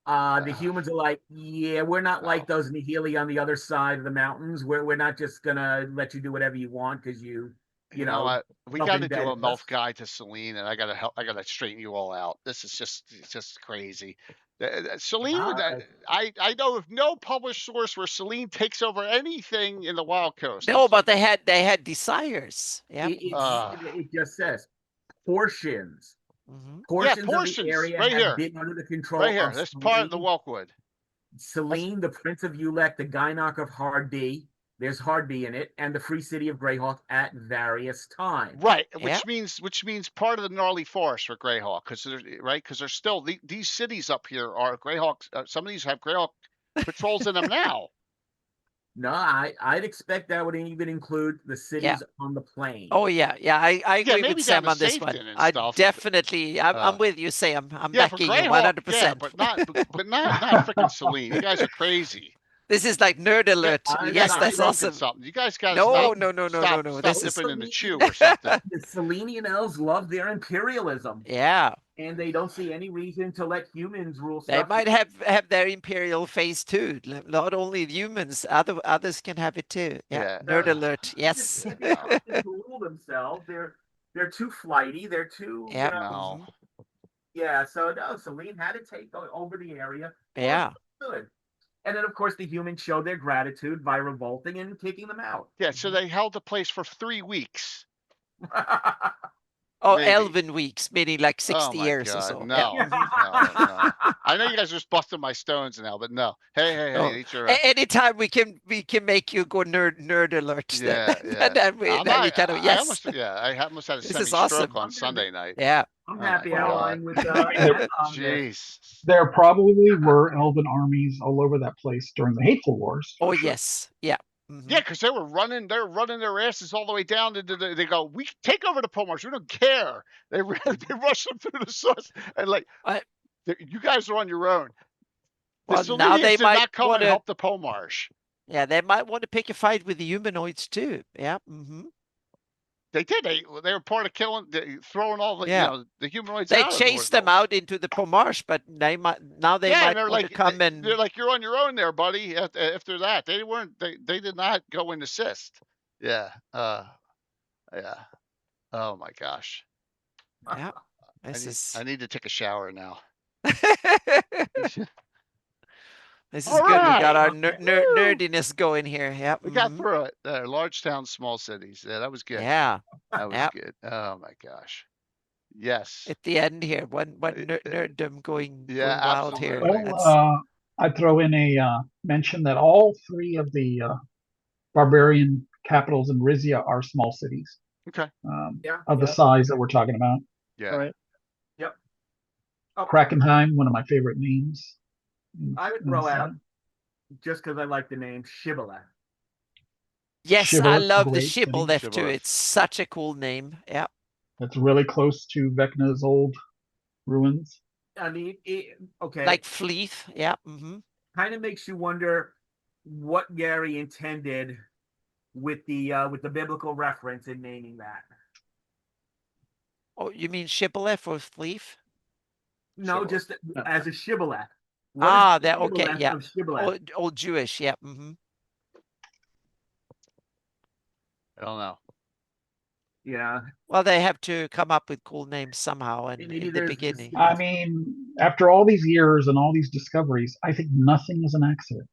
The humans are like, yeah, we're not like those Nihili on the other side of the mountains. We're not just gonna let you do whatever you want because you know what? We got to do a Melf guide to Selene, and I gotta straighten you all out. This is just crazy. Selene, I know of no published source where Selene takes over anything in the Wild Coast. No, but they had desires. Yeah, it just says portions. Portions of the area have been under the control of Selene. This part of the Welkwood. Selene, the Prince of Ulek, the Gynok of Hardby. There's Hardby in it, and the Free City of Greyhawk at various times. Right, which means part of the gnarly forest for Greyhawk, because there's still these cities up here are Greyhawks. Some of these have Greyhawk patrols in them now. No, I'd expect that would even include the cities on the plain. Oh yeah, I agree with Sam on this one. I'm with you, Sam. I'm backing you 100%. Yeah, but not freaking Selene. You guys are crazy. This is like nerd alert. Yes, that's awesome. Something. You guys got no. This is sipping in the chew or something. The Selenian elves love their imperialism. Yeah. And they don't see any reason to let humans rule stuff. They might have their imperial phase too. Not only humans, others can have it too. Yeah. Nerd alert. Yes. They to rule themselves. They're too flighty. They're too. Yeah. Yeah. So no, Selene had to take over the area. Yeah. Good. And then, of course, the humans showed their gratitude by revolting and kicking them out. Yeah, so they held the place for 3 weeks. Maybe. Elven weeks, meaning like 60 years or so. No. I know you guys are just busting my stones now, but no. Hey. Anytime we can make you go nerd alert. Yeah. I almost had a semi-stroke on Sunday night. Yeah. I'm happy allying with Jeez. There probably were elven armies all over that place during the Hateful Wars. Oh, yes. Yeah. Yeah, because they were running. They're running their asses all the way down into the. They go, we take over the pole march. We don't care. They rush them through the source and like, you guys are on your own. The Well, now they Selenians did might not come want and to. help the pole march. Yeah, they might want to pick a fight with the humanoids too. Yeah. They did. They were part of killing, throwing all the the humanoids They out. They chased them out into the pole march, but they might want to come and. They're like, you're on your own there, buddy. After that, they weren't. They did not go and assist. Yeah. Yeah. Oh my gosh. Yeah. I need to take a shower now. This is good. We got our nerdiness going here. Yep. We got through it. Large towns, small cities. Yeah, that was good. Yeah. That was good. Oh my gosh. Yes. At the end here, one nerddom going wild here. Well, I'd throw in a mention that all three of the barbarian capitals in Rizia are small cities. Okay. Of the size that we're talking about. Yeah. Right. Yep. Krakenheim, one of my favorite names. I would throw out, just because I like the name, Shibboleth. Yes, Shibboleth, I love the Shibboleth too. It's such a cool name. Yeah. It's really close to Vecna's old ruins. I mean, okay. Like Fleeth. Yeah. Kind of makes you wonder what Gary intended with the biblical reference in naming that. Oh, you mean Shibboleth or Fleeth? No, Shibboleth. Just as a Shibboleth. Okay, yeah. Old Jewish, yeah. I don't know. Yeah. Well, they have to come up with cool names somehow in the beginning. I mean, after all these years and all these discoveries, I think nothing is an accident.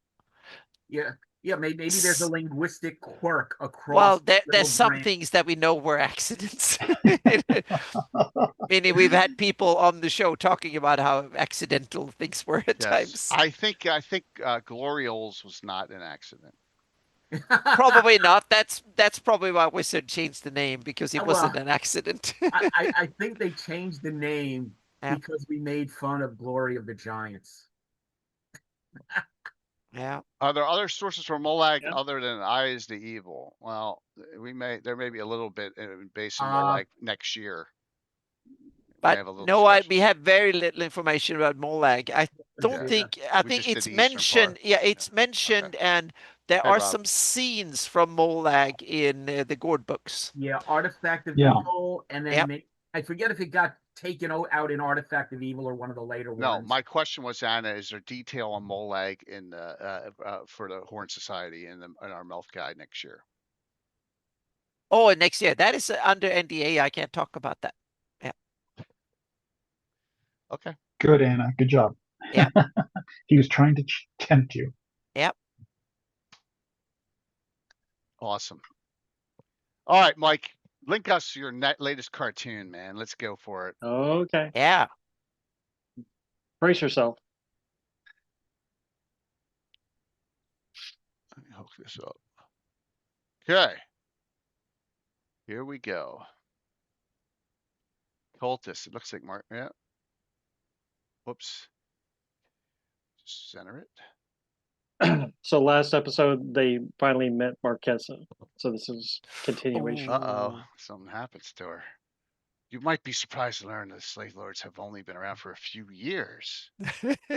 Yeah. Yeah, maybe there's a linguistic quirk across. Well, there's some things that we know were accidents. Meaning we've had people on the show talking about how accidental things were at times. I think Glorioles was not an accident. Probably not. That's probably why Wizard changed the name, because it wasn't an accident. I think they changed the name because we made fun of Glory of the Giants. Yeah. Are there other sources for Molag other than I is the Evil? Well, there may be a little bit based on Molag next year. But we have very little information about Molag. I think it's mentioned. Yeah, it's mentioned, and there are some scenes from Molag in the Gord books. Yeah, Artifact of Evil, and then I forget if it got taken out in Artifact of Evil or one of the later ones. No, my question was, Anna, is there detail on Molag in for the Horn Society in our Melf Guide next year? Oh, next year. That is under NDA. I can't talk about that. Yeah. Okay. Good, Anna. Good job. Yeah. He was trying to tempt you. Yep. Awesome. All right, Mike. Link us your latest cartoon, man. Let's go for it. Okay. Yeah. Brace yourself. Let me hook this up. Okay. Here we go. Cultist. It looks like Mark. Yeah. Whoops. Just center it. So last episode, they finally met Marquesa. So this is continuation. Something happens to her. You might be surprised to learn that the slave lords have only been around for a few years.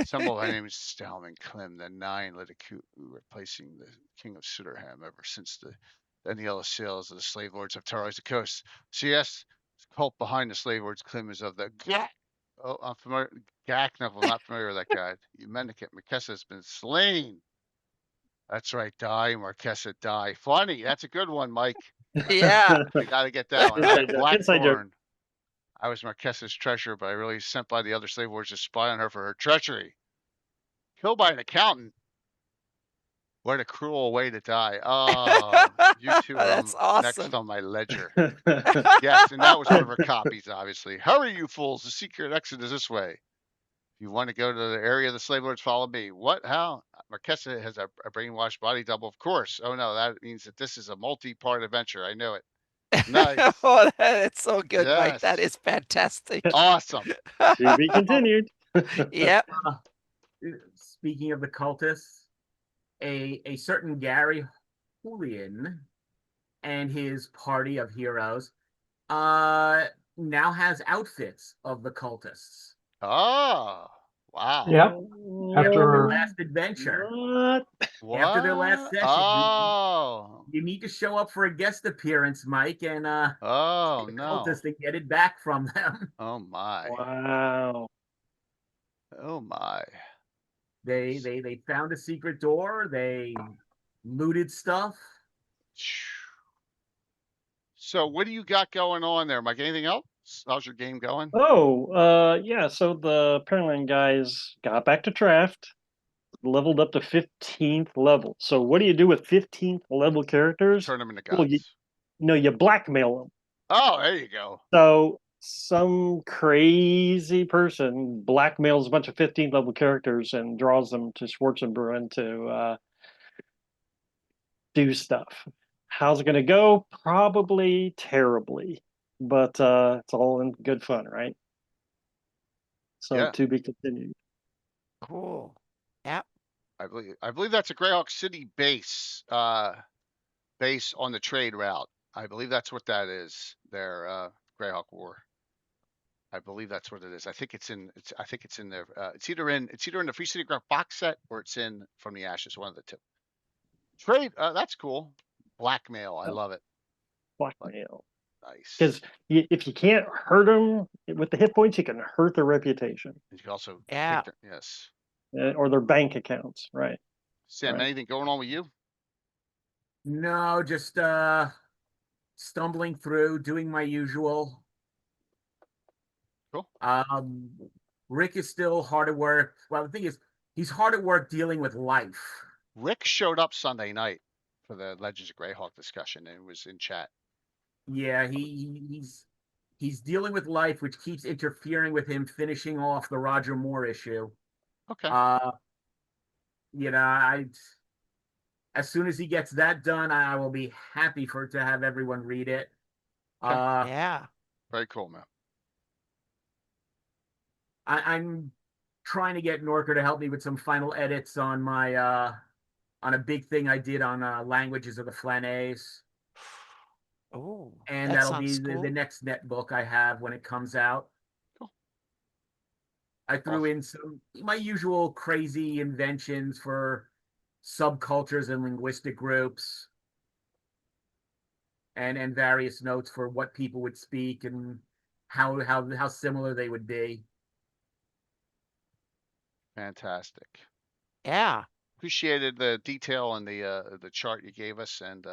Some of our name is Stalman Klim, the 9 led a coup replacing the king of Sutterham. Ever since the yellow sails of the slave lords have terrorized the coast. CS, the cult behind the slave lords Klim is of the I'm familiar. Gaknef, I'm not familiar with that guy. Marquesa has been slain. That's right, die, Marquesa, die. Funny, that's a good one, Mike. Yeah. I gotta get that one. Blackthorn. I was Marquesa's treasurer, but I really sent by the other slave lords to spy on her for her treachery. Killed by an accountant. What a cruel way to die. Oh, you two are next on my ledger. Yes, and that was one of her copies, obviously. Hurry, you fools. The secret exit is this way. If you want to go to the area of the slave lords, follow me. What? How? Marquesa has a brainwashed body double, of course. Oh, no, that means that this is a multi-part adventure. I know it. Nice. Oh, that's so good, Mike. That is fantastic. Awesome. To be continued. Yep. Speaking of the cultists, a certain Gary Julian and his party of heroes now has outfits of the cultists. Oh, wow. Yep. After their After last adventure. What? After their last session. Oh. You need to show up for a guest appearance, Mike, and oh the no. cultists and get it back from them. Oh my. Wow. Oh my. They found a secret door, they looted stuff. So what do you got going on there, Mike? Anything else? How's your game going? Oh, yeah. So the Paraland guys got back to draft, leveled up to 15th level. So what do you do with 15th level characters? Turn them into gods. Well, you blackmail them. Oh, there you go. So some crazy person blackmails a bunch of 15th level characters and draws them to Schwarzenbrunn to do stuff. How's it going to go? Probably terribly, but it's all in good fun, right? So Yeah. to be continued. Cool. Yep. I believe that's a Greyhawk City base base on the trade route. I believe that's what that is. Their Greyhawk War. I believe that's what it is. I think it's in there. It's either in the Free City Graph box set or it's in From the Ashes, one of the two. Trade, that's cool. Blackmail, I love it. Blackmail. Nice. Because if you can't hurt them with the hit points, you can hurt their reputation. You can also take yes. Or their bank accounts, right? Sam, anything going on with you? No, just stumbling through, doing my usual. Cool. Rick is still hard at work. Well, the thing is, he's hard at work dealing with life. Rick showed up Sunday night for the Legends of Greyhawk discussion and was in chat. Yeah, he's dealing with life, which keeps interfering with him finishing off the Roger Moore issue. Okay. As soon as he gets that done, I will be happy to have everyone read it. Okay. Yeah. Very cool, man. I'm trying to get Norker to help me with some final edits on my on a big thing I did on Languages of the Flanays. Oh, and that'll be the next net book I have when it comes out. Cool. I threw in my usual crazy inventions for subcultures and linguistic groups, and various notes for what people would speak and how similar they would be. Fantastic. Yeah. Appreciated the detail and the chart you gave us and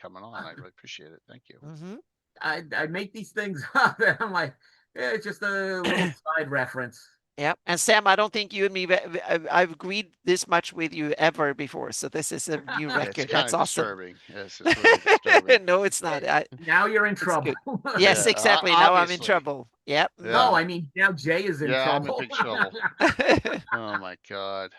coming on. I really appreciate it. Thank you. Mm-hmm. I make these things up and I'm like, yeah, it's just a little side reference. Yeah, and Sam, I don't think you and me, I've agreed this much with you ever before. So this is a new record. It's That's awesome. disturbing. Yes, it's really disturbing. No, it's not. Now you're in trouble. Yes, exactly. Now I'm in trouble. Yep. Yeah. No, I mean, now Jay is in trouble. I'm in big trouble. Oh my God.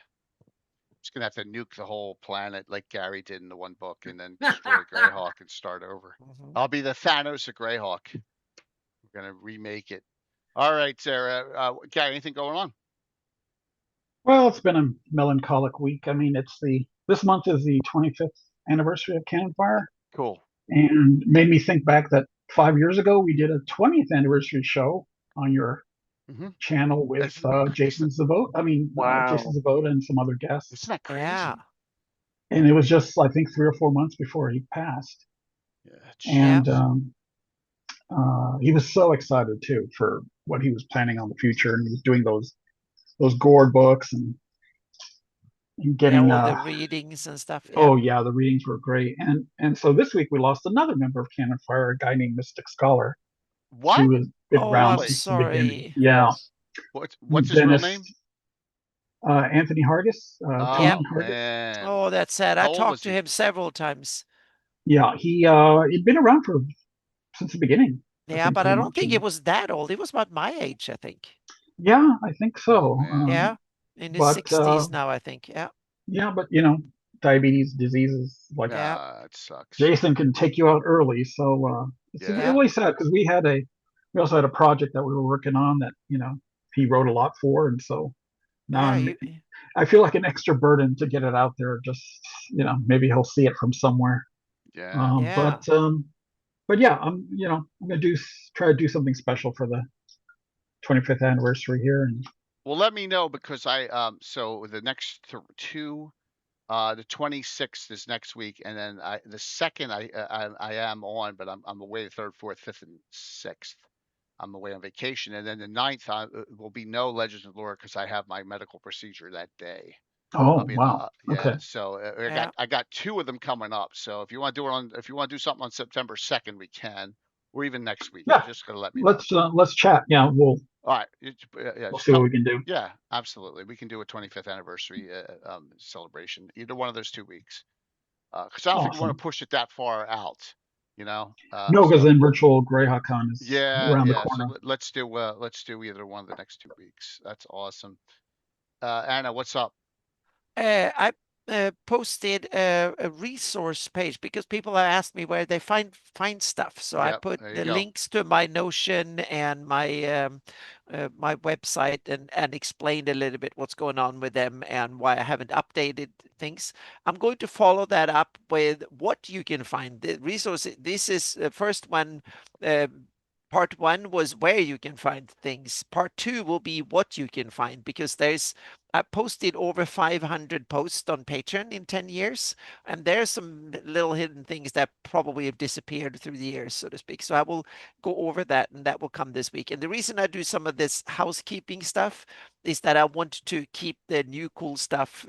Just gonna have to nuke the whole planet like Gary did in the one book and then destroy Greyhawk and start over. Mm-hmm. I'll be the Thanos of Greyhawk. We're gonna remake it. All right, Sarah. Gary, anything going on? Well, it's been a melancholic week. I mean, this month is the 25th anniversary of Cannon Fire. Cool. And made me think back that 5 years ago we did a 20th anniversary show on your channel with Jason Zavot. I mean, Jason Zavot and some other guests. Isn't that crazy? Yeah. And it was just, I think, 3 or 4 months before he passed. Yeah. And he was so excited too for what he was planning on the future, and he was doing those Gord books and getting all the readings and stuff. Yeah. Oh yeah, the readings were great. And so this week we lost another member of Cannon Fire, a guy named Mystic Scholar. What? Who has been around I'm since sorry. the beginning. Yeah. What's his real name? Anthony Hargis. Man. Oh, that's sad. I talked to him several times. Yeah, he'd been around since the beginning. Yeah, but I don't think it was that old. He was about my age, I think. Yeah, I think so. Yeah, in his 60s now, I think. Yeah. Yeah, but diabetes, diseases like it sucks. Jason can take you out early, so it's really sad because we also had a project that we were working on that he wrote a lot for, and so now I feel like an extra burden to get it out there. Just maybe he'll see it from somewhere. Yeah. But yeah, I'm gonna try to do something special for the 25th anniversary here. And well, let me know because so the next two. The 26th is next week, and then the second I am on, but I'm away the 3rd, 4th, 5th, and 6th. I'm away on vacation, and then the 9th will be no Legends of Lore because I have my medical procedure that day. oh wow, Yeah. okay. So Yeah. I got two of them coming up. So if you want to do something on September 2nd, we can, or even next week. Yeah, You just gotta let me know. let's chat. Yeah, All right. Yeah, we'll just see what we can do. Yeah, absolutely. We can do a 25th anniversary celebration, either one of those 2 weeks. Because I don't think we want Awesome. to push it that far out, you know. No, because So then virtual Greyhawk Con is around the yeah. So corner. let's do either one of the next 2 weeks. That's awesome. Anna, what's up? I posted a resource page because people have asked me where they find stuff. So I put the links to my Notion and my my website and explained a little bit what's going on with them and why I haven't updated things. I'm going to follow that up with what you can find. The resource. This is the first one. Part 1 was where you can find things. Part 2 will be what you can find because I posted over 500 posts on Patreon in 10 years, and there's some little hidden things that probably have disappeared through the years, so to speak. So I will go over that, and that will come this week. And the reason I do some of this housekeeping stuff is that I want to keep the new cool stuff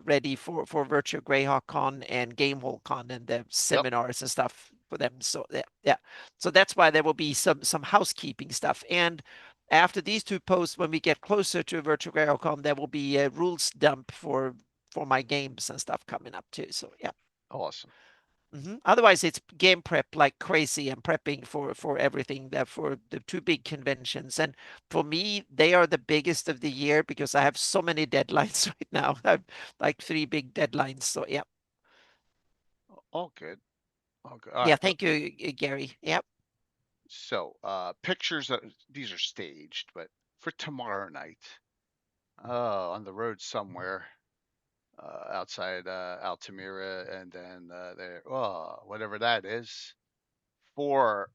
ready for Virtual Greyhawk Con and Gamehole Con and the seminars and stuff for them. So yeah. So that's why there will be some housekeeping stuff. And after these 2 posts, when we get closer to Virtual Greyhawk Con, there will be a rules dump for my games and stuff coming up too. So yeah. Awesome. Otherwise, it's game prep like crazy. I'm prepping for everything for the 2 big conventions. And for me, they are the biggest of the year because I have so many deadlines right now. I have like 3 big deadlines. So yeah. All good. All good. Yeah. Thank you, Gary. Yep. So pictures these are staged, but for tomorrow night, on the road somewhere. Outside Altamira, and then there, whatever that is, for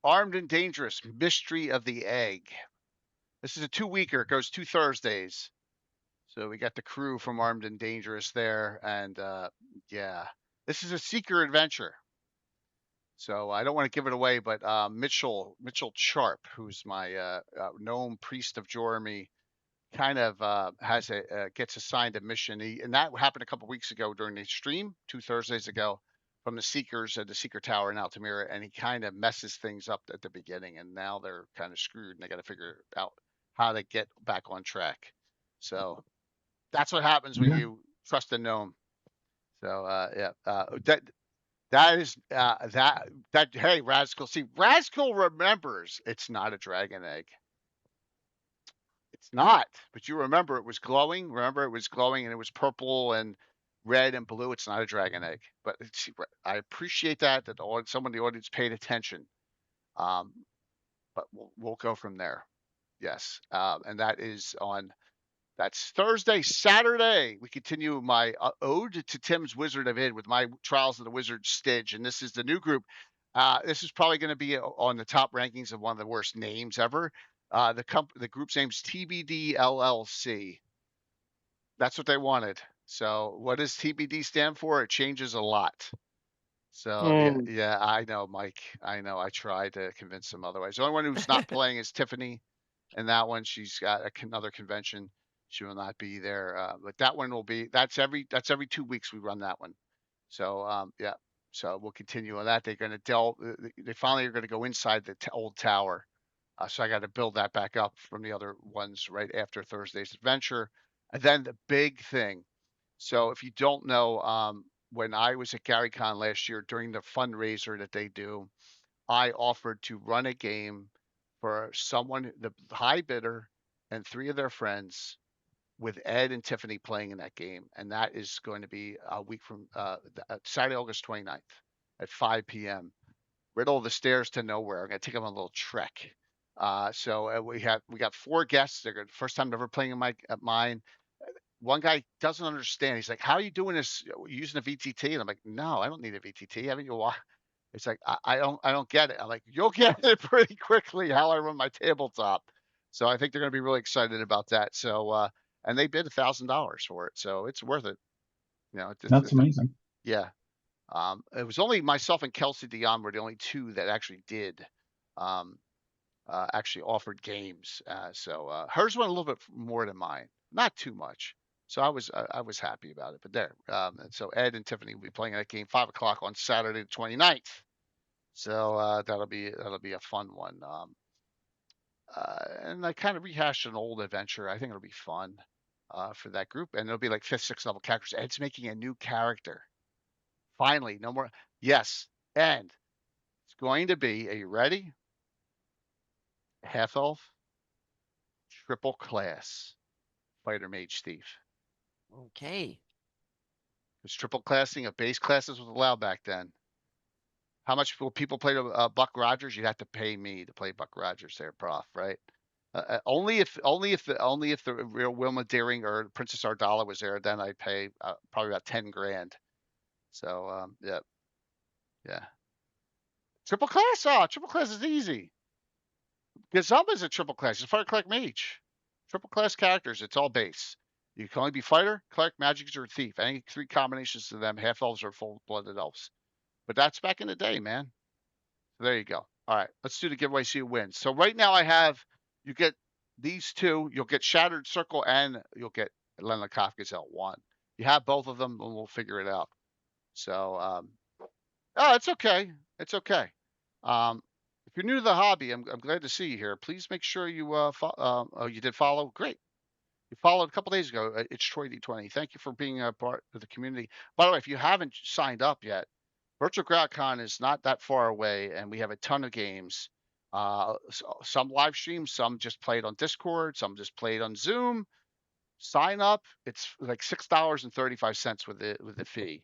Armed and Dangerous Mystery of the Egg. This is a 2-weeker. It goes 2 Thursdays. So we got the crew from Armed and Dangerous there, and yeah, this is a seeker adventure. So I don't want to give it away, but Mitchell Sharp, who's my gnome priest of Jormy, kind of gets assigned a mission, and that happened a couple weeks ago during the stream 2 Thursdays ago from the Seekers at the Seeker Tower in Altamira, and he kind of messes things up at the beginning, and now they're kind of screwed, and they got to figure out how to get back on track. So that's what happens when you trust a gnome. So that is that. Hey, Raskol, see, Raskol remembers it's not a dragon egg. It's not, but you remember it was glowing. Remember it was glowing and it was purple and red and blue. It's not a dragon egg, but I appreciate that someone in the audience paid attention. But we'll go from there. Yes, and that's Thursday. Saturday, we continue my ode to Tim's Wizard of Id with my Trials of the Wizard Stidge, and this is the new group. This is probably going to be on the top rankings of one of the worst names ever. The group's name's TBD LLC. That's what they wanted. So what does TBD stand for? It changes a lot. So yeah, I know, Mike. I know. I tried to convince them otherwise. The only one who's not playing is Tiffany, and that one she's got another convention. She will not be there. But that one will be. That's every 2 weeks we run that one. So yeah. So we'll continue on that. They're going to delve. They finally are going to go inside the old tower. So I got to build that back up from the other ones right after Thursday's adventure. And then the big thing. So if you don't know, when I was at GaryCon last year during the fundraiser that they do, I offered to run a game for someone, the high bidder, and 3 of their friends, with Ed and Tiffany playing in that game. And that is going to be a week from Saturday, August 29th at 5 p.m. Riddle of the Stairs to Nowhere. I'm going to take them on a little trek. So we got 4 guests. They're first time ever playing in mine. one guy doesn't understand. He's like, "How are you doing this using a VTT?" And I'm like, "No, I don't need a VTT. Haven't you watched?" It's like I don't get it. I'm like, "You'll get it pretty quickly how I run my tabletop." So I think they're going to be really excited about that. So and they bid $1,000 for it, so it's worth it. That's amazing. Yeah. It was only myself and Kelsey Dion were the only two that actually did. Actually offered games. So hers went a little bit more than mine, not too much. So I was happy about it. But there, and so Ed and Tiffany will be playing that game 5 o'clock on Saturday the 29th. So that'll be a fun one. And I kind of rehashed an old adventure. I think it'll be fun for that group, and it'll be like 5th, 6th level characters. Ed's making a new character. Finally, no more. Yes, and it's going to be. Are you ready? Half elf, triple class, fighter mage thief. Okay. Because triple classing of base classes was allowed back then. How much will people play Buck Rogers? You'd have to pay me to play Buck Rogers there, Prof. Right? Only if the real Wilma Deering or Princess Ardala was there, then I'd pay probably about 10 grand. So yeah. Triple class? Oh, triple class is easy. Gazumba's a triple class. It's fighter cleric mage. Triple class characters. It's all base. You can only be fighter, cleric, magic, or thief. Any 3 combinations of them, half elves or full-blooded elves. But that's back in the day, man. So there you go. All right, let's do the giveaway. See who wins. So right now you get these 2. You'll get Shattered Circle and you'll get Lenla Kafka's L1. You have both of them, and we'll figure it out. So, it's okay. It's okay. If you're new to the hobby, I'm glad to see you here. Please make sure you you did follow. Great. You followed a couple days ago. It's Troy D20. Thank you for being a part of the community. By the way, if you haven't signed up yet, Virtual GrowdCon is not that far away, and we have a ton of games. Some live streams, some just played on Discord, some just played on Zoom. Sign up. It's like $6.35 with the fee.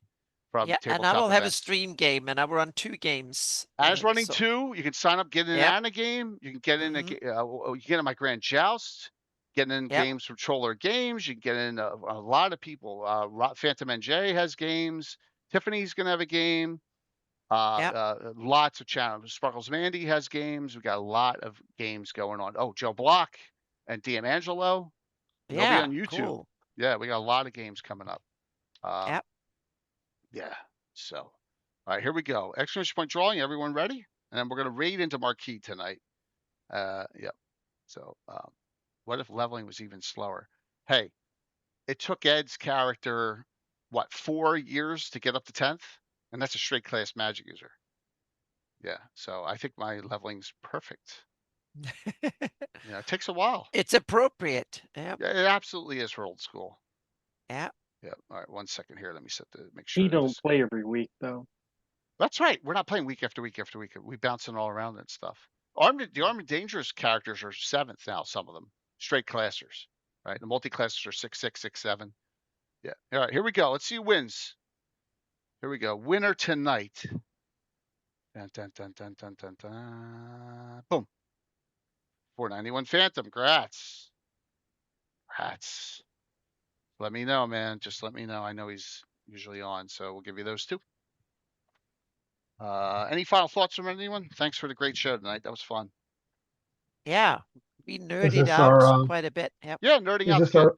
From and I will have a stream game, and I will run 2 games. I was running 2. You can sign up, get in and a game. You can get in you get in my Grand Joust, getting in games from Troller Games. You can get in a lot of people. Phantom NJ has games. Tiffany's gonna have a game. Lots of channels. Sparkles Mandy has games. We got a lot of games going on. Oh, Joe Block and DM Angelo. They'll be on YouTube. Cool. Yeah, we got a lot of games coming up. Yeah. So, all right, here we go. Exclamation point drawing. Everyone ready? And then we're going to raid into Marquee tonight. Yep. So, what if leveling was even slower? Hey, it took Ed's character, 4 years to get up to 10th? And that's a straight class magic user. Yeah. So I think my leveling's perfect. Yeah, it takes a while. It's appropriate. Yeah, it absolutely is for old school. Yeah. Yeah. All right. 1 second here. Let me make sure. You don't play every week, though. That's right. We're not playing week after week after week. We bouncing all around and stuff. The Army Dangerous characters are 7th now. Some of them straight classers, right? The multi-classers are 6, 6, 6, 7. Yeah. All right. Here we go. Let's see who wins. Here we go. Winner tonight. Dun, dun, dun, dun, dun, dun, dun. Boom. 491 Phantom. Grats. Let me know, man. Just let me know. I know he's usually on, so we'll give you those 2. Any final thoughts from anyone? Thanks for the great show tonight. That was fun. Yeah, we nerded out quite a bit. Yep. Yeah, nerding out.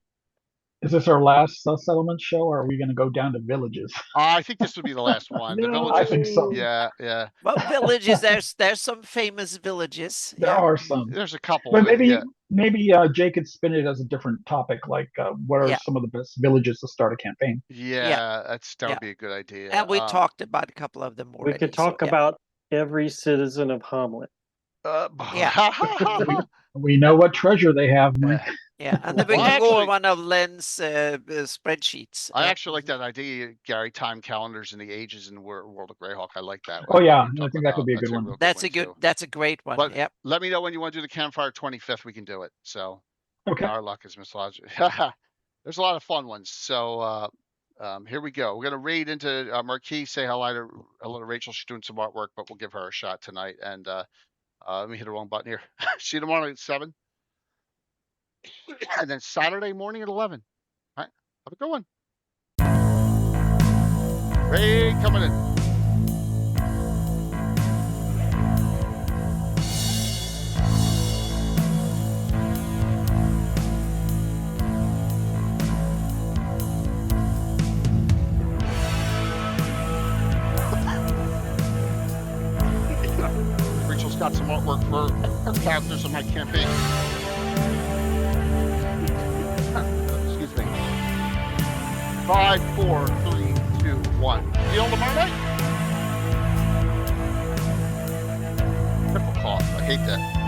Is this our last settlement show, or are we going to go down to villages? I think this would be the last one. No, the villages, I think so. Yeah. Well, villages. There's some famous villages. There are some. There's a couple. But maybe Jay could spin it as a different topic, like what are some of the best villages to start a campaign? Yeah. That would be a good idea. And we talked about a couple of them already. We could talk about every citizen of Hamlet. We know what treasure they have, Mike. Yeah, and then we can go on one of Len's spreadsheets. I actually like that idea, Gary. Time calendars and the ages in World of Greyhawk. I like that. Oh yeah, I think that could be a good one. That's a great one. But yep. Let me know when you want to do the campfire 25th. We can do it. So okay. Our luck is mislodged. There's a lot of fun ones. So here we go. We're gonna raid into Marquee. Say hello to Rachel. She's doing some artwork, but we'll give her a shot tonight. And let me hit the wrong button here. See you tomorrow at 7. And then Saturday morning at 11. Right? Have a good one. Ray coming in. Rachel's got some artwork for her characters in my campaign. Excuse me. 5, 4, 3, 2, 1. Deal tomorrow night? Triple cough. I hate that.